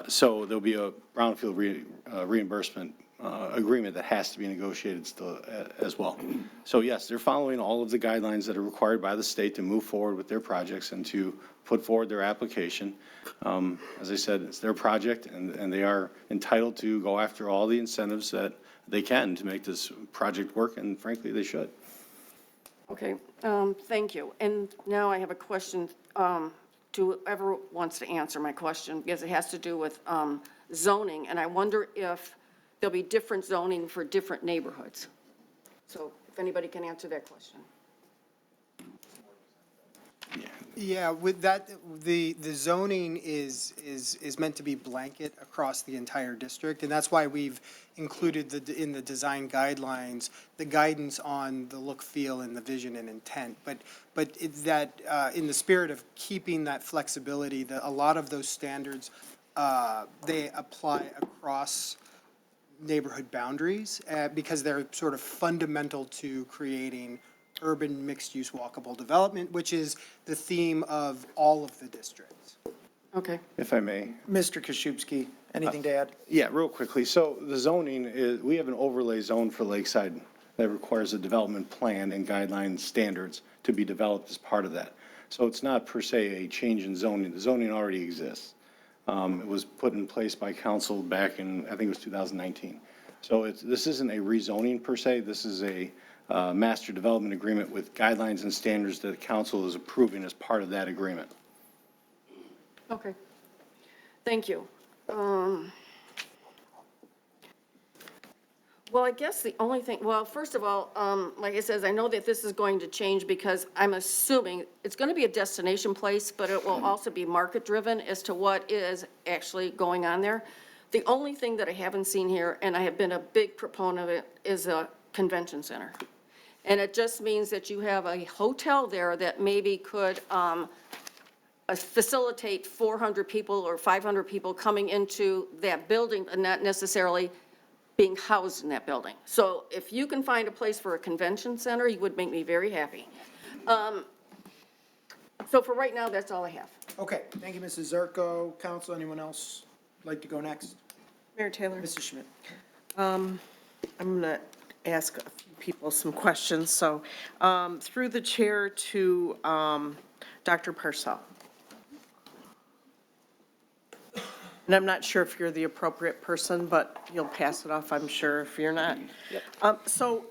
So there'll be a brownfield reimbursement agreement that has to be negotiated still as well. So yes, they're following all of the guidelines that are required by the state to move forward with their projects and to put forward their application. As I said, it's their project, and they are entitled to go after all the incentives that they can to make this project work, and frankly, they should. Okay, thank you. And now I have a question to whoever wants to answer my question, because it has to do with zoning, and I wonder if there'll be different zoning for different neighborhoods. So if anybody can answer that question. Yeah, with that, the zoning is meant to be blanket across the entire district, and that's why we've included in the design guidelines, the guidance on the look, feel, and the vision and intent. But in the spirit of keeping that flexibility, a lot of those standards, they apply across neighborhood boundaries, because they're sort of fundamental to creating urban mixed-use walkable development, which is the theme of all of the districts. Okay. If I may. Mr. Koszubski, anything to add? Yeah, real quickly. So the zoning is, we have an overlay zone for Lakeside that requires a development plan and guideline standards to be developed as part of that. So it's not per se a change in zoning. The zoning already exists. It was put in place by council back in, I think it was 2019. So this isn't a rezoning per se. This is a master development agreement with guidelines and standards that the council is approving as part of that agreement. Okay. Thank you. Well, I guess the only thing, well, first of all, like I said, I know that this is going to change because I'm assuming it's going to be a destination place, but it will also be market-driven as to what is actually going on there. The only thing that I haven't seen here, and I have been a big proponent of it, is a convention center. And it just means that you have a hotel there that maybe could facilitate 400 people or 500 people coming into that building and not necessarily being housed in that building. So if you can find a place for a convention center, you would make me very happy. So for right now, that's all I have. Okay, thank you, Mrs. Zerko. Council, anyone else like to go next? Mayor Taylor. Mrs. Schmidt. I'm going to ask a few people some questions. So through the chair to Dr. Parcell. And I'm not sure if you're the appropriate person, but you'll pass it off, I'm sure, if you're not. So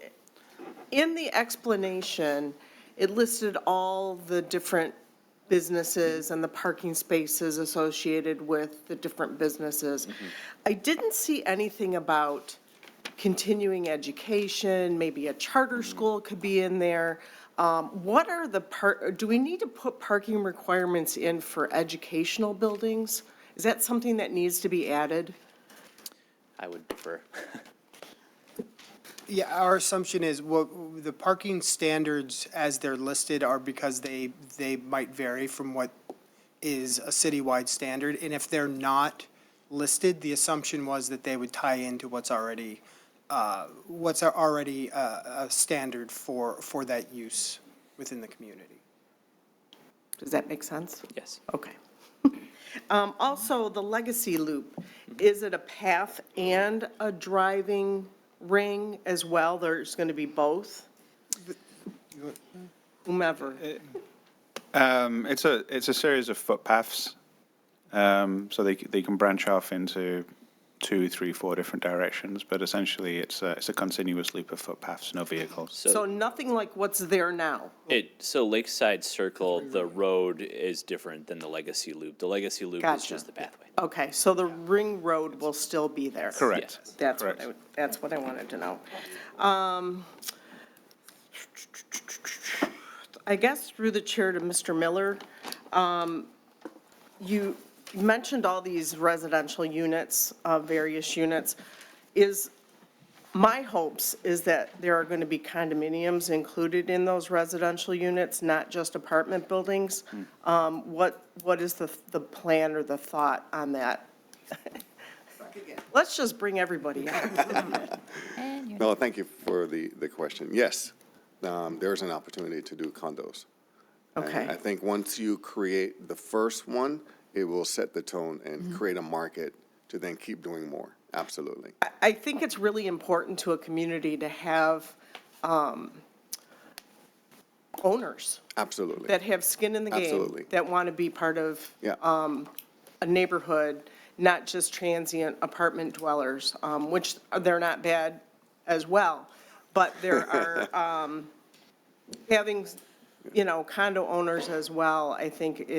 in the explanation, it listed all the different businesses and the parking spaces associated with the different businesses. I didn't see anything about continuing education, maybe a charter school could be in there. What are do we need to put parking requirements in for educational buildings? Is that something that needs to be added? I would prefer. Yeah, our assumption is, well, the parking standards as they're listed are because they might vary from what is a citywide standard. And if they're not listed, the assumption was that they would tie into what's already a standard for that use within the community. Does that make sense? Yes. Okay. Also, the legacy loop, is it a path and a driving ring as well? There's going to be both? Whomever. It's a series of footpaths, so they can branch off into 2, 3, 4 different directions, but essentially it's a continuous loop of footpaths, no vehicles. So nothing like what's there now? So Lakeside Circle, the road is different than the Legacy Loop. The Legacy Loop is Gotcha. just the pathway. Okay, so the ring road will still be there? Correct. Yes. That's what I wanted to know. I guess through the chair to Mr. Miller, you mentioned all these residential units, various units. My hopes is that there are going to be condominiums included in those residential units, not just apartment buildings. What is the plan or the thought on that? Let's just bring everybody up. No, thank you for the question. Yes, there's an opportunity to do condos. Okay. I think once you create the first one, it will set the tone and create a market to then keep doing more. Absolutely. I think it's really important to a community to have owners Absolutely. that have skin in the game. Absolutely. That want to be part of Yeah. a neighborhood, not just transient apartment dwellers, which they're not bad as well. But there are, having, condo owners as well, I think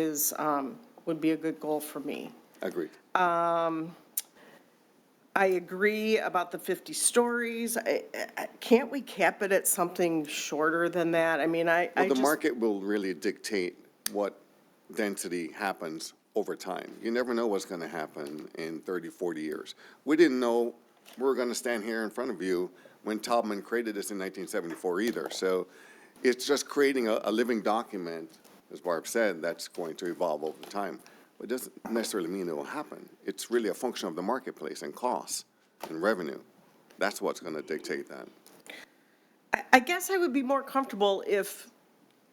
would be a good goal for me. Agreed. I agree about the 50 stories. Can't we cap it at something shorter than that? I mean, Well, the just. market will really dictate what density happens over time. You never know what's going to happen in 30, 40 years. We didn't know we were going to stand here in front of you when Taubman created this in 1974 either. So it's just creating a living document, as Barb said, that's going to evolve over time. But it doesn't necessarily mean it will happen. It's really a function of the marketplace and costs and revenue. That's what's going to dictate that. I guess I would be more comfortable if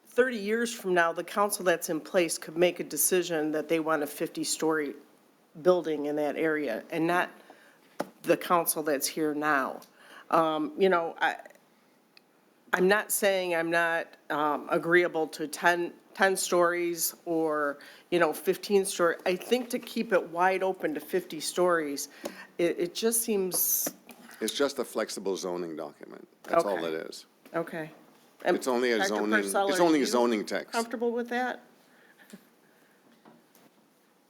30 years from now, the council that's in place could make a decision that they want a 50-story building in that area and not the council that's here now. I'm not saying I'm not agreeable to 10 stories or, 15 story. I think to keep it wide open to 50 stories, it just seems. It's just a flexible zoning document. That's all Okay. it is. Okay. It's only a Dr. zoning, Purcell, it's are only you a zoning text. Comfortable with that?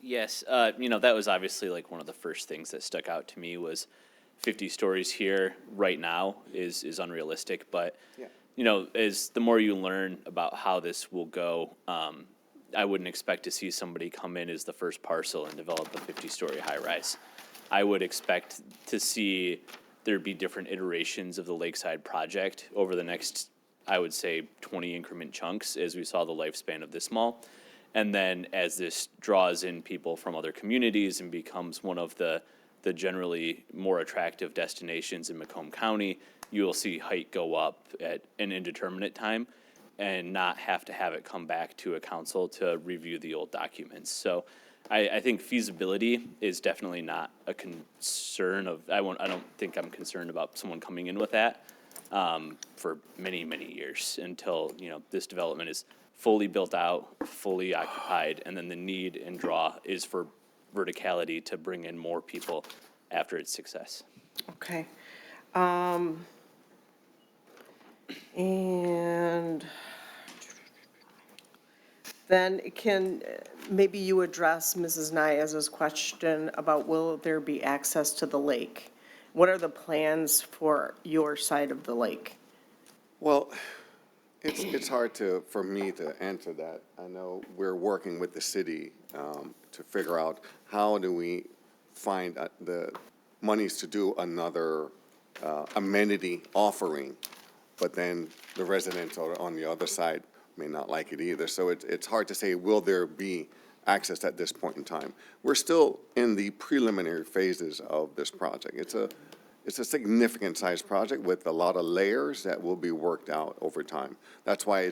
Yes, that was obviously like one of the first things that stuck out to me was 50 stories here right now is unrealistic, but, as the more you learn about how this will go, I wouldn't expect to see somebody come in as the first parcel and develop a 50-story high-rise. I would expect to see there be different iterations of the Lakeside project over the next, I would say, 20 increment chunks as we saw the lifespan of this mall. And then as this draws in people from other communities and becomes one of the generally more attractive destinations in Macomb County, you will see height go up at an indeterminate time and not have to have it come back to a council to review the old documents. So I think feasibility is definitely not a concern I don't think I'm concerned about someone coming in with that for many, many years until, this development is fully built out, fully occupied, and then the need and draw is for verticality to bring in more people after its success. Okay. And then maybe you address Mrs. Niaz's question about will there be access to the lake? What are the plans for your side of the lake? Well, it's hard for me to answer that. I know we're working with the city to figure out how do we find the monies to do another amenity offering, but then the residents on the other side may not like it either. So it's hard to say, will there be access at this point in time? We're still in the preliminary phases of this project. It's a significant size project with a lot of layers that will be worked out over time. That's why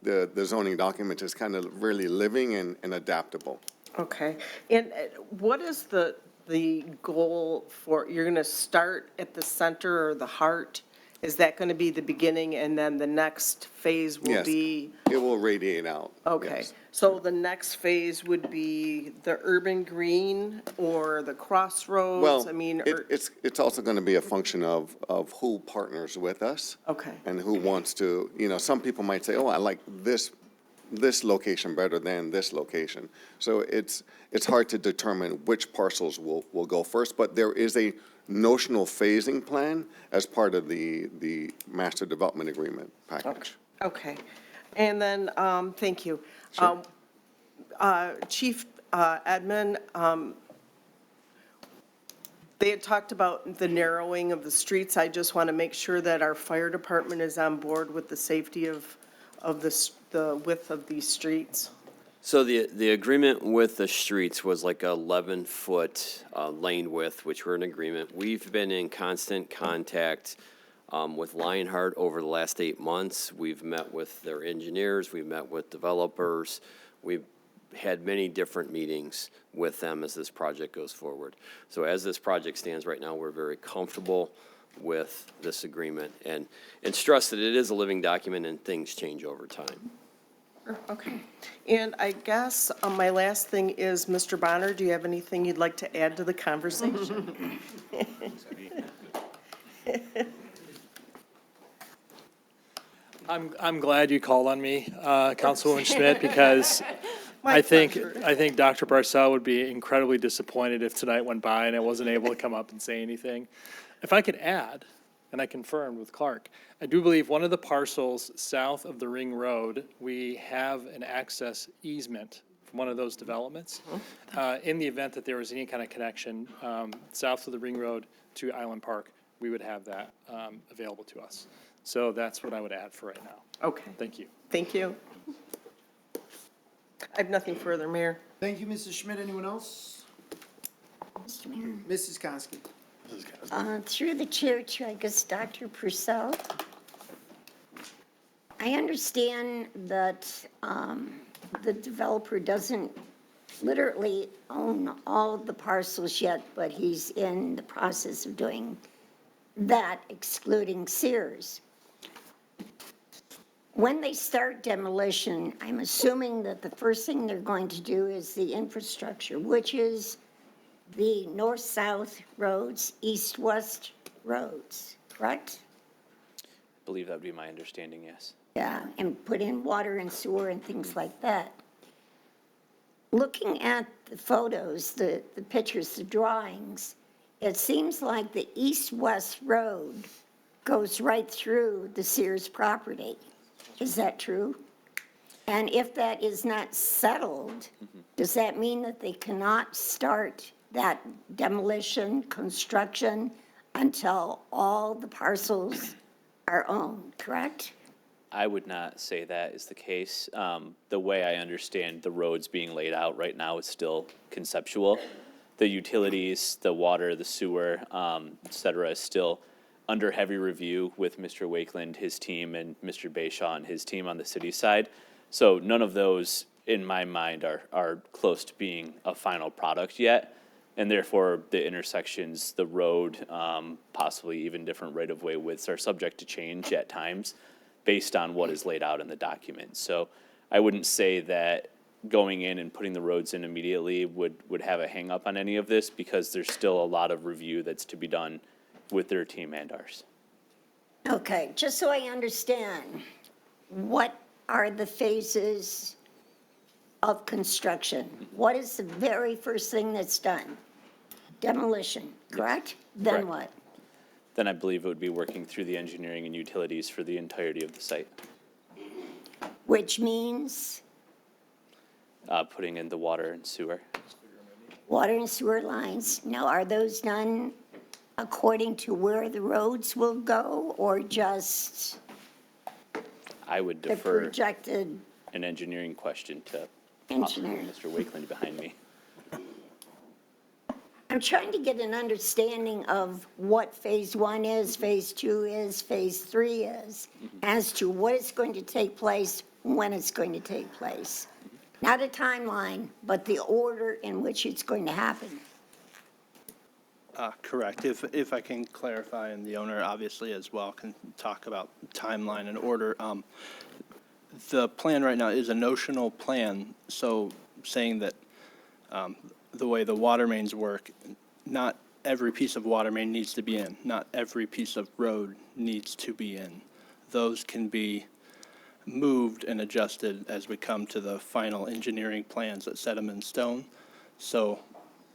the zoning document is kind of really living and adaptable. Okay. And what is the goal for, you're going to start at the center or the heart? Is that going to be the beginning and then the next phase will Yes, be? it will radiate out. Okay. Yes. So the next phase would be the urban green or the crossroads? Well, I mean, it's also going to be a function of who partners with us. Okay. And who wants to, some people might say, oh, I like this location better than this location. So it's hard to determine which parcels will go first, but there is a notional phasing plan as part of the master development agreement package. Okay. And then, thank you. Sure. Chief Edmund, they had talked about the narrowing of the streets. I just want to make sure that our fire department is on board with the safety of the width of these streets. So the agreement with the streets was like a 11-foot lane width, which we're in agreement. We've been in constant contact with Lionheart over the last 8 months. We've met with their engineers, we've met with developers, we've had many different meetings with them as this project goes forward. So as this project stands right now, we're very comfortable with this agreement and stress that it is a living document and things change over time. Okay. And I guess my last thing is, Mr. Bonner, do you have anything you'd like to add to the conversation? I'm glad you called on me, Councilwoman Schmidt, because I think Dr. Barcel would be incredibly disappointed if tonight went by and I wasn't able to come up and say anything. If I could add, and I confirmed with Clark, I do believe one of the parcels south of the Ring Road, we have an access easement from one of those developments. In the event that there was any kind of connection south of the Ring Road to Island Park, we would have that available to us. So that's what I would add for right now. Okay. Thank you. Thank you. I have nothing further, Mayor. Thank you, Mrs. Schmidt. Anyone else? Mr. Mayor. Mrs. Konski. Through the chair to, I guess, Dr. Purcell. I understand that the developer doesn't literally own all the parcels yet, but he's in the process of doing that, excluding Sears. When they start demolition, I'm assuming that the first thing they're going to do is the infrastructure, which is the north-south roads, east-west roads, correct? I believe that would be my understanding, yes. Yeah, and put in water and sewer and things like that. Looking at the photos, the pictures, the drawings, it seems like the east-west road goes right through the Sears property. Is that true? And if that is not settled, does that mean that they cannot start that demolition, construction, until all the parcels are owned, correct? I would not say that is the case. The way I understand the roads being laid out right now is still conceptual. The utilities, the water, the sewer, et cetera, is still under heavy review with Mr. Wakeland, his team, and Mr. Bayshaw and his team on the city side. So none of those, in my mind, are close to being a final product yet. And therefore, the intersections, the road, possibly even different right-of-way widths are subject to change at times based on what is laid out in the document. So I wouldn't say that going in and putting the roads in immediately would have a hang up on any of this, because there's still a lot of review that's to be done with their team and ours. Okay, just so I understand, what are the phases of construction? What is the very first thing that's done? Demolition, correct? Then Correct. what? Then I believe it would be working through the engineering and utilities for the entirety of the site, Which means putting in the water and sewer. water and sewer lines. Now, are those done according to where the roads will go, or just I would the defer projected an engineering question to engineering? Mr. Wakeland behind me. I'm trying to get an understanding of what phase 1 is, phase 2 is, phase 3 is, as to what is going to take place, when it's going to take place. Not a timeline, but the order in which it's going to happen. Correct. If I can clarify, and the owner obviously as well can talk about timeline and order. The plan right now is a notional plan, so saying that the way the water mains work, not every piece of water main needs to be in, not every piece of road needs to be in. Those can be moved and adjusted as we come to the final engineering plans that set them in stone. So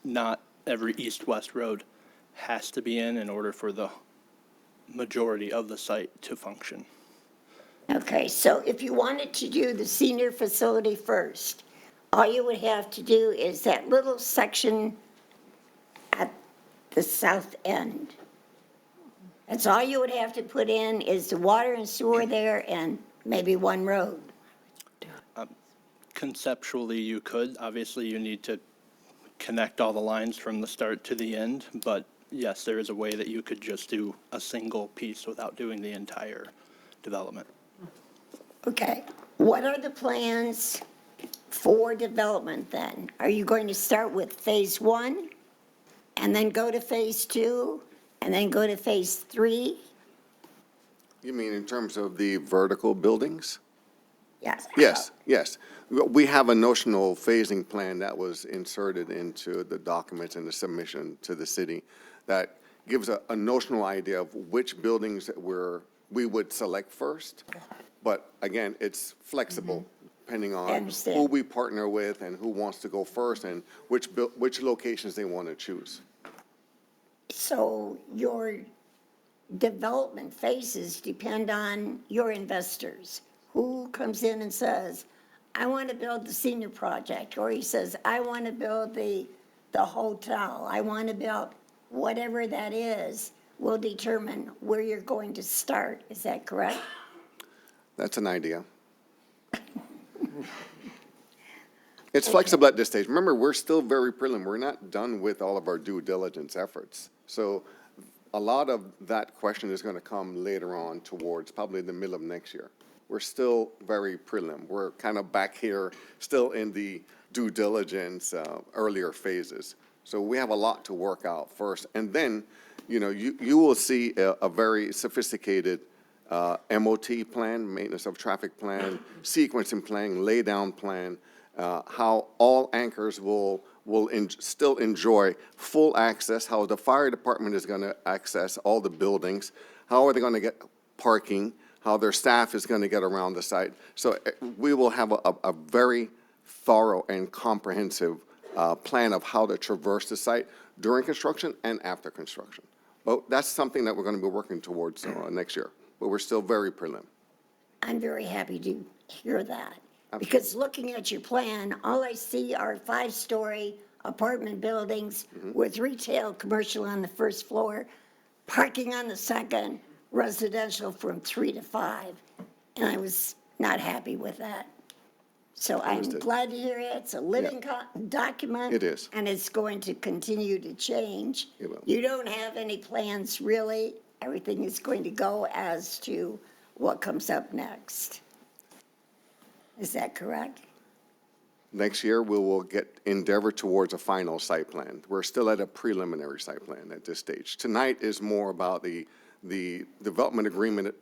not every east-west road has to be in order for the majority of the site to function. Okay, so if you wanted to do the senior facility first, all you would have to do is that little section at the south end. That's all you would have to put in, is the water and sewer there and maybe one road. Conceptually, you could. Obviously, you need to connect all the lines from the start to the end, but yes, there is a way that you could just do a single piece without doing the entire development. Okay, what are the plans for development then? Are you going to start with phase 1 and then go to phase 2 and then go to phase 3? You mean in terms of the vertical buildings? Yes. Yes, yes. We have a notional phasing plan that was inserted into the documents and the submission to the city that gives a notional idea of which buildings that we would select first. But again, it's flexible depending on who we partner with and who wants to go first and which locations they want to choose. So your development phases depend on your investors. Who comes in and says, I want to build the senior project, or he says, I want to build the hotel, I want to build whatever that is, will determine where you're going to start. Is that correct? That's an idea. It's flexible at this stage. Remember, we're still very prelim. We're not done with all of our due diligence efforts. So a lot of that question is going to come later on towards probably the middle of next year. We're still very prelim. We're kind of back here, still in the due diligence earlier phases. So we have a lot to work out first. And then, you will see a very sophisticated MOT plan, maintenance of traffic plan, sequencing plan, laydown plan, how all anchors will still enjoy full access, how the fire department is going to access all the buildings, how are they going to get parking, how their staff is going to get around the site. So we will have a very thorough and comprehensive plan of how to traverse the site during construction and after construction. But that's something that we're going to be working towards next year. But we're still very prelim. I'm very happy to hear that. Because looking at your plan, all I see are 5-story apartment buildings with retail, commercial on the first floor, parking on the second, residential from 3 to 5. And I was not happy with that. So I'm glad to hear it. It's a living document. It is. And it's going to continue to change. It will. You don't have any plans really. Everything is going to go as to what comes up next. Is that correct? Next year, we will endeavor towards a final site plan. We're still at a preliminary site plan at this stage. Tonight is more about the development agreement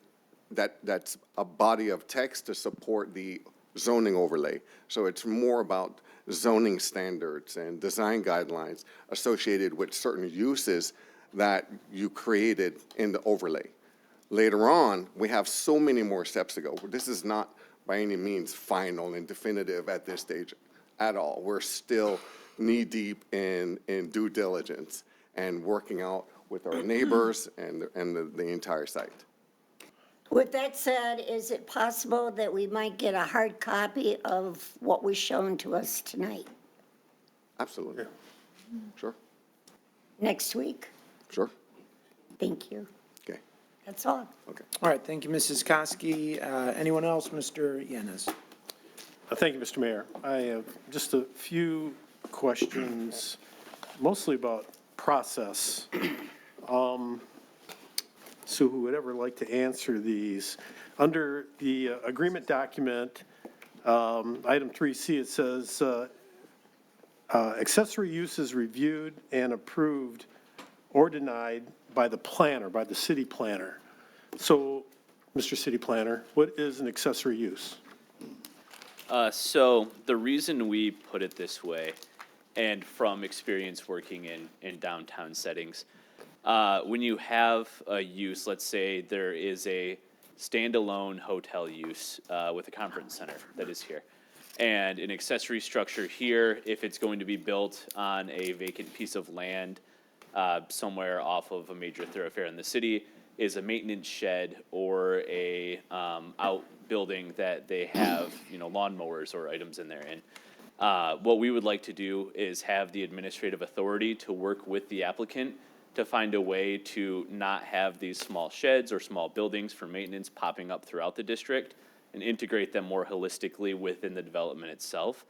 that's a body of text to support the zoning overlay. So it's more about zoning standards and design guidelines associated with certain uses that you created in the overlay. Later on, we have so many more steps to go. This is not by any means final and definitive at this stage at all. We're still knee-deep in due diligence and working out with our neighbors and the entire site. With that said, is it possible that we might get a hard copy of what was shown to us tonight Absolutely. Sure, next week? sure. Thank you. Okay, That's all. okay. All right, thank you, Mrs. Koski. Anyone else? Mr. Yanez? Thank you, Mr. Mayor. I have just a few questions, mostly about process. So who would ever like to answer these? Under the agreement document, item 3C, it says, accessory use is reviewed and approved or denied by the planner, by the city planner. So, Mr. City Planner, what is an accessory use? So the reason we put it this way, and from experience working in downtown settings, when you have a use, let's say there is a standalone hotel use with a conference center that is here, and an accessory structure here, if it's going to be built on a vacant piece of land somewhere off of a major thoroughfare in the city, is a maintenance shed or a outbuilding that they have, lawnmowers or items in there. And what we would like to do is have the administrative authority to work with the applicant to find a way to not have these small sheds or small buildings for maintenance popping up throughout the district and integrate them more holistically within the development itself.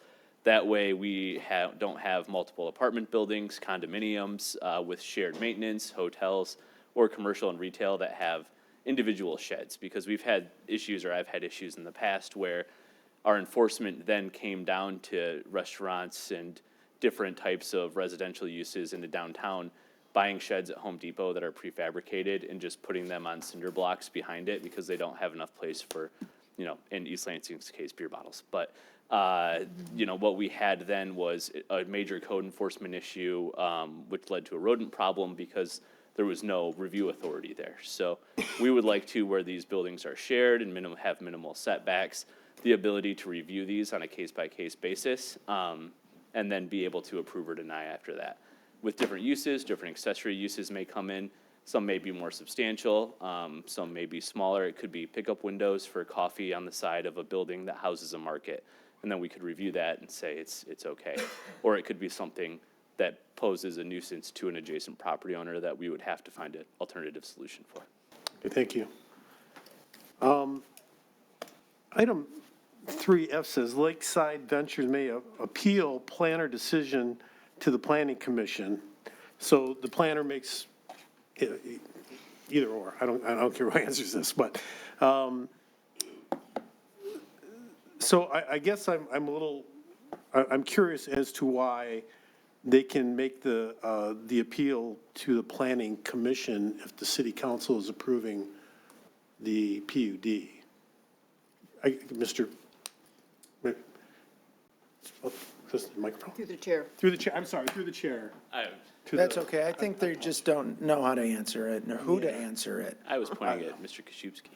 That way we don't have multiple apartment buildings, condominiums with shared maintenance, hotels, or commercial and retail that have individual sheds, because we've had issues, or I've had issues in the past where our enforcement then came down to restaurants and different types of residential uses in the downtown, buying sheds at Home Depot that are prefabricated and just putting them on cinder blocks behind it because they don't have enough place for, in East Lansing's case, beer bottles. But, what we had then was a major code enforcement issue, which led to a rodent problem because there was no review authority there. So we would like to, where these buildings are shared and have minimal setbacks, the ability to review these on a case-by-case basis, and then be able to approve or deny after that. With different uses, different accessory uses may come in. Some may be more substantial, some may be smaller. It could be pickup windows for coffee on the side of a building that houses a market. And then we could review that and say it's okay. Or it could be something that poses a nuisance to an adjacent property owner that we would have to find an alternative solution for. Okay, thank you. Item 3F says Lakeside Ventures may appeal planner decision to the planning commission. So the planner makes either or. I don't care who answers this, but so I guess I'm curious as to why they can make the appeal to the planning commission if the city council is approving the PUD. Mr. Just the microphone. Through the chair. Through the chair, I'm sorry, through the chair. That's okay. I think they just don't know how to answer it or who to answer it. I was pointing at Mr. Koszewski.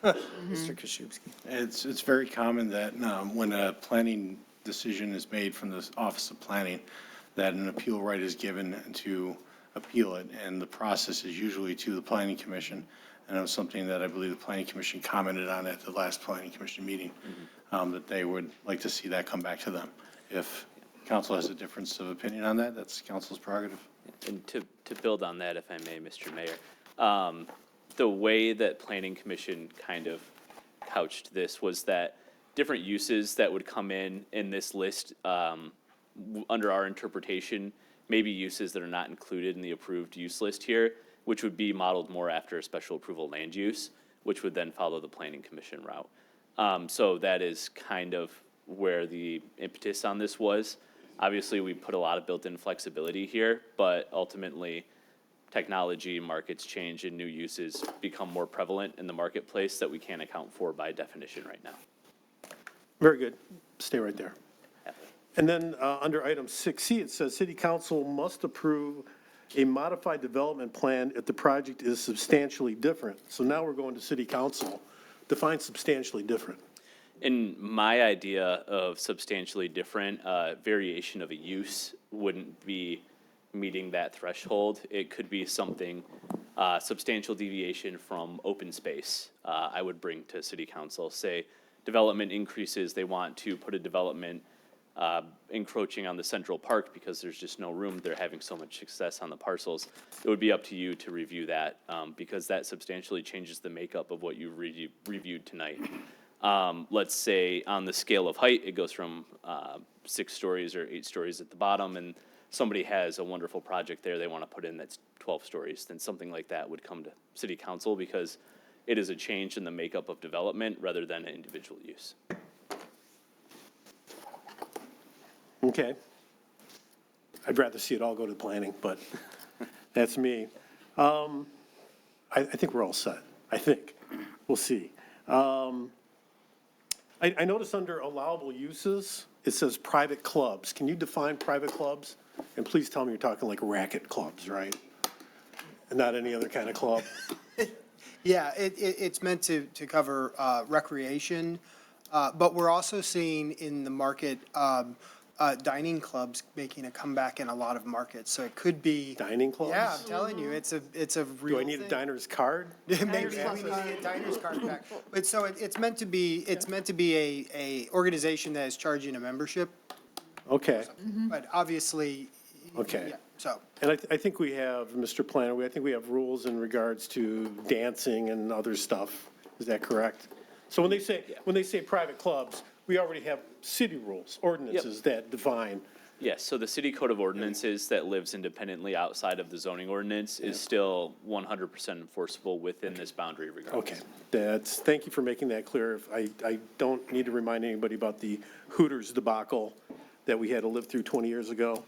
Mr. Koszewski. It's very common that when a planning decision is made from the Office of Planning, that an appeal right is given to appeal it, and the process is usually to the Planning Commission. And it was something that I believe the Planning Commission commented on at the last Planning Commission meeting, that they would like to see that come back to them. If council has a difference of opinion on that, that's council's prerogative. And to build on that, if I may, Mr. Mayor, the way that Planning Commission kind of couched this was that different uses that would come in this list, under our interpretation, maybe uses that are not included in the approved use list here, which would be modeled more after a special approval land use, which would then follow the Planning Commission route. So that is kind of where the impetus on this was. Obviously, we put a lot of built-in flexibility here, but ultimately, technology, markets change, and new uses become more prevalent in the marketplace that we can't account for by definition right now. Very good. Stay right there. And then, under item 6C, it says, City Council must approve a modified development plan if the project is substantially different. So now we're going to City Council. Define substantially different. In my idea of substantially different, variation of a use wouldn't be meeting that threshold. It could be something, substantial deviation from open space, I would bring to city council. Say, development increases, they want to put a development encroaching on the central park because there's just no room, they're having so much success on the parcels. It would be up to you to review that, because that substantially changes the makeup of what you reviewed tonight. Let's say on the scale of height, it goes from 6 stories or 8 stories at the bottom, and somebody has a wonderful project there they want to put in that's 12 stories, then something like that would come to city council because it is a change in the makeup of development rather than an individual use. Okay. I'd rather see it all go to planning, but that's me. I think we're all set. I think. We'll see. I noticed under allowable uses, it says private clubs. Can you define private clubs? And please tell me you're talking like racket clubs, right? And not any other kind of club? Yeah, it's meant to cover recreation, but we're also seeing in the market dining clubs making a comeback in a lot of markets. So it could be. Dining clubs? Yeah, I'm telling you, it's a real Do I need a thing. diner's card? Maybe we need a diner's card back. But so it's meant to be a organization that is charging a membership, Okay, but obviously. okay. Yeah, so. And I think we have, Mr. Planner, I think we have rules in regards to dancing and other stuff. Is that correct? So when they say private clubs, we already have city rules, ordinances that define. Yes, so the city code of ordinances that lives independently outside of the zoning ordinance is still 100% enforceable within this boundary regardless. Okay, thank you for making that clear. I don't need to remind anybody about the Hooters debacle that we had to live through 20 years ago.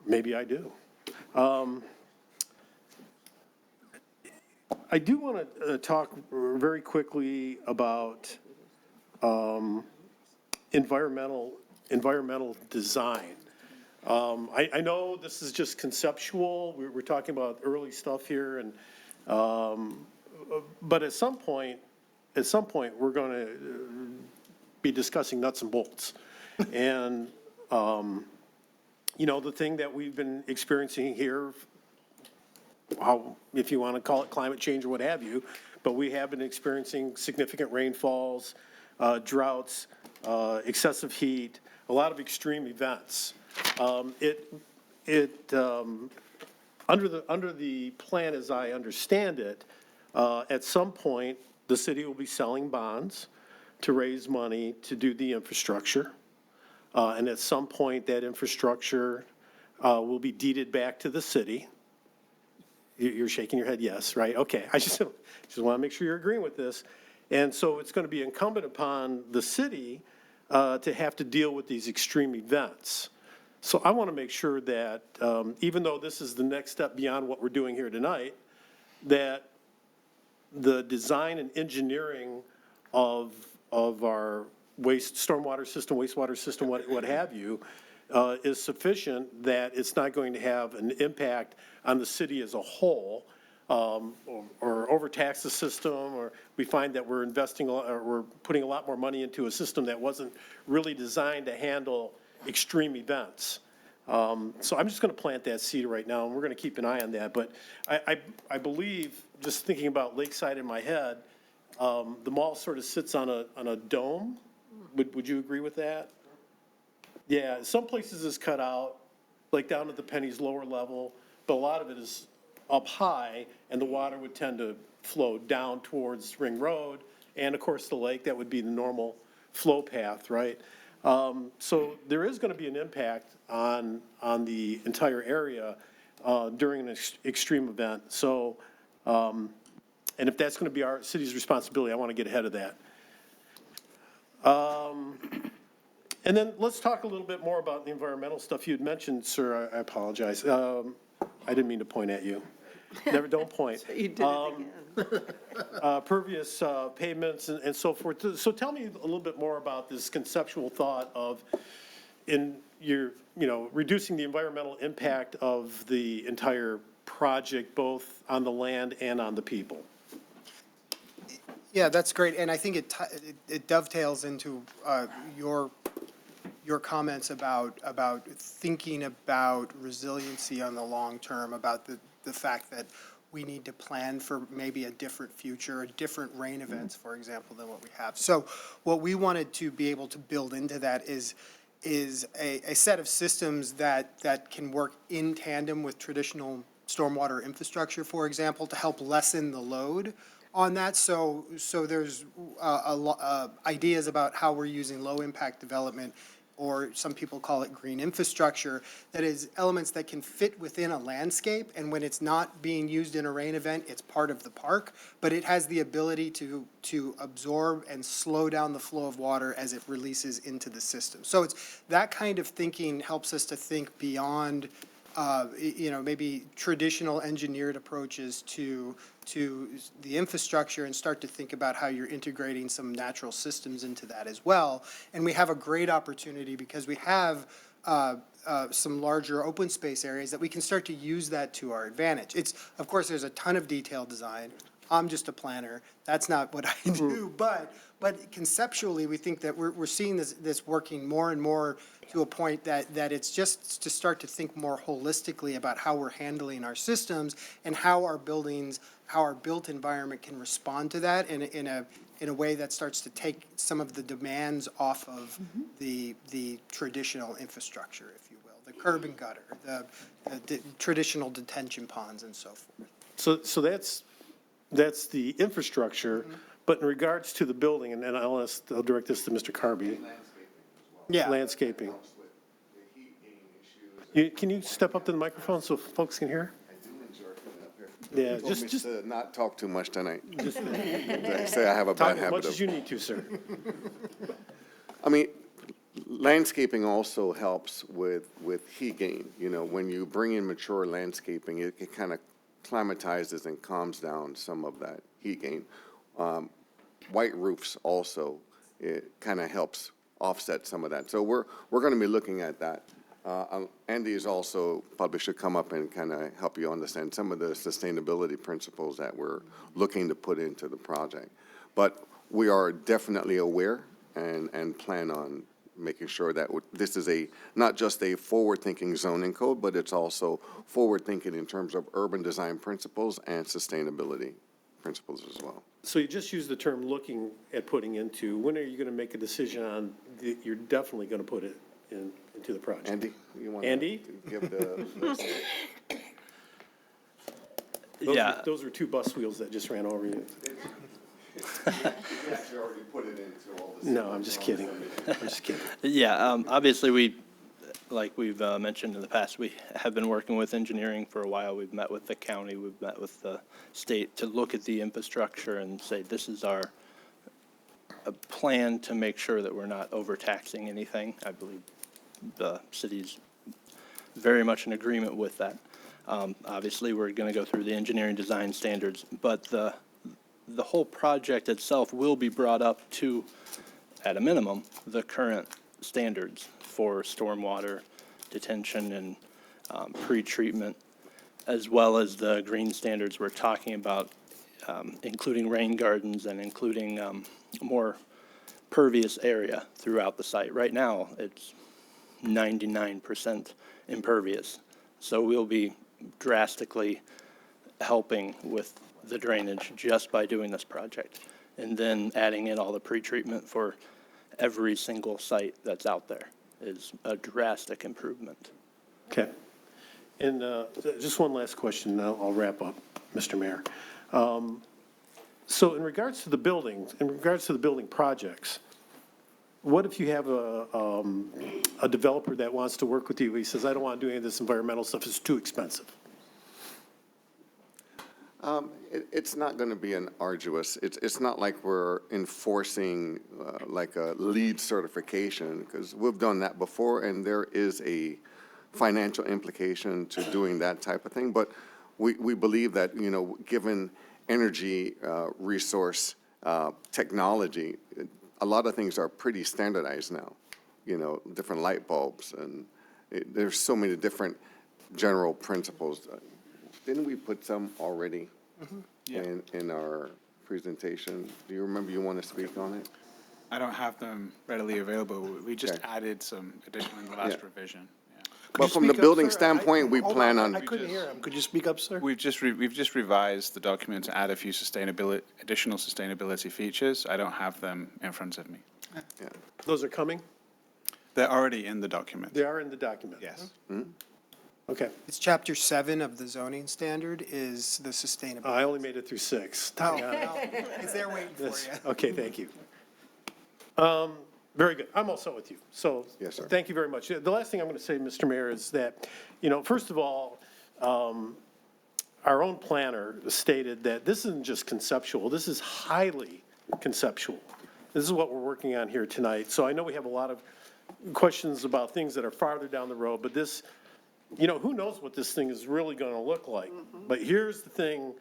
Maybe I do. I do want to talk very quickly about environmental design. I know this is just conceptual. We're talking about early stuff here, and but at some point, we're going to be discussing nuts and bolts, and you know, the thing that we've been experiencing here, how, if you want to call it climate change or what have you, but we have been experiencing significant rainfalls, droughts, excessive heat, a lot of extreme events. Under the plan, as I understand it, at some point, the city will be selling bonds to raise money to do the infrastructure. And at some point, that infrastructure will be deeded back to the city. You're shaking your head yes, right? Okay, I just want to make sure you're agreeing with this. And so it's going to be incumbent upon the city to have to deal with these extreme events. So I want to make sure that even though this is the next step beyond what we're doing here tonight, that the design and engineering of our stormwater system, wastewater system, what have you, is sufficient that it's not going to have an impact on the city as a whole, or overtax the system, or we find that we're investing, or we're putting a lot more money into a system that wasn't really designed to handle extreme events. So I'm just going to plant that seed right now, and we're going to keep an eye on that. But I believe, just thinking about Lakeside in my head, the mall sort of sits on a dome. Would you agree with that? Yeah, some places is cut out, like down at the Penny's lower level, but a lot of it is up high, and the water would tend to flow down towards Ring Road, and of course the lake. That would be the normal flow path, right? So there is going to be an impact on the entire area during an extreme event. So, and if that's going to be our city's responsibility, I want to get ahead of that. And then let's talk a little bit more about the environmental stuff you had mentioned, sir. I apologize. I didn't mean to point at you. Never, don't point. You did it again. Pervious pavements and so forth. So tell me a little bit more about this conceptual thought of reducing the environmental impact of the entire project, both on the land and on the people. Yeah, that's great, and I think it dovetails into your comments about thinking about resiliency on the long term, about the fact that we need to plan for maybe a different future, different rain events, for example, than what we have. So what we wanted to be able to build into that is a set of systems that can work in tandem with traditional stormwater infrastructure, for example, to help lessen the load on that. So there's ideas about how we're using low-impact development, or some people call it green infrastructure, that is elements that can fit within a landscape, and when it's not being used in a rain event, it's part of the park, but it has the ability to absorb and slow down the flow of water as it releases into the system. So it's that kind of thinking helps us to think beyond maybe traditional engineered approaches to the infrastructure, and start to think about how you're integrating some natural systems into that as well. And we have a great opportunity because we have some larger open space areas that we can start to use that to our advantage. Of course, there's a ton of detailed design. I'm just a planner. That's not what I do, but conceptually, we think that we're seeing this working more and more to a point that it's just to start to think more holistically about how we're handling our systems and how our buildings, how our built environment can respond to that in a way that starts to take some of the demands off of the traditional infrastructure, if you will, the curb and gutter, the traditional detention ponds and so forth. So that's the infrastructure, but in regards to the building, and then I'll direct this to Mr. Carby. Yeah. Landscaping. Can you step up to the microphone so folks can hear? Yeah, Just not talk too much tonight. Say I have a bad talk as habit much of. as you need to, sir. I mean, landscaping also helps with heat gain. When you bring in mature landscaping, it kind of climatizes and calms down some of that heat gain. White roofs also, it kind of helps offset some of that. So we're going to be looking at that. Andy is also probably should come up and kind of help you understand some of the sustainability principles that we're looking to put into the project. But we are definitely aware and plan on making sure that this is not just a forward-thinking zoning code, but it's also forward-thinking in terms of urban design principles and sustainability principles as well. So you just used the term looking at putting into. When are you going to make a decision on you're definitely going to put it into the project? Andy, you want Andy? to give the list? Those were two bus wheels that just ran over you. You actually already put it into all this. No, I'm just kidding. I'm just kidding. Yeah, obviously, like we've mentioned in the past, we have been working with engineering for a while. We've met with the county, we've met with the state to look at the infrastructure and say, this is our plan to make sure that we're not overtaxing anything. I believe the city's very much in agreement with that. Obviously, we're going to go through the engineering design standards, but the whole project itself will be brought up to, at a minimum, the current standards for stormwater detention and pre-treatment, as well as the green standards we're talking about, including rain gardens and including more pervious area throughout the site. Right now, it's 99% impervious. So we'll be drastically helping with the drainage just by doing this project. And then adding in all the pre-treatment for every single site that's out there is a drastic improvement. Okay. And just one last question, and I'll wrap up, Mr. Mayor. So in regards to the buildings, in regards to the building projects, what if you have a developer that wants to work with you? He says, I don't want to do any of this environmental stuff. It's too expensive. It's not going to be an arduous, it's not like we're enforcing like a LEED certification, because we've done that before, and there is a financial implication to doing that type of thing. But we believe that, given energy resource technology, a lot of things are pretty standardized now, different light bulbs, and there's so many different general principles. Didn't we put some already in our presentation? Do you remember you want to speak on it? I don't have them readily available. We just Okay. added some additional in the last Yeah. revision. But from the building standpoint, we plan on. I couldn't hear him. Could you speak up, sir? We've just revised the document to add a few additional sustainability features. I don't have them in front of me. Those are coming? They're already in the document. They are in the document? Yes. Okay. It's chapter 7 of the zoning standard is the sustainability. I only made it through 6. Oh, well, it's there waiting for Yes. you. Okay, thank you. Very good. I'm all set with you. So, Yes, sir. thank you very much. The last thing I'm going to say, Mr. Mayor, is that, first of all, our own planner stated that this isn't just conceptual, this is highly conceptual. This is what we're working on here tonight. So I know we have a lot of questions about things that are farther down the road, but this, who knows what this thing is really going to look like? But here's the thing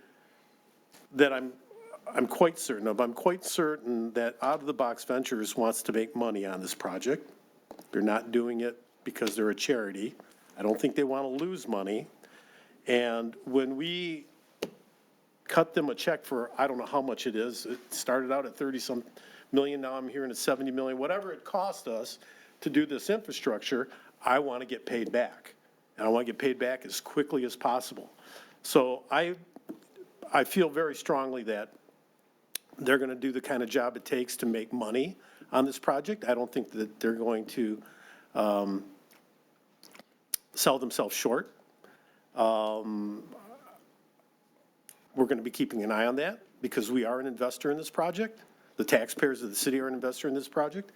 that I'm quite certain of. I'm quite certain that Out of the Box Ventures wants to make money on this project. They're not doing it because they're a charity. I don't think they want to lose money. And when we cut them a check for, I don't know how much it is, it started out at 30-some million, now I'm hearing at 70 million, whatever it cost us to do this infrastructure, I want to get paid back. And I want to get paid back as quickly as possible. So I feel very strongly that they're going to do the kind of job it takes to make money on this project. I don't think that they're going to sell themselves short. We're going to be keeping an eye on that because we are an investor in this project. The taxpayers of the city are an investor in this project.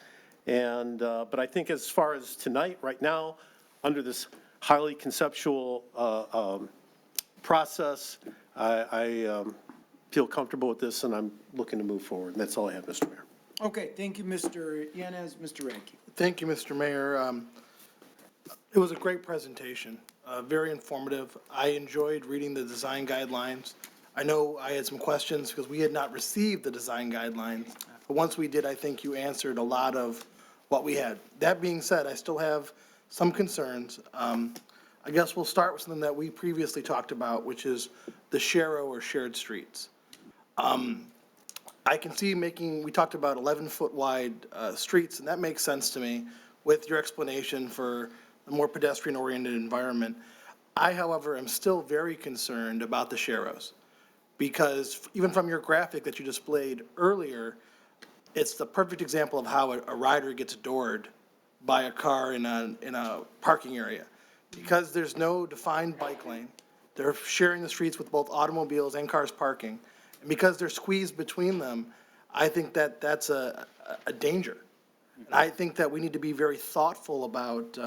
And, but I think as far as tonight, right now, under this highly conceptual process, I feel comfortable with this, and I'm looking to move forward. And that's all I have, Mr. Mayor. Okay, thank you, Mr. Yanez. Mr. Rankin. Thank you, Mr. Mayor. It was a great presentation, very informative. I enjoyed reading the design guidelines. I know I had some questions because we had not received the design guidelines, but once we did, I think you answered a lot of what we had. That being said, I still have some concerns. I guess we'll start with something that we previously talked about, which is the share or shared streets. I can see we talked about 11-foot wide streets, and that makes sense to me with your explanation for a more pedestrian-oriented environment. I, however, am still very concerned about the sharrows, because even from your graphic that you displayed earlier, it's the perfect example of how a rider gets adored by a car in a parking area. Because there's no defined bike lane, they're sharing the streets with both automobiles and cars parking. And because they're squeezed between them, I think that that's a danger. And I think that we need to be very thoughtful about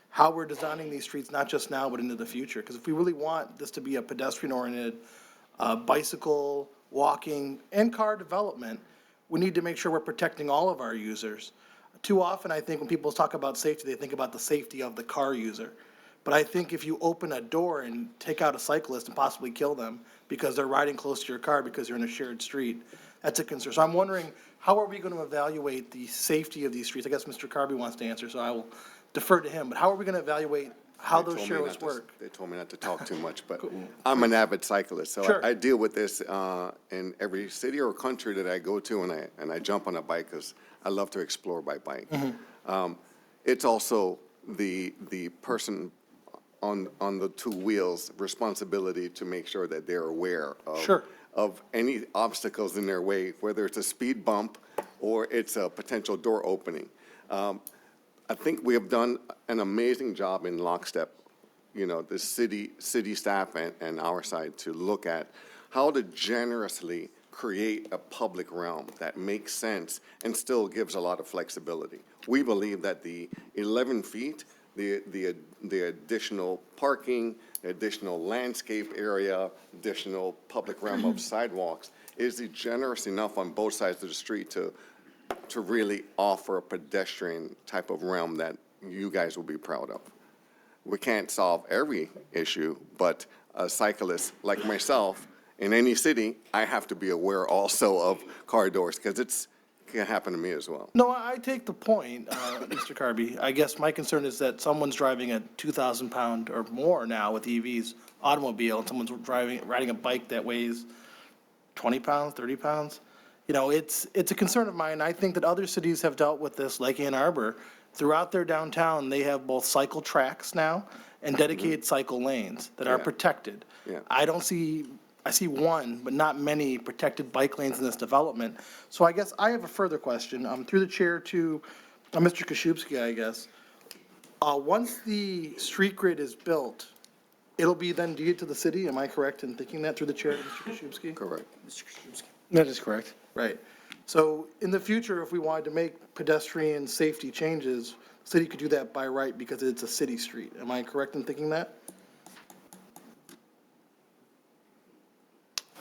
how we're designing these streets, not just now, but into the future. Because if we really want this to be a pedestrian-oriented bicycle, walking, and car development, we need to make sure we're protecting all of our users. Too often, I think when people talk about safety, they think about the safety of the car user. But I think if you open a door and take out a cyclist and possibly kill them because they're riding close to your car because you're in a shared street, that's a concern. So I'm wondering, how are we going to evaluate the safety of these streets? I guess Mr. Carby wants to answer, so I will defer to him. But how are we going to evaluate how those sharrows work? They told me not to talk too much, but I'm an avid cyclist, so Sure. I deal with this in every city or country that I go to, and I jump on a bike because I love to explore by bike. It's also the person on the two wheels' responsibility to make sure that they're aware of any obstacles in their way, whether it's a speed bump or it's a potential door opening. I think we have done an amazing job in lockstep, the city staff and our side, to look at how to generously create a public realm that makes sense and still gives a lot of flexibility. We believe that the 11 feet, the additional parking, the additional landscape area, additional public realm of sidewalks is generous enough on both sides of the street to really offer a pedestrian type of realm that you guys will be proud of. We can't solve every issue, but a cyclist like myself, in any city, I have to be aware also of car doors, because it can happen to me as well. No, I take the point, Mr. Carby. I guess my concern is that someone's driving a 2,000-pound or more now with EVs automobile, and someone's riding a bike that weighs 20 pounds, 30 pounds. You know, it's a concern of mine. I think that other cities have dealt with this, like Ann Arbor. Throughout their downtown, they have both cycle tracks now and dedicated cycle lanes that are Yeah. protected. Yeah. I see one, but not many protected bike lanes in this development. So I guess I have a further question, through the chair to Mr. Koszybski, I guess. Once the street grid is built, it'll be then deeded to the city, am I correct in thinking that through the chair to Mr. Koszybski? Correct. That is correct. Right. So in the future, if we wanted to make pedestrian safety changes, the city could do that by right because it's a city street. Am I correct in thinking that?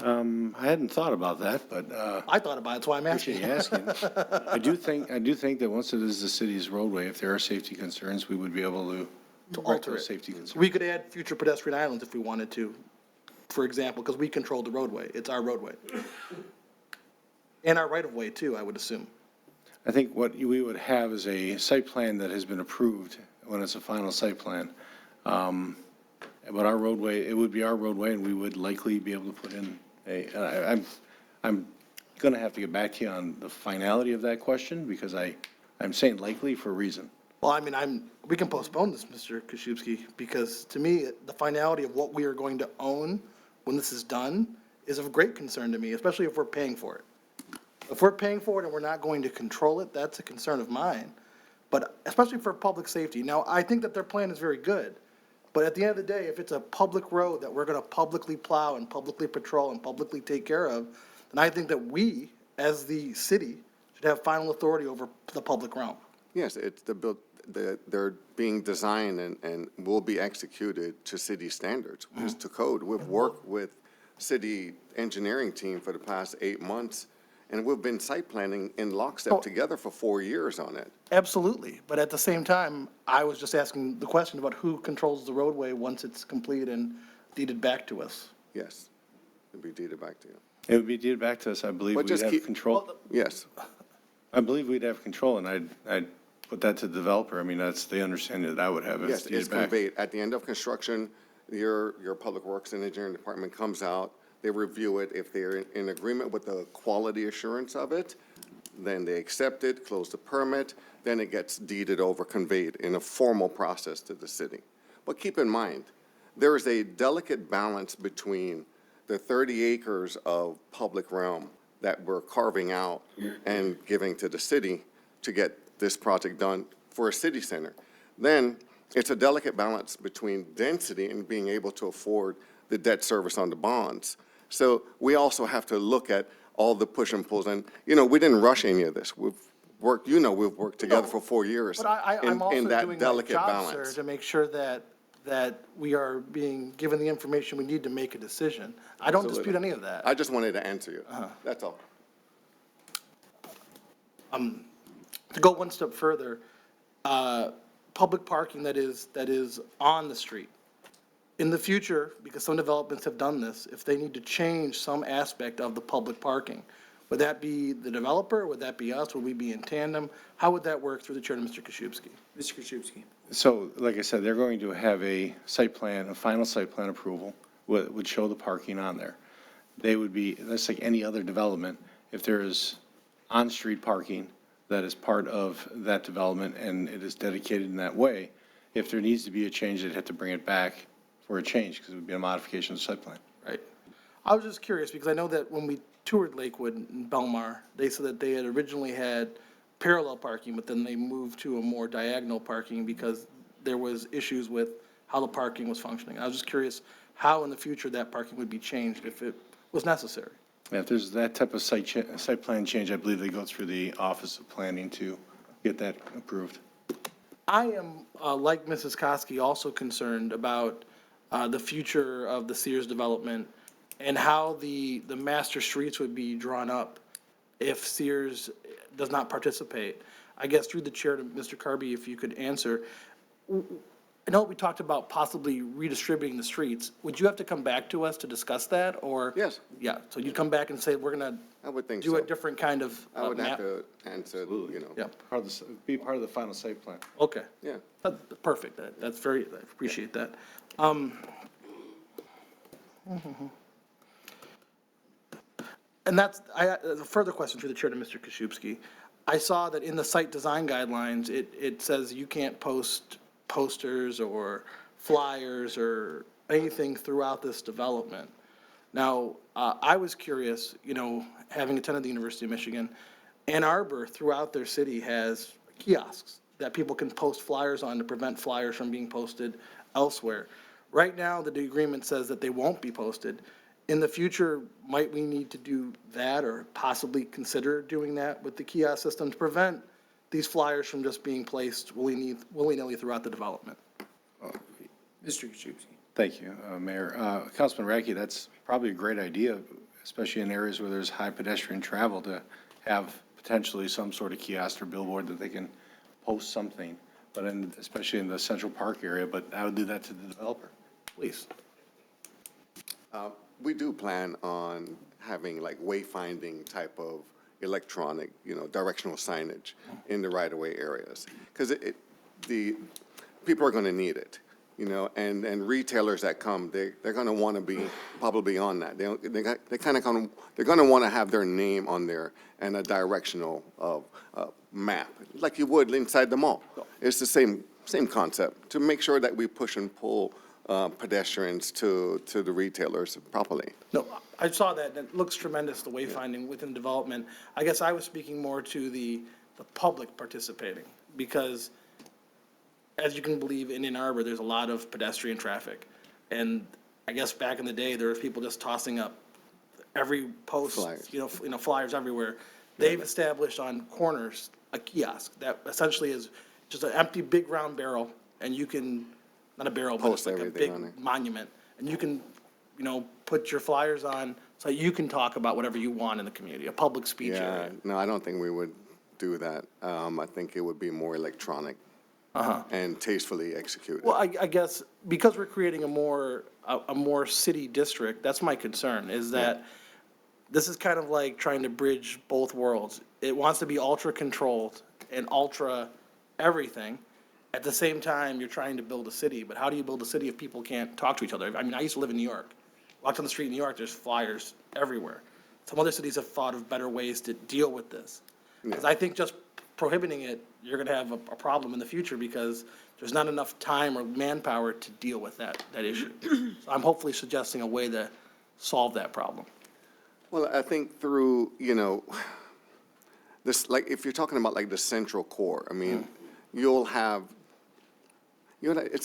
I hadn't thought about that, but, I thought about it, that's why I'm asking. appreciate you asking. I do think that once it is the city's roadway, if there are safety concerns, we would be able to correct alter those it. safety concerns. We could add future pedestrian islands if we wanted to, for example, because we control the roadway. It's our roadway. And our right-of-way too, I would assume. I think what we would have is a site plan that has been approved when it's a final site plan. But our roadway, it would be our roadway, and we would likely be able to put in I'm going to have to get back to you on the finality of that question, because I'm saying likely for a reason. Well, I mean, we can postpone this, Mr. Koszybski, because to me, the finality of what we are going to own when this is done is of great concern to me, especially if we're paying for it. If we're paying for it and we're not going to control it, that's a concern of mine. But especially for public safety. Now, I think that their plan is very good. But at the end of the day, if it's a public road that we're going to publicly plow and publicly patrol and publicly take care of, then I think that we, as the city, should have final authority over the public realm. Yes, they're being designed and will be executed to city standards, which is to code. We've worked with city engineering team for the past 8 months, and we've been site planning in lockstep together for 4 years on it. Absolutely. But at the same time, I was just asking the question about who controls the roadway once it's complete and deeded back to us. Yes, it'll be deeded back to you. It would be deeded back to us. I believe But we'd just have keep- control. Yes, I believe we'd have control, and I'd put that to the developer. I mean, that's the understanding that I would have. If yes, it's deeded back. conveyed. At the end of construction, your Public Works and Engineering Department comes out, they review it. If they're in agreement with the quality assurance of it, then they accept it, close the permit, then it gets deeded over, conveyed in a formal process to the city. But keep in mind, there is a delicate balance between the 30 acres of public realm that we're carving out and giving to the city to get this project done for a city center. Then it's a delicate balance between density and being able to afford the debt service on the bonds. So we also have to look at all the push and pulls. And, we didn't rush any of this. We've worked together for 4 years But I'm also in that doing my delicate job, sir, balance. to make sure that we are being given the information we need to make a decision. I don't Absolutely. dispute any of that. I just wanted to answer you. That's all. To go one step further, public parking that is on the street. In the future, because some developments have done this, if they need to change some aspect of the public parking, would that be the developer? Would that be us? Would we be in tandem? How would that work through the chair to Mr. Koszybski? Mr. Koszybski. So, like I said, they're going to have a site plan, a final site plan approval, would show the parking on there. They would be, that's like any other development, if there is on-street parking that is part of that development and it is dedicated in that way, if there needs to be a change, they'd have to bring it back for a change, because it would be a modification of the site plan. Right. I was just curious, because I know that when we toured Lakewood and Belmar, they said that they had originally had parallel parking, but then they moved to a more diagonal parking because there was issues with how the parking was functioning. I was just curious how in the future that parking would be changed if it was necessary. Yeah, if there's that type of site plan change, I believe they go through the Office of Planning to get that approved. I am, like Mrs. Koski, also concerned about the future of the Sears development and how the master streets would be drawn up if Sears does not participate. I guess through the chair to Mr. Carby, if you could answer, I know we talked about possibly redistributing the streets. Would you have to come back to us to discuss that, or? Yes. Yeah, so you'd come back and say, we're gonna I would think do so. a different kind of I would have map? to answer, you know. Yeah, Be part of the final site plan. okay. Yeah. Perfect, that's very, I appreciate that. And that's, a further question through the chair to Mr. Koszybski. I saw that in the site design guidelines, it says you can't post posters or flyers or anything throughout this development. Now, I was curious, you know, having attended the University of Michigan, Ann Arbor throughout their city has kiosks that people can post flyers on to prevent flyers from being posted elsewhere. Right now, the agreement says that they won't be posted. In the future, might we need to do that or possibly consider doing that with the kiosk system to prevent these flyers from just being placed willy-nilly throughout the development? Mr. Koszybski. Thank you, Mayor. Councilman Radke, that's probably a great idea, especially in areas where there's high pedestrian travel, to have potentially some sort of kiosk or billboard that they can post something, but especially in the Central Park area, but I would do that to the developer. Please. We do plan on having like wayfinding type of electronic, you know, directional signage in the right-of-way areas. Because the people are going to need it, you know, and retailers that come, they're going to want to be probably on that. They're going to want to have their name on there and a directional map, like you would inside the mall. It's the same concept, to make sure that we push and pull pedestrians to the retailers properly. No, I saw that, and it looks tremendous, the wayfinding within development. I guess I was speaking more to the public participating, because as you can believe, in Ann Arbor, there's a lot of pedestrian traffic. And I guess back in the day, there was people just tossing up every post, Flyers. you know, flyers everywhere. They've established on corners a kiosk that essentially is just an empty, big round barrel, and you can, not a barrel, but it's Post like a everything on big it. monument. And you can, you know, put your flyers on so you can talk about whatever you want in the community, a public speech Yeah, area. no, I don't think we would do that. I think it would be more electronic and tastefully executed. Well, I guess because we're creating a more city district, that's my concern, is that this is kind of like trying to bridge both worlds. It wants to be ultra-controlled and ultra everything. At the same time, you're trying to build a city, but how do you build a city if people can't talk to each other? I mean, I used to live in New York. Walked on the street in New York, there's flyers everywhere. Some other cities have thought of better ways to deal with this. Because I think just prohibiting it, you're gonna have a problem in the future because there's not enough time or manpower to deal with that issue. So I'm hopefully suggesting a way to solve that problem. Well, I think through, you know, this, like, if you're talking about like the central core, I mean, it's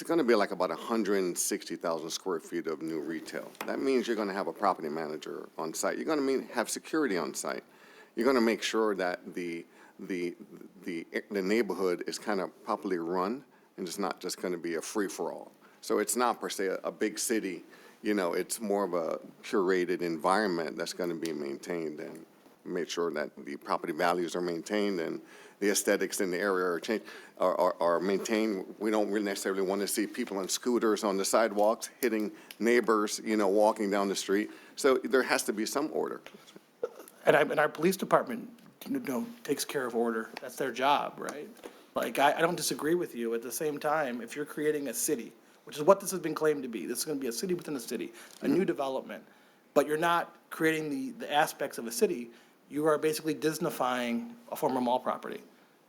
going to be like about 160,000 square feet of new retail. That means you're going to have a property manager on site. You're going to have security on site. You're going to make sure that the neighborhood is kind of properly run, and it's not just going to be a free-for-all. So it's not per se a big city, you know, it's more of a curated environment that's going to be maintained, and make sure that the property values are maintained and the aesthetics in the area are maintained. We don't really necessarily want to see people on scooters on the sidewalks hitting neighbors, you know, walking down the street. So there has to be some order. And our police department, you know, takes care of order. That's their job, right? Like, I don't disagree with you. At the same time, if you're creating a city, which is what this has been claimed to be, this is going to be a city within a city, a new development, but you're not creating the aspects of a city, you are basically Disneyfying a former mall property.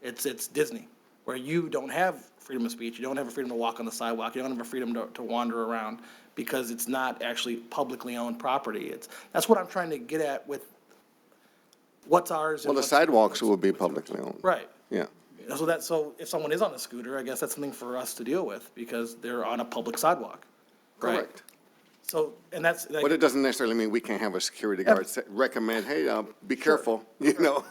It's Disney, where you don't have freedom of speech, you don't have a freedom to walk on the sidewalk, you don't have a freedom to wander around, because it's not actually publicly owned property. That's what I'm trying to get at with what's ours and Well, the what's. sidewalks will be publicly owned. Right. Yeah. So if someone is on a scooter, I guess that's something for us to deal with, because they're on a public sidewalk. Right? Correct. So, and that's. But it doesn't necessarily mean we can't have a security guard recommend, hey, be careful, you know?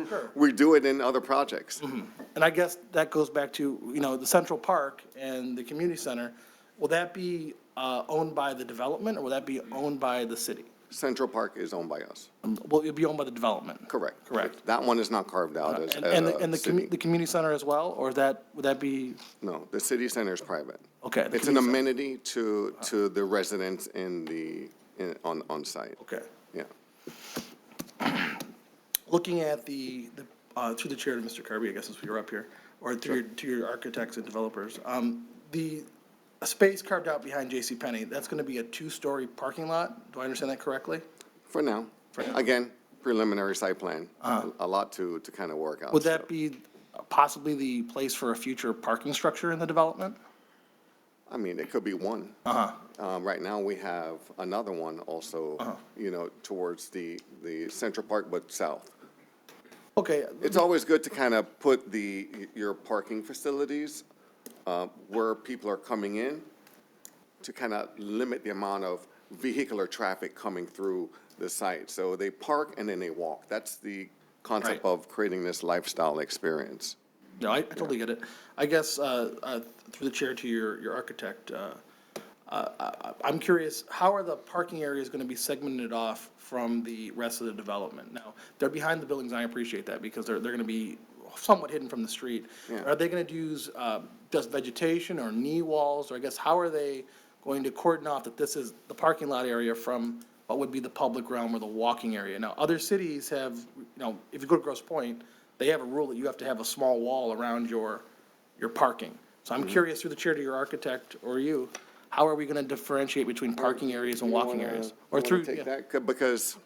Sure. We do it in other projects. And I guess that goes back to, you know, the Central Park and the community center. Will that be owned by the development, or will that be owned by the city? Central Park is owned by us. Well, it'll be owned by the development. Correct. Correct. That one is not carved out as a The city. community center as well, or would that be, No, the city center is private. okay. the It's an community amenity to the residents on site. center. Okay. Yeah. Looking at through the chair to Mr. Kirby, I guess since we were up here, or to your architects and developers, a space carved out behind JCPenney, that's going to be a 2-story parking lot? Do I understand that correctly? For now. Again, preliminary site plan, a lot to kind of work out. Would that be possibly the place for a future parking structure in the development? I mean, it could be one. Right now, we have another one also, towards the Central Park, but south. Okay. It's always good to kind of put your parking facilities where people are coming in to kind of limit the amount of vehicular traffic coming through the site. So they park and then they walk. That's the concept of creating this lifestyle experience. No, I totally get it. I guess, through the chair to your architect, I'm curious, how are the parking areas going to be segmented off from the rest of the development? Now, they're behind the buildings, and I appreciate that, because they're going to be somewhat hidden from the street. Yeah. Are they going to use just vegetation or knee walls, or I guess, how are they going to cordon off that this is the parking lot area from what would be the public realm or the walking area? Now, other cities have, if you go to Grosse Pointe, they have a rule that you have to have a small wall around your parking. So I'm curious, through the chair to your architect or you, how are we going to differentiate between parking areas and walking areas? Or through, Take that, because,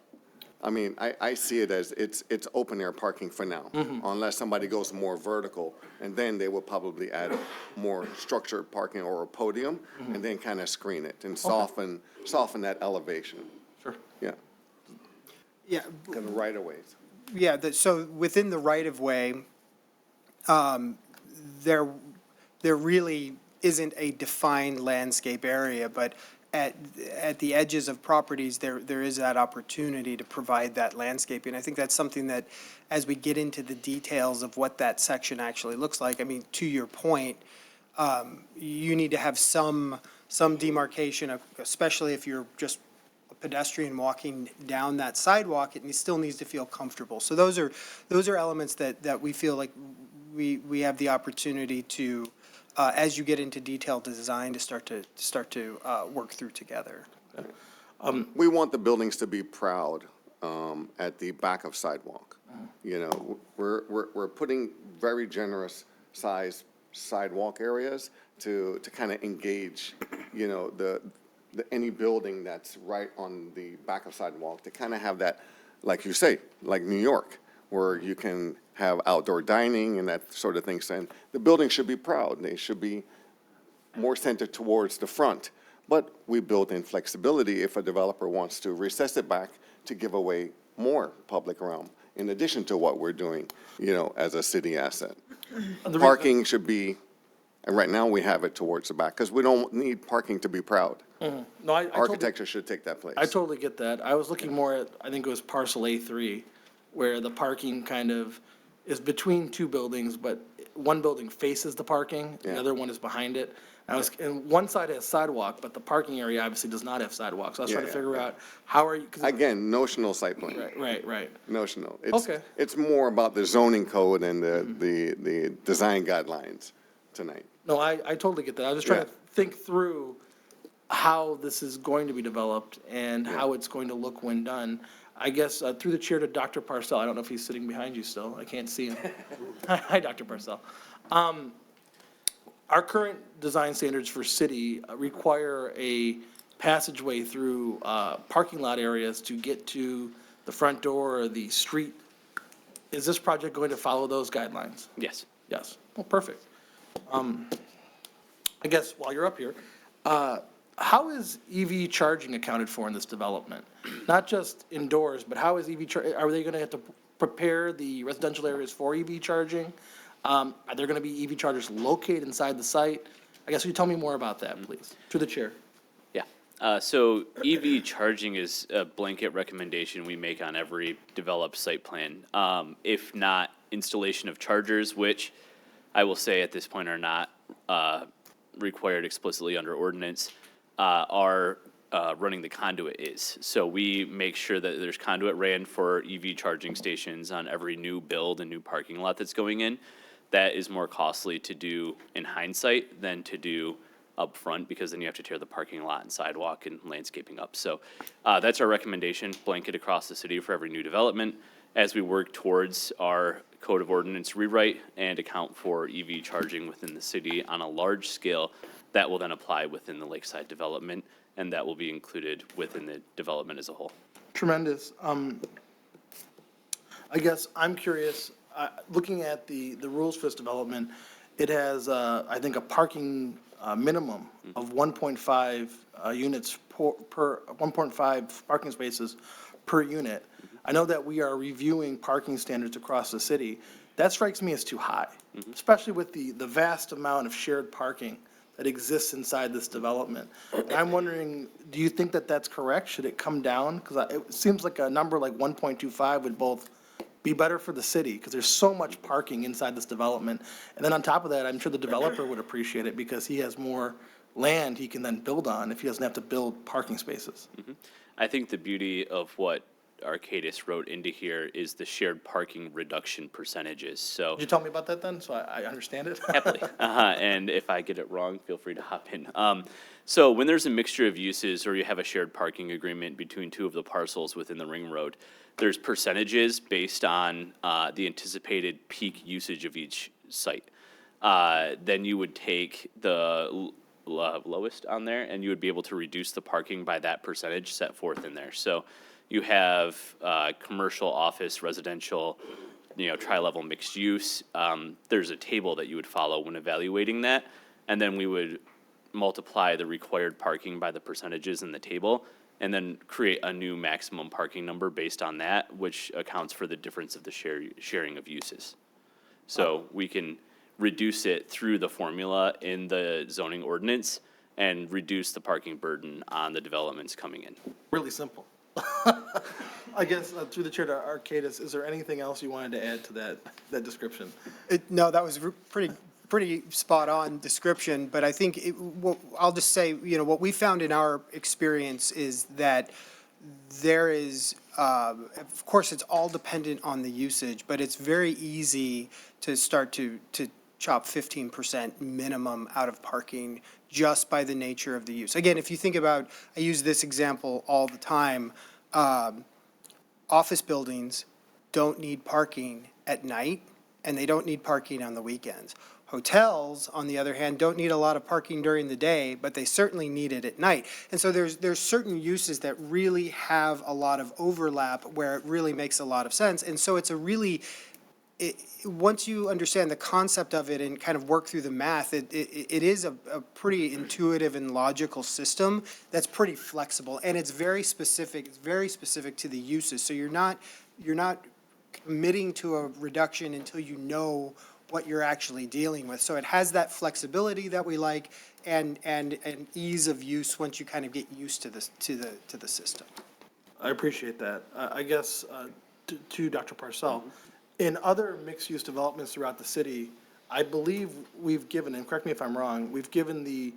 I mean, I see it as it's open air parking for now, unless somebody goes more vertical, and then they will probably add more structured parking or a podium, and then kind of screen it and soften that elevation. Sure. Yeah. Yeah, And the right of ways. yeah, so within the right-of-way, there really isn't a defined landscape area, but at the edges of properties, there is that opportunity to provide that landscaping. I think that's something that, as we get into the details of what that section actually looks like, I mean, to your point, you need to have some demarcation, especially if you're just a pedestrian walking down that sidewalk, it still needs to feel comfortable. So those are elements that we feel like we have the opportunity to, as you get into detailed design, to start to work through together. We want the buildings to be proud at the back of sidewalk. We're putting very generous size sidewalk areas to kind of engage, any building that's right on the back of sidewalk, to kind of have that, like you say, like New York, where you can have outdoor dining and that sort of thing. And the building should be proud. They should be more centered towards the front. But we built in flexibility if a developer wants to recess it back to give away more public realm, in addition to what we're doing, as a city asset. Parking should be, and right now we have it towards the back, because we don't need parking to be proud. No, Architecture should take that place. I totally get that. I was looking more at, I think it was parcel A3, where the parking kind of is between two buildings, but one building faces the parking, the Yeah. other one is behind it. And one side has sidewalk, but the parking area obviously does not have sidewalks. So I was trying to figure out, how are you? 'Cause Again, notional site plan. Right. Notional. Okay. It's more about the zoning code and the design guidelines tonight. No, I totally get that. I was just trying Yeah. to think through how this is going to be developed and how it's going to look when done. I guess through the chair to Dr. Parcell, I don't know if he's sitting behind you still. I can't see him. Hi, Dr. Parcell. Our current design standards for city require a passageway through parking lot areas to get to the front door or the street. Is this project going to follow those guidelines? Yes. Yes. Well, perfect. I guess while you're up here, how is EV charging accounted for in this development? Not just indoors, but how is are they going to have to prepare the residential areas for EV charging? Are there going to be EV chargers located inside the site? I guess, will you tell me more about that, please? To the chair. Yeah. So EV charging is a blanket recommendation we make on every developed site plan. If not installation of chargers, which I will say at this point are not required explicitly under ordinance, our running the conduit is. So we make sure that there's conduit ran for EV charging stations on every new build and new parking lot that's going in. That is more costly to do in hindsight than to do upfront, because then you have to tear the parking lot and sidewalk and landscaping up. So that's our recommendation, blanket across the city for every new development, as we work towards our Code of Ordinance rewrite and account for EV charging within the city on a large scale. That will then apply within the Lakeside development, and that will be included within the development as a whole. Tremendous. I guess I'm curious, looking at the rules for this development, it has, I think, a parking minimum of 1.5 units per 1.5 parking spaces per unit. I know that we are reviewing parking standards across the city. That strikes me as too high, especially with the vast amount of shared parking that exists inside this development. And I'm wondering, do you think that that's correct? Should it come down? Because it seems like a number like 1.25 would both be better for the city, because there's so much parking inside this development. And then on top of that, I'm sure the developer would appreciate it, because he has more land he can then build on if he doesn't have to build parking spaces. I think the beauty of what Arcadis wrote into here is the shared parking reduction percentages. So Could you tell me about that then, so I understand it? happily. And if I get it wrong, feel free to hop in. So when there's a mixture of uses, or you have a shared parking agreement between two of the parcels within the ring road, there's percentages based on the anticipated peak usage of each site. Then you would take the lowest on there, and you would be able to reduce the parking by that percentage set forth in there. So you have commercial, office, residential, tri-level mixed use. There's a table that you would follow when evaluating that, and then we would multiply the required parking by the percentages in the table, and then create a new maximum parking number based on that, which accounts for the difference of the sharing of uses. So we can reduce it through the formula in the zoning ordinance and reduce the parking burden on the developments coming in. Really simple. I guess through the chair to Arcadis, is there anything else you wanted to add to that description? No, that was pretty spot on description, but I think I'll just say, what we found in our experience is that there is, of course, it's all dependent on the usage, but it's very easy to start to chop 15% minimum out of parking just by the nature of the use. Again, if you think about, I use this example all the time, office buildings don't need parking at night, and they don't need parking on the weekends. Hotels, on the other hand, don't need a lot of parking during the day, but they certainly need it at night. And so there's certain uses that really have a lot of overlap where it really makes a lot of sense. And so it's a really, once you understand the concept of it and kind of work through the math, it is a pretty intuitive and logical system that's pretty flexible, and it's very specific to the uses. So you're not committing to a reduction until you know what you're actually dealing with. So it has that flexibility that we like, and ease of use once you kind of get used to the system. I appreciate that. I guess to Dr. Parcell, in other mixed-use developments throughout the city, I believe we've given, and correct me if I'm wrong, we've given the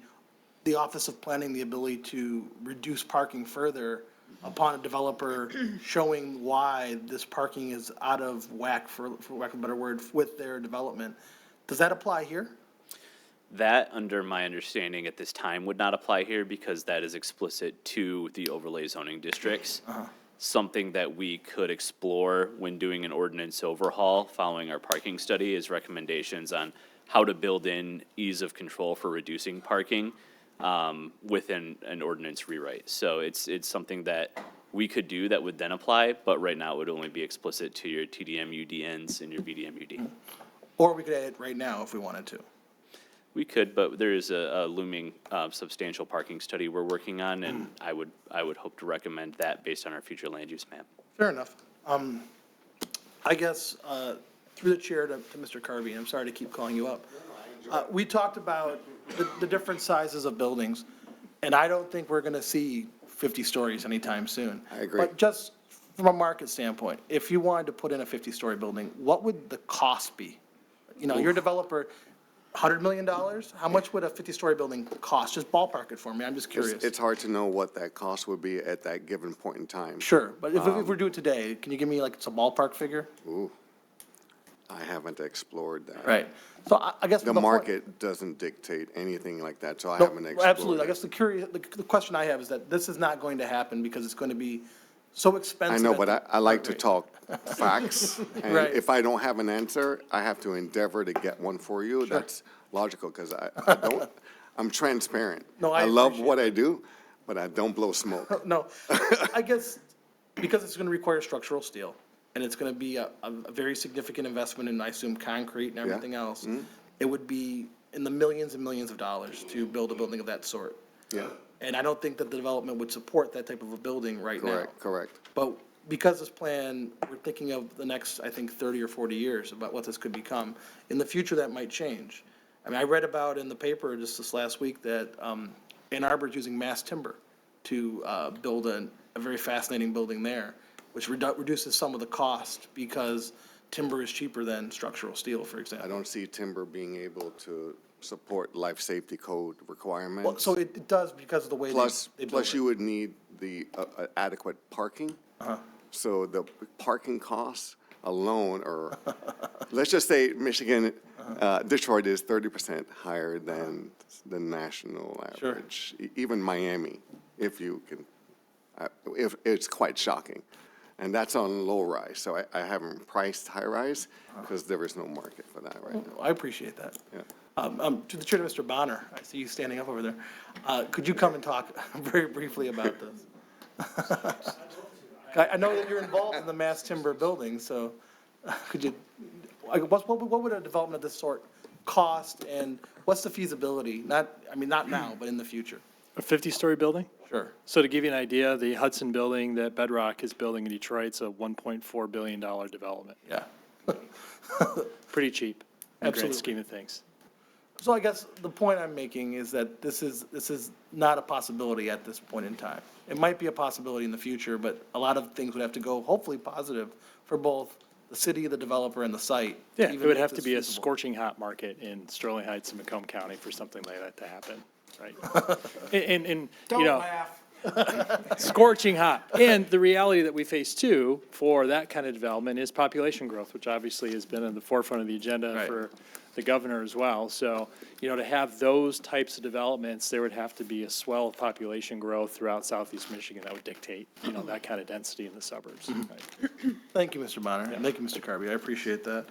Office of Planning the ability to reduce parking further upon a developer showing why this parking is out of whack, for lack of a better word, with their development. Does that apply here? That, under my understanding at this time, would not apply here, because that is explicit to the overlay zoning districts. Something that we could explore when doing an ordinance overhaul following our parking study is recommendations on how to build in ease of control for reducing parking within an ordinance rewrite. So it's something that we could do that would then apply, but right now it would only be explicit to your TDM UDNs and your VDM UD. Or we could add it right now if we wanted to. We could, but there is a looming substantial parking study we're working on, and I would hope to recommend that based on our future land use map. Fair enough. I guess through the chair to Mr. Carvey, I'm sorry to keep calling you up. We talked about the different sizes of buildings, and I don't think we're going to see 50 stories anytime soon. I agree. But just from a market standpoint, if you wanted to put in a 50-story building, what would the cost be? You're a developer. $100 million? How much would a 50-story building cost? Just ballpark it for me, I'm just curious. It's hard to know what that cost would be at that given point in time. Sure, but if we do it today, can you give me like some ballpark figure? Ooh, I haven't explored that. Right, so I guess. The point- market doesn't dictate anything like that, so I No, haven't explored. absolutely, I it. guess the question I have is that this is not going to happen because it's going to be so expensive. I know, at but the I like to rate. talk facts, and Right. if I don't have an answer, I have to endeavor to get one for you. That's logical, because I don't, I'm transparent. No, I love appreciate what I do, but I don't blow smoke. No, I guess because it's going to require structural steel, and it's going to be a very significant investment in, I assume, concrete and everything else, it would be in the millions and millions of dollars to build a building of that sort. Yeah, And I don't think that the development would support that type of a building right now. correct. But because this plan, we're thinking of the next, I think, 30 or 40 years about what this could become. In the future, that might change. I mean, I read about in the paper just this last week that Ann Arbor's using mass timber to build a very fascinating building there, which reduces some of the cost because timber is cheaper than structural steel, for I example. don't see timber being able to support life safety code requirements. Well, so it does because of the way Plus, they build plus it. you would need the adequate parking. So the parking costs alone are, let's just say Michigan, Detroit is 30% higher than the national Sure. average. Even Miami, if you can, if, it's quite shocking. And that's on low rise, so I haven't priced high rise because there is no market for that right now. I appreciate that. Yeah. To the chair, Mr. Bonner, I see you standing up over there. Could you come and talk very briefly about this? I know that you're involved in the mass timber building, so could you, what would a development of this sort cost, and what's the feasibility? Not now, but in the future. A 50-story building? Sure. So to give you an idea, the Hudson building that Bedrock is building in Detroit's a $1.4 billion development. Yeah. Pretty cheap in the grand Absolutely. scheme of things. So I guess the point I'm making is that this is not a possibility at this point in time. It might be a possibility in the future, but a lot of things would have to go hopefully positive for both the city, the developer, and the site. Yeah, to it even would make have to this be a feasible. scorching hot market in Sterling Heights and Macomb County for something like that to happen, right? And you Don't know, laugh. scorching hot. And the reality that we face too for that kind of development is population growth, which obviously has been in the forefront of the agenda Right. for the governor as well. So, you know, to have those types of developments, there would have to be a swell of population growth throughout southeast Michigan that would dictate, you know, that kind of density in the suburbs. Right. Thank you, Mr. Bonner, and thank you, Mr. Carby, I appreciate that.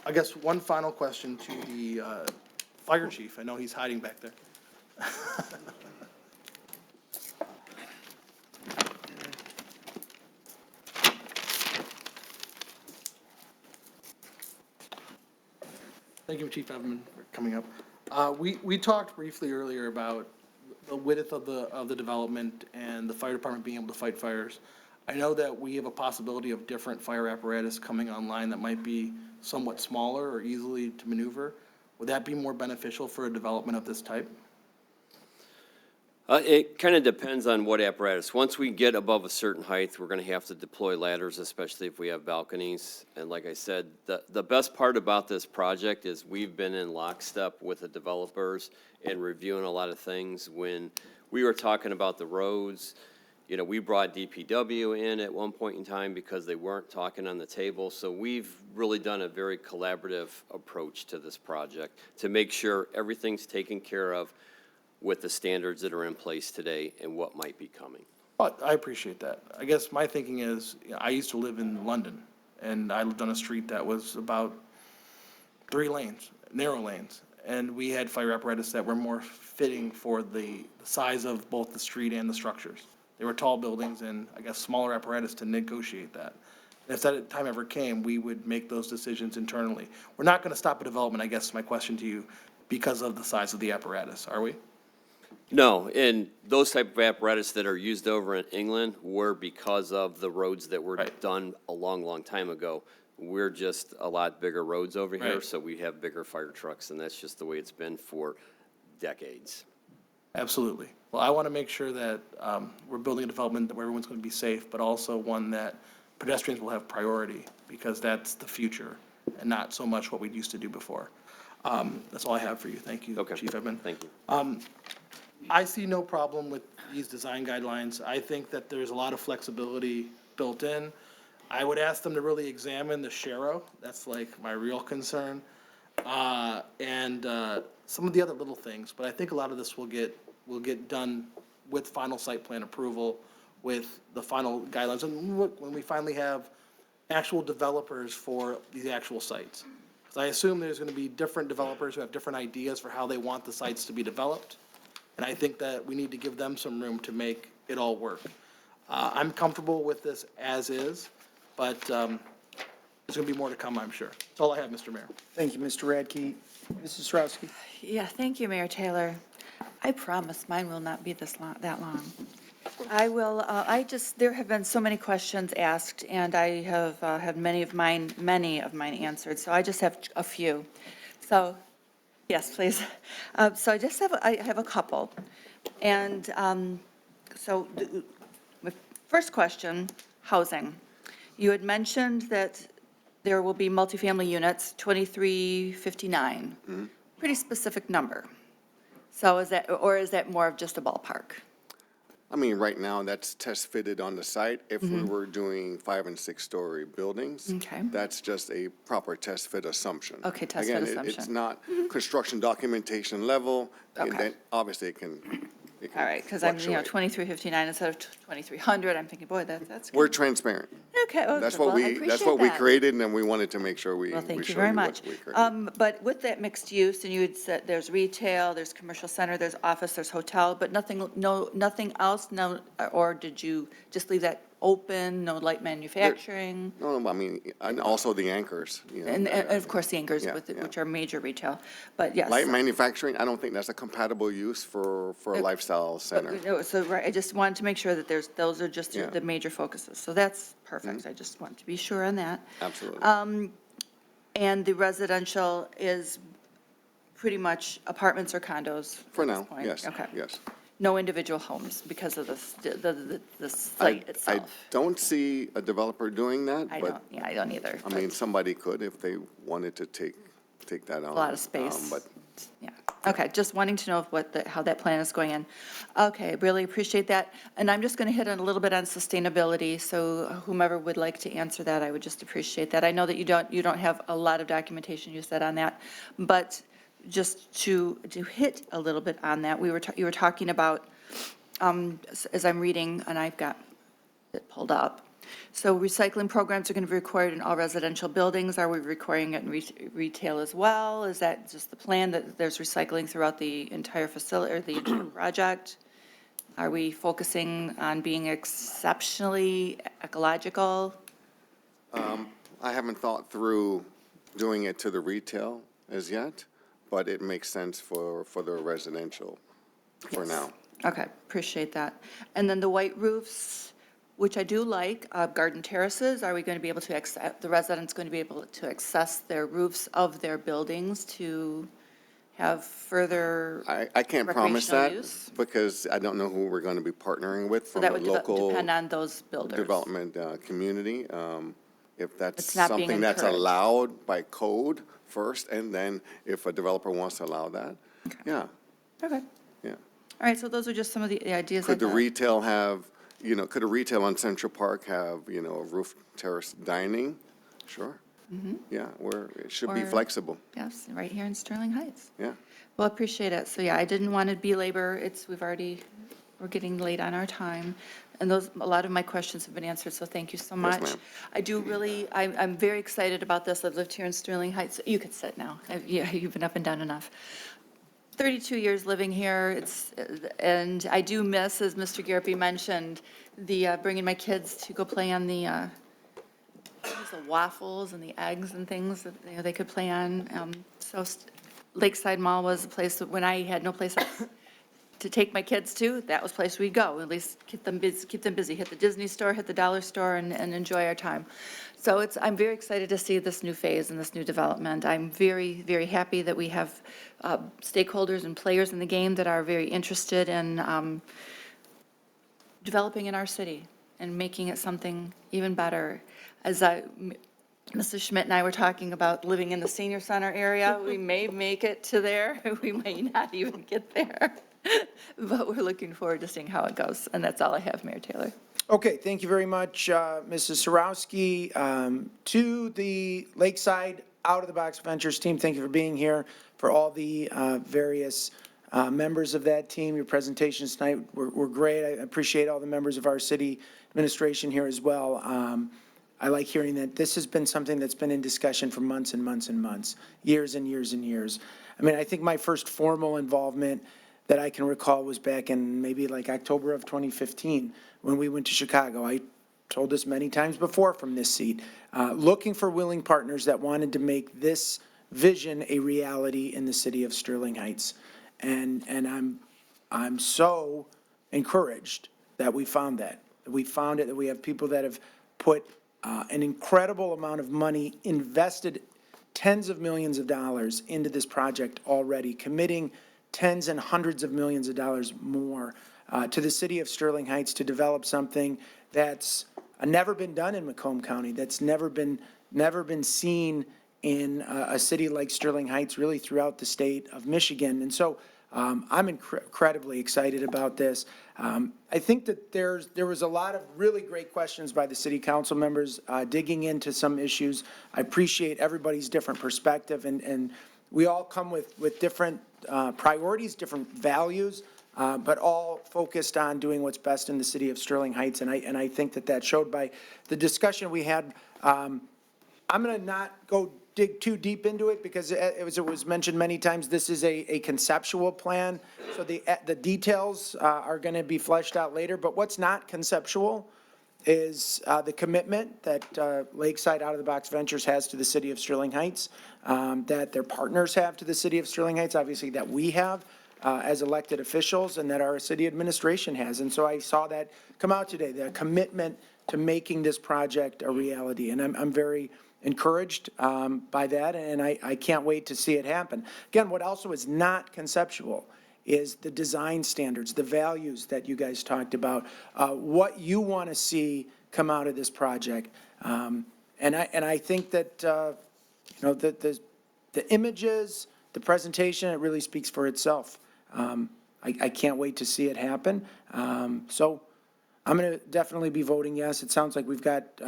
I guess one final question to the fire chief, I know he's hiding back there. Thank you, Chief Evan, for coming up. We talked briefly earlier about the width of the development and the fire department being able to fight fires. I know that we have a possibility of different fire apparatus coming online that might be somewhat smaller or easily to maneuver. Would that be more beneficial for a development of this type? It kind of depends on what apparatus. Once we get above a certain height, we're going to have to deploy ladders, especially if we have balconies. And like I said, the best part about this project is we've been in lockstep with the developers and reviewing a lot of things. When we were talking about the roads, you know, we brought DPW in at one point in time because they weren't talking on the table. So we've really done a very collaborative approach to this project to make sure everything's taken care of with the standards that are in place today and what might be coming. But I appreciate that. I guess my thinking is, you know, I used to live in London, and I lived on a street that was about 3 lanes, narrow lanes. And we had fire apparatus that were more fitting for the size of both the street and the structures. They were tall buildings and, I guess, smaller apparatus to negotiate that. And if that time ever came, we would make those decisions internally. We're not going to stop a development, I guess, is my question to you, because of the size of the apparatus, are we? No, and those type of apparatus that are used over in England were because of the roads that were done a long, long time ago. We're just a lot bigger roads over here, Right. so we have bigger fire trucks, and that's just the way it's been for decades. Absolutely. Well, I want to make sure that we're building a development where everyone's going to be safe, but also one that pedestrians will have priority, because that's the future and not so much what we used to do before. That's all I have for you. Thank you, Okay. Chief Edmund. Thank you. I see no problem with these design guidelines. I think that there's a lot of flexibility built in. I would ask them to really examine the Shero. That's like my real concern. And some of the other little things, but I think a lot of this will get done with final site plan approval, with the final guidelines, and when we finally have actual developers for these actual sites. Because I assume there's gonna be different developers who have different ideas for how they want the sites to be developed. And I think that we need to give them some room to make it all work. I'm comfortable with this as is, but there's gonna be more to come, I'm sure. That's all I have, Mr. Mayor. Thank you, Mr. Radke. Mrs. Srowski. Yeah, thank you, Mayor Taylor. I promise mine will not be that long. There have been so many questions asked, and I have had many of mine answered, so I just have a few. So, yes, please. So I have a couple. And so, my first question, housing. You had mentioned that there will be multifamily units, 2359. Pretty specific number. So is that more of just a ballpark? I mean, right now, that's test fitted on the site. If we were doing 5- and 6-story buildings, Okay. that's just a proper test fit assumption. Okay, test fit Again, it's assumption. not construction documentation level. and Okay. then obviously, it can All right, because I'm, fluctuate. 2359 instead of 2300, I'm thinking, boy, that's good. We're transparent. Okay, okay, That's well, what I that's appreciate what we that. created, and then we wanted to make sure we Well, thank you show very what much. we created. But with that mixed use, and you had said there's retail, there's commercial center, there's office, there's hotel, but nothing else, no, or did you just leave that open, no light manufacturing? No, I mean, and also the anchors, you know. And of course, the anchors, Yeah, with yeah. which are major retail, but yes. Light manufacturing, I don't think that's a compatible use for a lifestyle center. No, so, right, I just wanted to make sure that those are just Yeah. the major focuses, so that's perfect, I just want to be sure on that. Absolutely. And the residential is pretty much apartments or condos? For at this now, point? yes, Okay. yes. No individual homes because of the site I itself? don't see a developer doing that, I but, don't, yeah, I don't either. I mean, somebody could if they wanted to take that on. A lot of space. But Yeah, okay, just wanting to know how that plan is going in. Okay, really appreciate that. And I'm just going to hit on a little bit on sustainability, so whomever would like to answer that, I would just appreciate that. I know that you don't have a lot of documentation you said on that, but just to hit a little bit on that, you were talking about, as I'm reading, and I've got it pulled up, so recycling programs are going to be required in all residential buildings. Are we requiring it in retail as well? Is that just the plan, that there's recycling throughout the entire facility, or the entire project? Are we focusing on being exceptionally ecological? I haven't thought through doing it to the retail as yet, but it makes sense for the residential for now. Okay, appreciate that. And then the white roofs, which I do like, garden terraces, are we going to be able to, the residents going to be able to access their roofs of their buildings to have further I can't promise that recreational use? because I don't know who we're going to be partnering with So from that the would local depend on those builders. development community. If that's It's not being something that's encouraged. allowed by code first, and then if a developer wants to allow that, yeah, Okay, yeah. all right, so those are just some of the ideas I Could the thought. retail have, could a retail on Central Park have, a roof terrace dining? Sure. Yeah, it should be Or- flexible, Yes, right here in Sterling Heights. yeah. Well, appreciate it. So, yeah, I didn't want to belabor, we're getting late on our time. And a lot of my questions have been answered, so thank you so much. ma'am. I do really, I'm very excited about this. I've lived here in Sterling Heights. You could sit now. Yeah, you've been up and down enough. 32 years living here, and I do miss, as Mr. Garrity mentioned, the bringing my kids to go play on the waffles and the eggs and things that they could play on. So Lakeside Mall was a place that when I had no place else to take my kids to, that was the place we'd go, at least keep them busy, hit the Disney store, hit the dollar store, and enjoy our time. So I'm very excited to see this new phase and this new development. I'm very, very happy that we have stakeholders and players in the game that are very interested in developing in our city and making it something even better. As Mrs. Schmidt and I were talking about living in the senior center area. We may make it to there. We may not even get there. But we're looking forward to seeing how it goes. And that's all I have, Mayor Taylor. Okay, thank you very much, Mrs. Sarowski. To the Lakeside Out of the Box Ventures team, thank you for being here. For all the various members of that team, your presentations tonight were great. I appreciate all the members of our city administration here as well. I like hearing that this has been something that's been in discussion for months and months and months, years and years and years. I mean, I think my first formal involvement that I can recall was back in maybe like October of 2015 when we went to Chicago. I told this many times before from this seat, looking for willing partners that wanted to make this vision a reality in the city of Sterling Heights. And I'm so encouraged that we found that. We found it, that we have people that have put an incredible amount of money, invested tens of millions of dollars into this project already, committing tens and hundreds of millions of dollars more to the city of Sterling Heights to develop something that's never been done in Macomb County, that's never been seen in a city like Sterling Heights, really throughout the state of Michigan. And so I'm incredibly excited about this. I think that there was a lot of really great questions by the city council members digging into some issues. I appreciate everybody's different perspective, and we all come with different priorities, different values, but all focused on doing what's best in the city of Sterling Heights. And I think that showed by the discussion we had. I'm going to not dig too deep into it because it was mentioned many times, this is a conceptual plan. So the details are going to be fleshed out later. But what's not conceptual is the commitment that Lakeside Out of the Box Ventures has to the city of Sterling Heights, that their partners have to the city of Sterling Heights, obviously that we have as elected officials, and that our city administration has. And so I saw that come out today, the commitment to making this project a reality. And I'm very encouraged by that, and I can't wait to see it happen. Again, what also is not conceptual is the design standards, the values that you guys talked about, what you want to see come out of this project. And I think that, the images, the presentation, it really speaks for itself. I can't wait to see it happen. So I'm going to definitely be voting yes. It sounds like we've got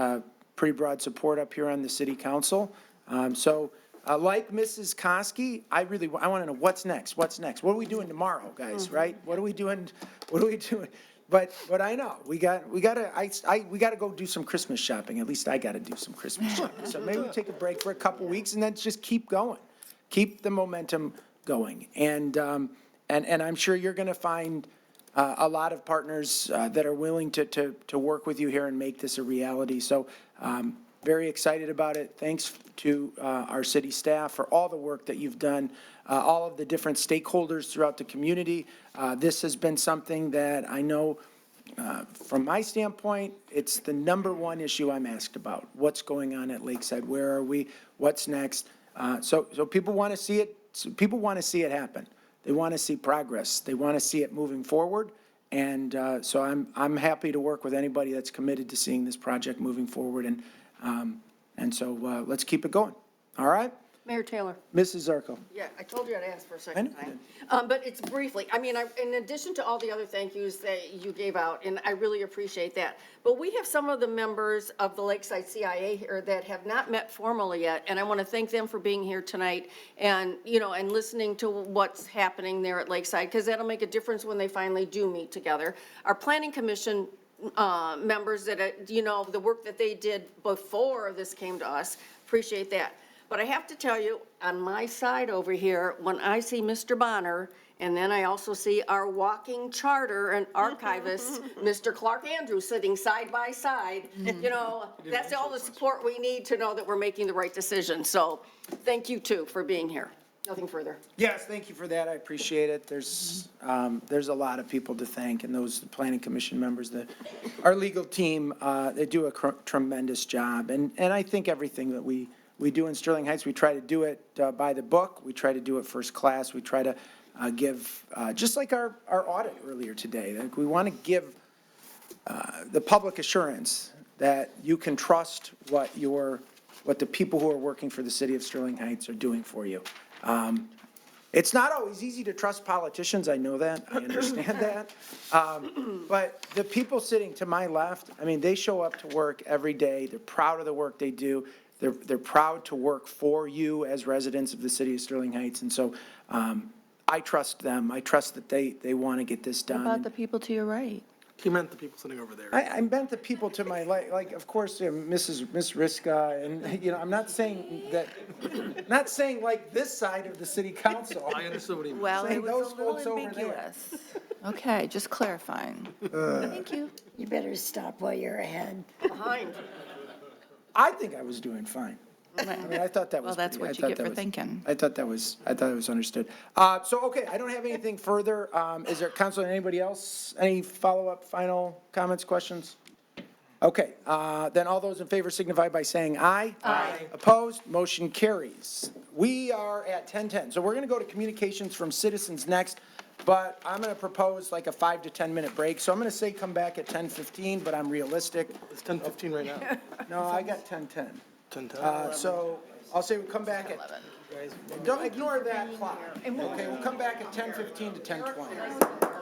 pretty broad support up here on the city council. Like Mrs. Koski, I want to know what's next. What are we doing tomorrow, guys? Right? What are we doing? But I know we got to go do some Christmas shopping. At least I got to do some Christmas shopping. So maybe we take a break for a couple weeks and then just keep going, keep the momentum going. And I'm sure you're going to find a lot of partners that are willing to work with you here and make this a reality. So very excited about it. Thanks to our city staff for all the work that you've done, all of the different stakeholders throughout the community. This has been something that I know, from my standpoint, it's the number one issue I'm asked about. What's going on at Lakeside? Where are we? What's next? So people want to see it. People want to see it happen. They want to see progress. They want to see it moving forward. And so I'm happy to work with anybody that's committed to seeing this project moving forward. And so let's keep it going. All right? Mayor Taylor. Mrs. Zarko. Yeah, I told you I'd ask for a second time. But it's briefly, in addition to all the other thank yous that you gave out, and I really appreciate that, but we have some of the members of the Lakeside CIA here that have not met formally yet, and I want to thank them for being here tonight and, and listening to what's happening there at Lakeside, because that'll make a difference when they finally do meet together. Our Planning Commission members that, the work that they did before this came to us, appreciate that. But I have to tell you, on my side over here, when I see Mr. Bonner, and then I also see our walking charter and archivist, Mr. Clark Andrews, sitting side by side, that's all the support we need to know that we're making the right decision. So thank you, too, for being here. Nothing further. Yes, thank you for that. I appreciate it. There's a lot of people to thank, and the Planning Commission members, our legal team, they do a tremendous job. And I think everything that we do in Sterling Heights, we try to do it by the book. We try to do it first class. We try to give, just like our audit earlier today, like we want to give the public assurance that you can trust what you're what the people who are working for the city of Sterling Heights are doing for you. It's not always easy to trust politicians, I know that, I understand that. But the people sitting to my left, I mean, they show up to work every day, they're proud of the work they do, they're proud to work for you as residents of the city of Sterling Heights, and so, I trust them, I trust that they want to get this What done. about the people to your right? He meant the people sitting over there. I meant the people to my, like, of course, Miss Riska, and, you know, I'm not saying that, not saying like this side of the city council. I understood what he meant. Well, Saying it was those a little folks over there. ambiguous. Okay, just clarifying. Thank you. You better stop while you're ahead. Behind. I think I was doing fine. I mean, I thought that was. Well, that's pretty- I what you thought get that for was- thinking. I thought that was understood. So, okay, I don't have anything further. Is there, council, anybody else, any follow-up, final comments, questions? Okay, then all those in favor signify by saying aye. Aye. Opposed, motion carries. We are at 10:10, so we're gonna go to communications from citizens next, but I'm gonna propose like a 5 to 10 minute break. So I'm gonna say come back at 10:15, but I'm realistic. It's 10:15 right now. No, I got 10:10. 10:10. So I'll say we come back at, don't ignore that clock. Okay, we'll come back at 10:15 to 10:20.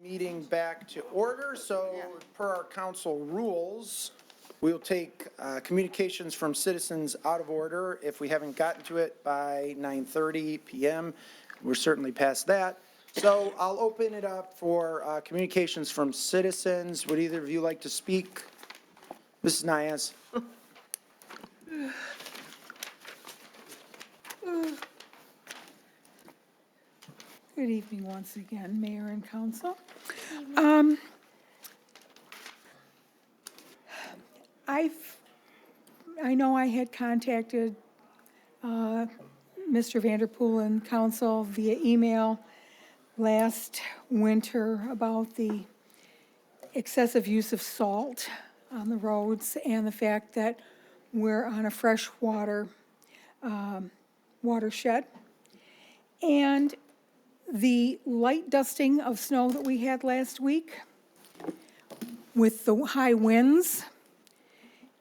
Meeting back to order, so per our council rules, we'll take communications from citizens out of order. If we haven't gotten to it by 9:30 PM, we're certainly past that. So I'll open it up for communications from citizens. Would either of you like to speak? Mrs. Nyas? Good evening once again, Mayor and Council. I know I had contacted Mr. Vanderpool and Council via email last winter about the excessive use of salt on the roads and the fact that we're on a freshwater watershed. And the light dusting of snow that we had last week with the high winds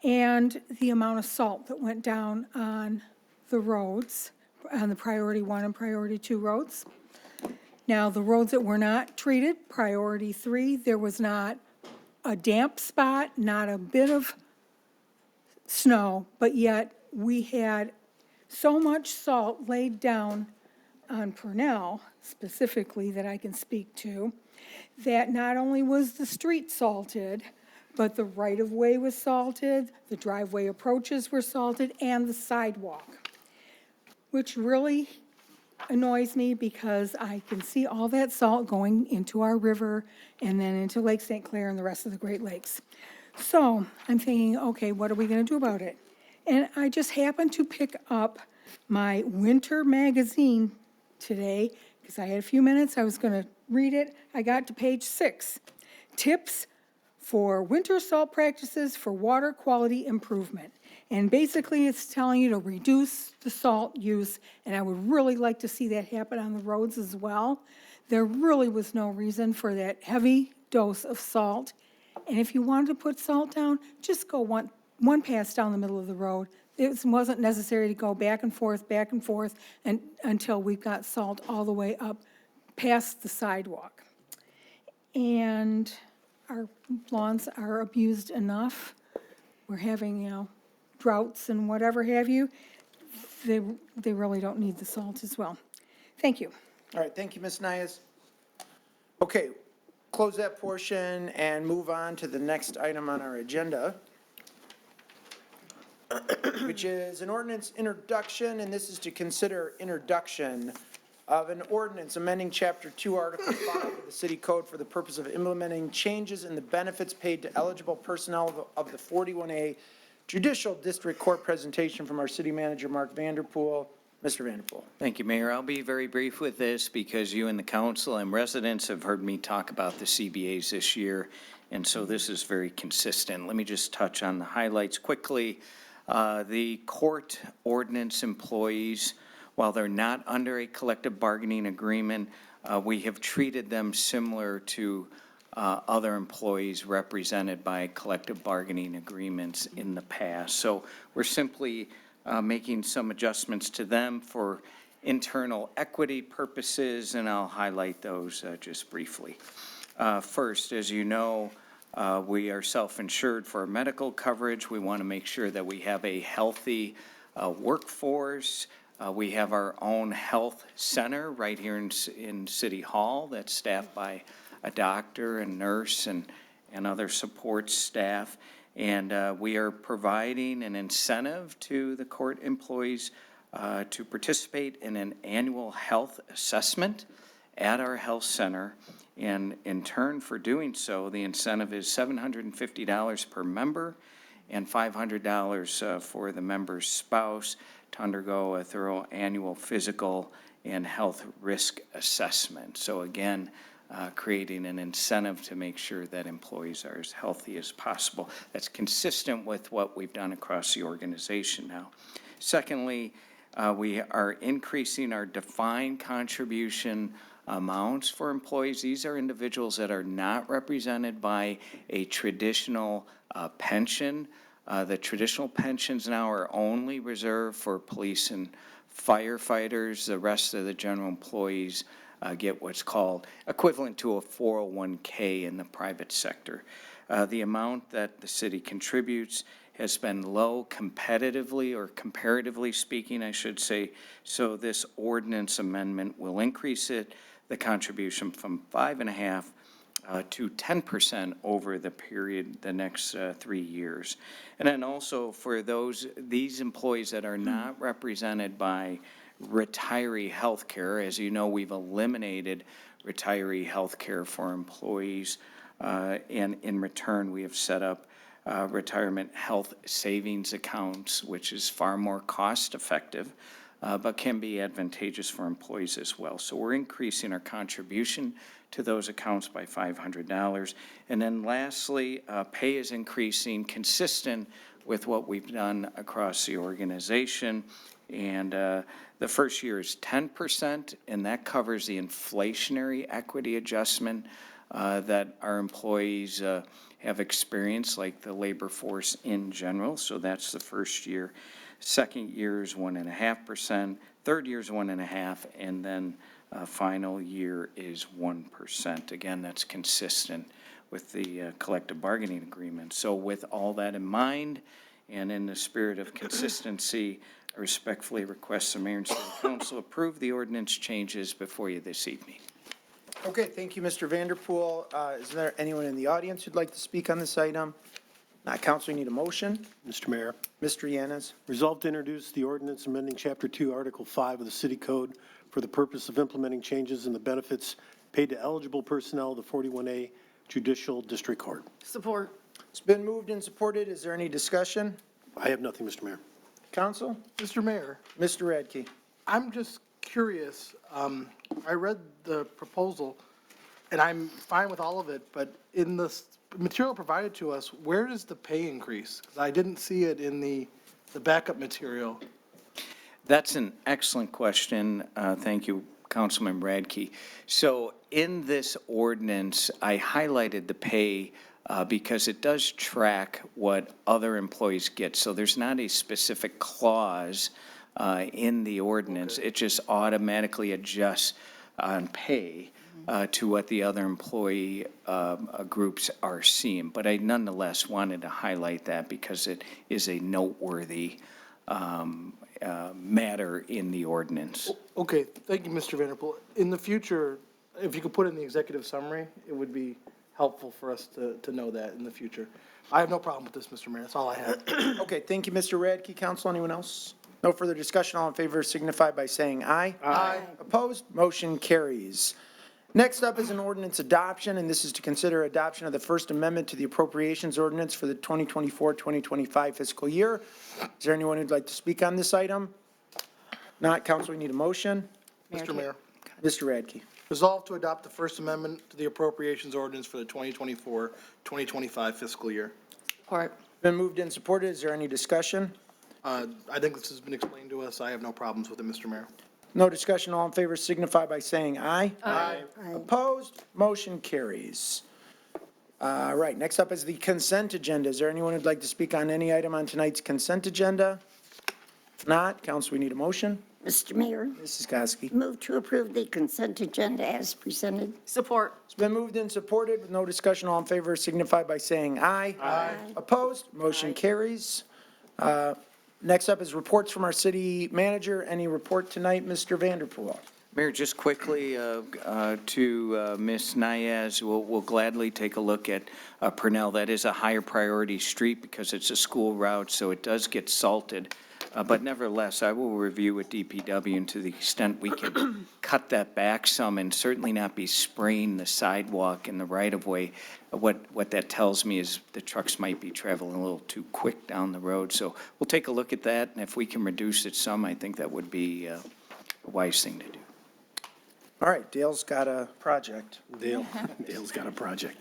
and the amount of salt that went down on the roads, on the priority 1 and priority 2 roads. Now, the roads that were not treated, priority 3, there was not a damp spot, not a bit of snow, but yet we had so much salt laid down on Purnell specifically that I can speak to, that not only was the street salted, but the right-of-way was salted, the driveway approaches were salted, and the sidewalk, which really annoys me because I can see all that salt going into our river and then into Lake St. Clair and the rest of the Great Lakes. So I'm thinking, okay, what are we going to do about it? And I just happened to pick up my winter magazine today because I had a few minutes. I was going to read it. I got to page 6. Tips for winter salt practices for water quality improvement. And basically it's telling you to reduce the salt use, and I would really like to see that happen on the roads as well. There really was no reason for that heavy dose of salt. And if you wanted to put salt down, just go one pass down the middle of the road. It wasn't necessary to go back and forth, and until we got salt all the way up past the sidewalk. And our lawns are abused enough. We're having, droughts and whatever have you. They really don't need the salt as well. Thank you. All right, thank you, Ms. Nyas. Okay, close that portion and move on to the next item on our agenda, which is an ordinance introduction, and this is to consider introduction of an ordinance amending Chapter 2, Article 5 of the City Code for the purpose of implementing changes in the benefits paid to eligible personnel of the 41A Judicial District Court. Presentation from our City Manager, Mark Vanderpool. Mr. Vanderpool. Thank you, Mayor. I'll be very brief with this because you and the council and residents have heard me talk about the CBAs this year, and so this is very consistent. Let me just touch on the highlights quickly. The court ordinance employees, while they're not under a collective bargaining agreement, we have treated them similar to other employees represented by collective bargaining agreements in the past. So we're simply making some adjustments to them for internal equity purposes, and I'll highlight those just briefly. First, as you know, we are self-insured for medical coverage. We want to make sure that we have a healthy workforce. We have our own health center right here in City Hall that's staffed by a doctor and nurse and other support staff. And we are providing an incentive to the court employees to participate in an annual health assessment at our health center. And in turn for doing so, the incentive is $750 per member and $500 for the member's spouse to undergo a thorough annual physical and health risk assessment. So again, creating an incentive to make sure that employees are as healthy as possible. That's consistent with what we've done across the organization now. Secondly, we are increasing our defined contribution amounts for employees. These are individuals that are not represented by a traditional pension. The traditional pensions now are only reserved for police and firefighters. The rest of the general employees get what's called equivalent to a 401K in the private sector. The amount that the city contributes has been low competitively, or comparatively speaking, I should say. So this ordinance amendment will increase the contribution from 5.5% to 10% over the period, the next 3 years. And then also for these employees that are not represented by retiree health care, as you know, we've eliminated retiree health care for employees. And in return, we have set up retirement health savings accounts, which is far more cost-effective, but can be advantageous for employees as well. So we're increasing our contribution to those accounts by $500. And then lastly, pay is increasing consistent with what we've done across the organization. And the first year is 10%, and that covers the inflationary equity adjustment that our employees have experienced, like the labor force in general. So that's the first year. Second year is 1.5%. Third year is 1.5%, and then final year is 1%. Again, that's consistent with the collective bargaining agreement. So with all that in mind, and in the spirit of consistency, I respectfully request the mayor and city council approve the ordinance changes before you this evening. Okay, thank you, Mr. Vanderpool. Is there anyone in the audience who'd like to speak on this item? Not, council, you need a motion? Mr. Mayor, Mr. Yanez? resolved to introduce the ordinance amending Chapter 2, Article 5 of the City Code for the purpose of implementing changes in the benefits paid to eligible personnel of the 41A Judicial District Court. Support. It's been moved and supported. Is there any discussion? I have nothing, Mr. Mayor. Council? Mr. Mayor, Mr. Radke? I'm just curious. I read the proposal, and I'm fine with all of it, but in the material provided to us, where does the pay increase? 'Cause I didn't see it in the backup material. That's an excellent question. Thank you, Councilman Radke. So in this ordinance, I highlighted the pay because it does track what other employees get. So there's not a specific clause in the ordinance. It just automatically adjusts on pay to what the other employee groups are seeing. But I nonetheless wanted to highlight that because it is a noteworthy matter in the ordinance. Okay, thank you, Mr. Vanderpool. In the future, if you could put in the executive summary, it would be helpful for us to know that in the future. I have no problem with this, Mr. Mayor. That's all I have. Okay, thank you, Mr. Radke. Council, anyone else? No further discussion. All in favor signify by saying aye. Aye. Opposed? Motion carries. Next up is an ordinance adoption, and this is to consider adoption of the First Amendment to the Appropriations Ordinance for the 2024-2025 fiscal year. Is there anyone who'd like to speak on this item? Not, council, we need a motion. Mr. Mayor, Mr. Radke. resolve to adopt the First Amendment to the Appropriations Ordinance for the 2024-2025 fiscal year. Support. Been moved and supported. Is there any discussion? I think this has been explained to us. I have no problems with it, Mr. Mayor. No discussion. All in favor signify by saying aye. Aye. Opposed? Motion carries. All right, next up is the consent agenda. Is there anyone who'd like to speak on any item on tonight's consent agenda? If not, council, we need a motion. Mr. Mayor, Mrs. Koski. move to approve the consent agenda as presented. Support. It's been moved and supported with no discussion. All in favor signify by saying aye. Aye. Opposed? Motion carries. Next up is reports from our city manager. Any report tonight, Mr. Vanderpool? Mayor, just quickly to Ms. Nayaz, we'll gladly take a look at Purnell. That is a higher priority street because it's a school route, so it does get salted. But nevertheless, I will review with DPW, and to the extent we can cut that back some and certainly not be spraying the sidewalk and the right-of-way. What that tells me is the trucks might be traveling a little too quick down the road. So we'll take a look at that, and if we can reduce it some, I think that would be a wise thing to do. All right, Dale's got a project. Dale's got a project.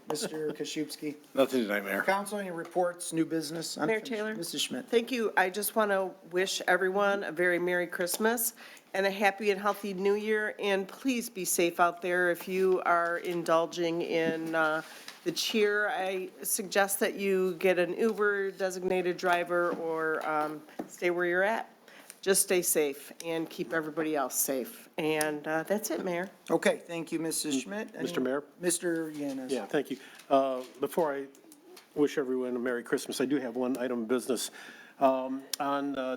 Mr. Koszybski. Nothing tonight, Mayor. Council, any reports, new business? Mayor Taylor? Mrs. Schmidt. Thank you. I just want to wish everyone a very Merry Christmas and a happy and healthy New Year. And please be safe out there. If you are indulging in the cheer, I suggest that you get an Uber designated driver or stay where you're at. just stay safe and keep everybody else safe. And that's it, Mayor. Okay, thank you, Mrs. Schmidt. Mr. Mayor? Mr. Yanes. Yeah, thank you. Before I wish everyone a Merry Christmas, I do have one item of business. On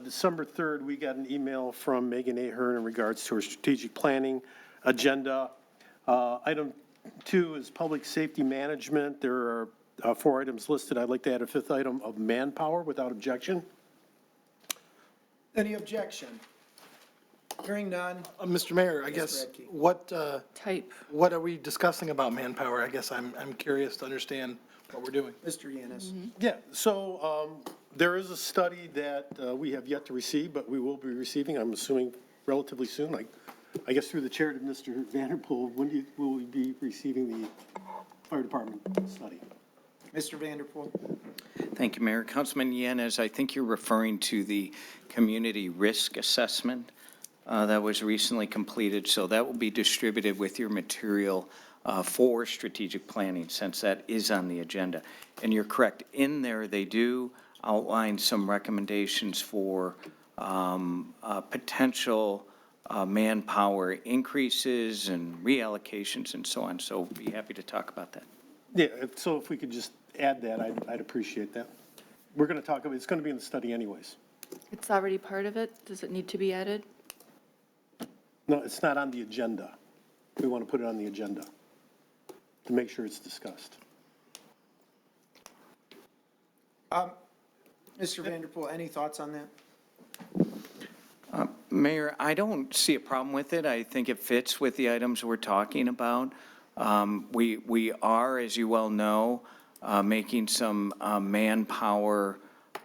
December 3rd, we got an email from Megan Ahern in regards to her strategic planning agenda. Item 2 is public safety management. There are 4 items listed. I'd like to add a 5th item of manpower without objection. Any objection? Hearing none. Mr. Mayor, I Mr. guess, Radke. what are we discussing about manpower? I guess I'm curious to understand what we're doing. Mr. Yanes. Yeah, so there is a study that we have yet to receive, but we will be receiving, I'm assuming, relatively soon. Like, I guess through the chair to Mr. Vanderpool, when will we be receiving the fire department study? Mr. Vanderpool. Thank you, Mayor. Councilman Yanes, I think you're referring to the community risk assessment that was recently completed. So that will be distributed with your material for strategic planning, since that is on the agenda. And you're correct. In there, they do outline some recommendations for potential manpower increases and reallocations and so on. So be happy to talk about that. Yeah, so if we could just add that, I'd appreciate that. We're going to talk about, it's going to be in the study anyways. It's already part of it. Does it need to be added? No, it's not on the agenda. We want to put it on the agenda to make sure it's discussed. Mr. Vanderpool, any thoughts on that? Mayor, I don't see a problem with it. I think it fits with the items we're talking about. We are, as you well know, making some manpower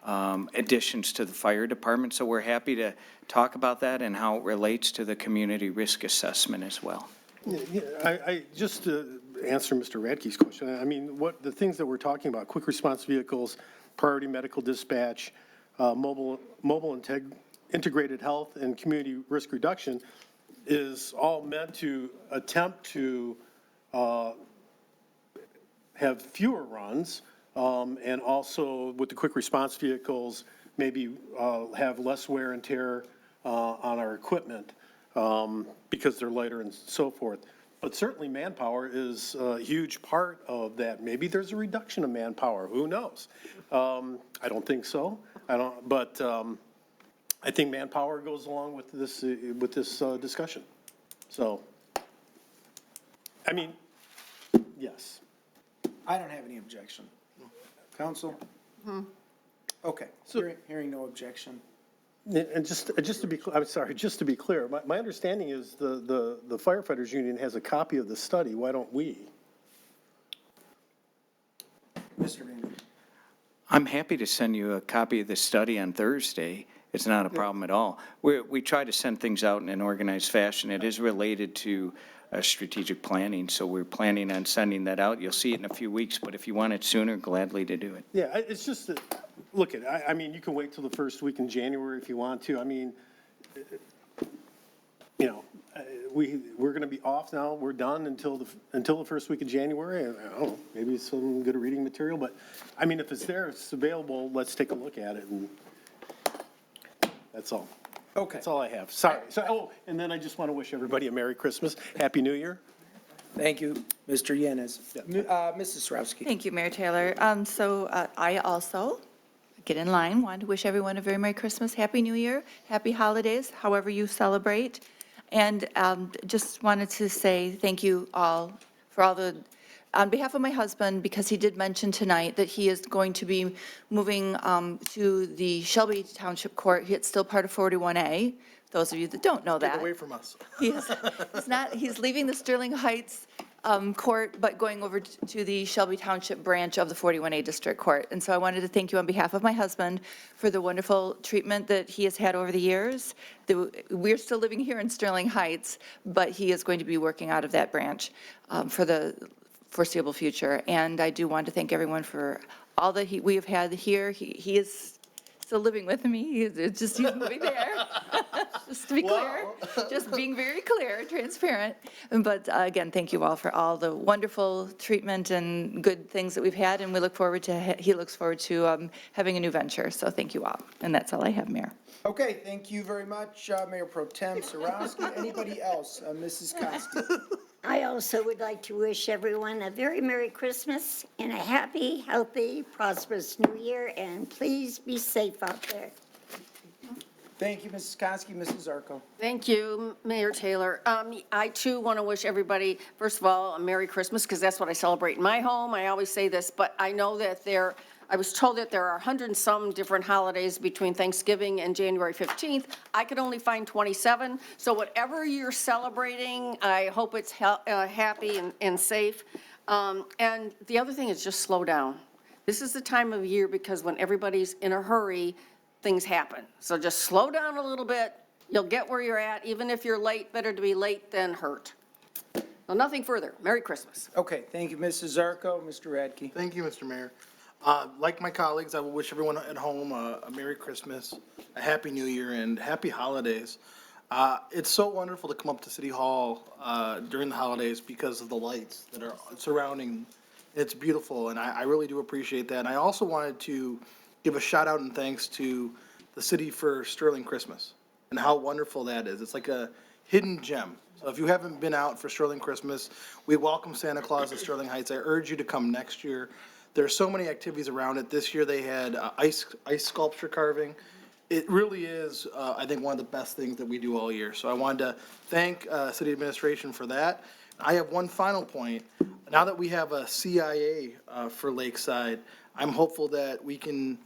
additions to the fire department, so we're happy to talk about that and how it relates to the community risk assessment as well. Yeah, I just to answer Mr. Radke's question, I mean, what the things that we're talking about, quick response vehicles, priority medical dispatch, mobile integrated health and community risk reduction is all meant to attempt to have fewer runs, and also with the quick response vehicles, maybe have less wear and tear on our equipment because they're lighter and so forth. But certainly manpower is a huge part of that. Maybe there's a reduction of manpower, who knows? I don't think so. But I think manpower goes along with this discussion. So, I mean, yes. I don't have any objection. Council? Okay, so hearing no objection. And just to be, I'm sorry, just to be clear, my understanding is the firefighters union has a copy of the study. Why don't we? Mr. Vanderpool. I'm happy to send you a copy of the study on Thursday. It's not a problem at all. We try to send things out in an organized fashion. It is related to strategic planning, so we're planning on sending that out. You'll see it in a few weeks, but if you want it sooner, gladly to do it. Yeah, it's just that, look, I mean, you can wait till the first week in January if you want to. I mean, you know, we're going to be off now. We're done until the first week of January. I don't know, maybe some good reading material, but I mean, if it's there, it's available, let's take a look at it, and that's all. Okay. That's all I have. Sorry. So, and then I just want to wish everybody a Merry Christmas, Happy New Year. Thank you, Mr. Yanes. Mrs. Sarowski. Thank you, Mayor Taylor. I also, get in line, wanted to wish everyone a very Merry Christmas, Happy New Year, Happy Holidays, however you celebrate. And just wanted to say thank you all for all the, on behalf of my husband, because he did mention tonight that he is going to be moving to the Shelby Township Court. It's still part of 41A, those of you that don't know that. Get away from us. He's leaving the Sterling Heights court, but going over to the Shelby Township branch of the 41A District Court. And so I wanted to thank you on behalf of my husband for the wonderful treatment that he has had over the years. We're still living here in Sterling Heights, but he is going to be working out of that branch for the foreseeable future. And I do want to thank everyone for all that we have had here. He is still living with me. It's just, he's moving there. Just to be clear, just being very clear, transparent. But again, thank you all for all the wonderful treatment and good things that we've had, and we look forward to, he looks forward to having a new venture. So thank you all. And that's all I have, Mayor. Okay, thank you very much, Mayor Pro Tem Sarowski. Anybody else? Mrs. Koski? I also would like to wish everyone a very Merry Christmas and a happy, healthy, prosperous New Year, and please be safe out there. Thank you, Mrs. Koski. Mrs. Zarko? Thank you, Mayor Taylor. I too want to wish everybody, first of all, a Merry Christmas, because that's what I celebrate in my home. I always say this, but I know that I was told that there are 100 and some different holidays between Thanksgiving and January 15th. I could only find 27. So whatever you're celebrating, I hope it's happy and safe. And the other thing is just slow down. This is the time of year because when everybody's in a hurry, things happen. So just slow down a little bit. You'll get where you're at. Even if you're late, better to be late than hurt. Well, nothing further. Merry Christmas. Okay, thank you, Mrs. Zarko. Mr. Radke? Thank you, Mr. Mayor. Like my colleagues, I will wish everyone at home a Merry Christmas, a Happy New Year, and Happy Holidays. It's so wonderful to come up to City Hall during the holidays because of the lights that are surrounding. It's beautiful, and I really do appreciate that. And I also wanted to give a shout out and thanks to the city for Sterling Christmas and how wonderful that is. It's like a hidden gem. So if you haven't been out for Sterling Christmas, we welcome Santa Claus at Sterling Heights. I urge you to come next year. There are so many activities around it. This year they had ice sculpture carving. It really is, I think, one of the best things that we do all year. So I wanted to thank city administration for that. I have one final point. Now that we have a CIA for Lakeside, I'm hopeful that we can,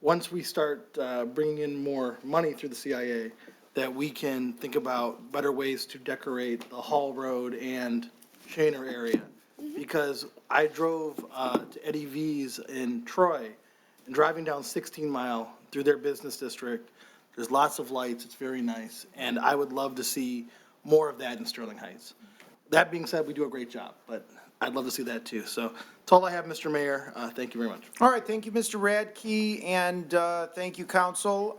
once we start bringing in more money through the CIA, that we can think about better ways to decorate the Hall Road and Shaner area. Because I drove to Eddie V's in Troy, and driving down 16 Mile through their business district, there's lots of lights, it's very nice, and I would love to see more of that in Sterling Heights. That being said, we do a great job, but I'd love to see that too. So that's all I have, Mr. Mayor. Thank you very much. All right, thank you, Mr. Radke, and thank you, council,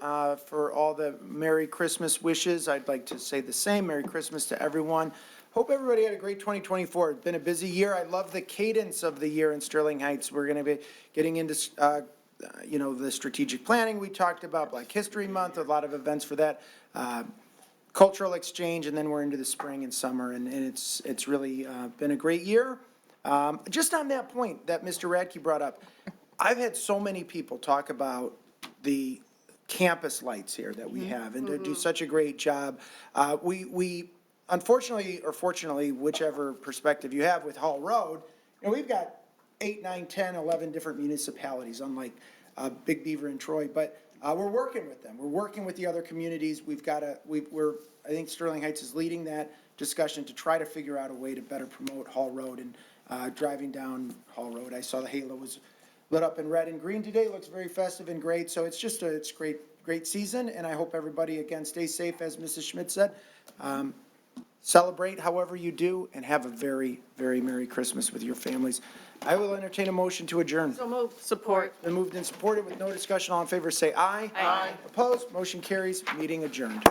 for all the Merry Christmas wishes. I'd like to say the same. Merry Christmas to everyone. Hope everybody had a great 2024. It's been a busy year. I love the cadence of the year in Sterling Heights. We're going to be getting into, the strategic planning we talked about, Black History Month, a lot of events for that, cultural exchange, and then we're into the spring and summer, and it's really been a great year. Just on that point that Mr. Radke brought up, I've had so many people talk about the campus lights here that we have, and to do such a great job. We unfortunately, or fortunately, whichever perspective you have with Hall Road, we've got 8, 9, 10, 11 different municipalities, unlike Big Beaver and Troy, but we're working with them. We're working with the other communities. I think Sterling Heights is leading that discussion to try to figure out a way to better promote Hall Road. And driving down Hall Road, I saw the halo was lit up in red and green today. It looks very festive and great. So it's just it's great season. And I hope everybody, again, stays safe, as Mrs. Schmidt said. Celebrate however you do, and have a very, very Merry Christmas with your families. I will entertain a motion to adjourn. So moved. Support. Been moved and supported with no discussion. All in favor, say aye. Aye. Opposed? Motion carries. Meeting adjourned.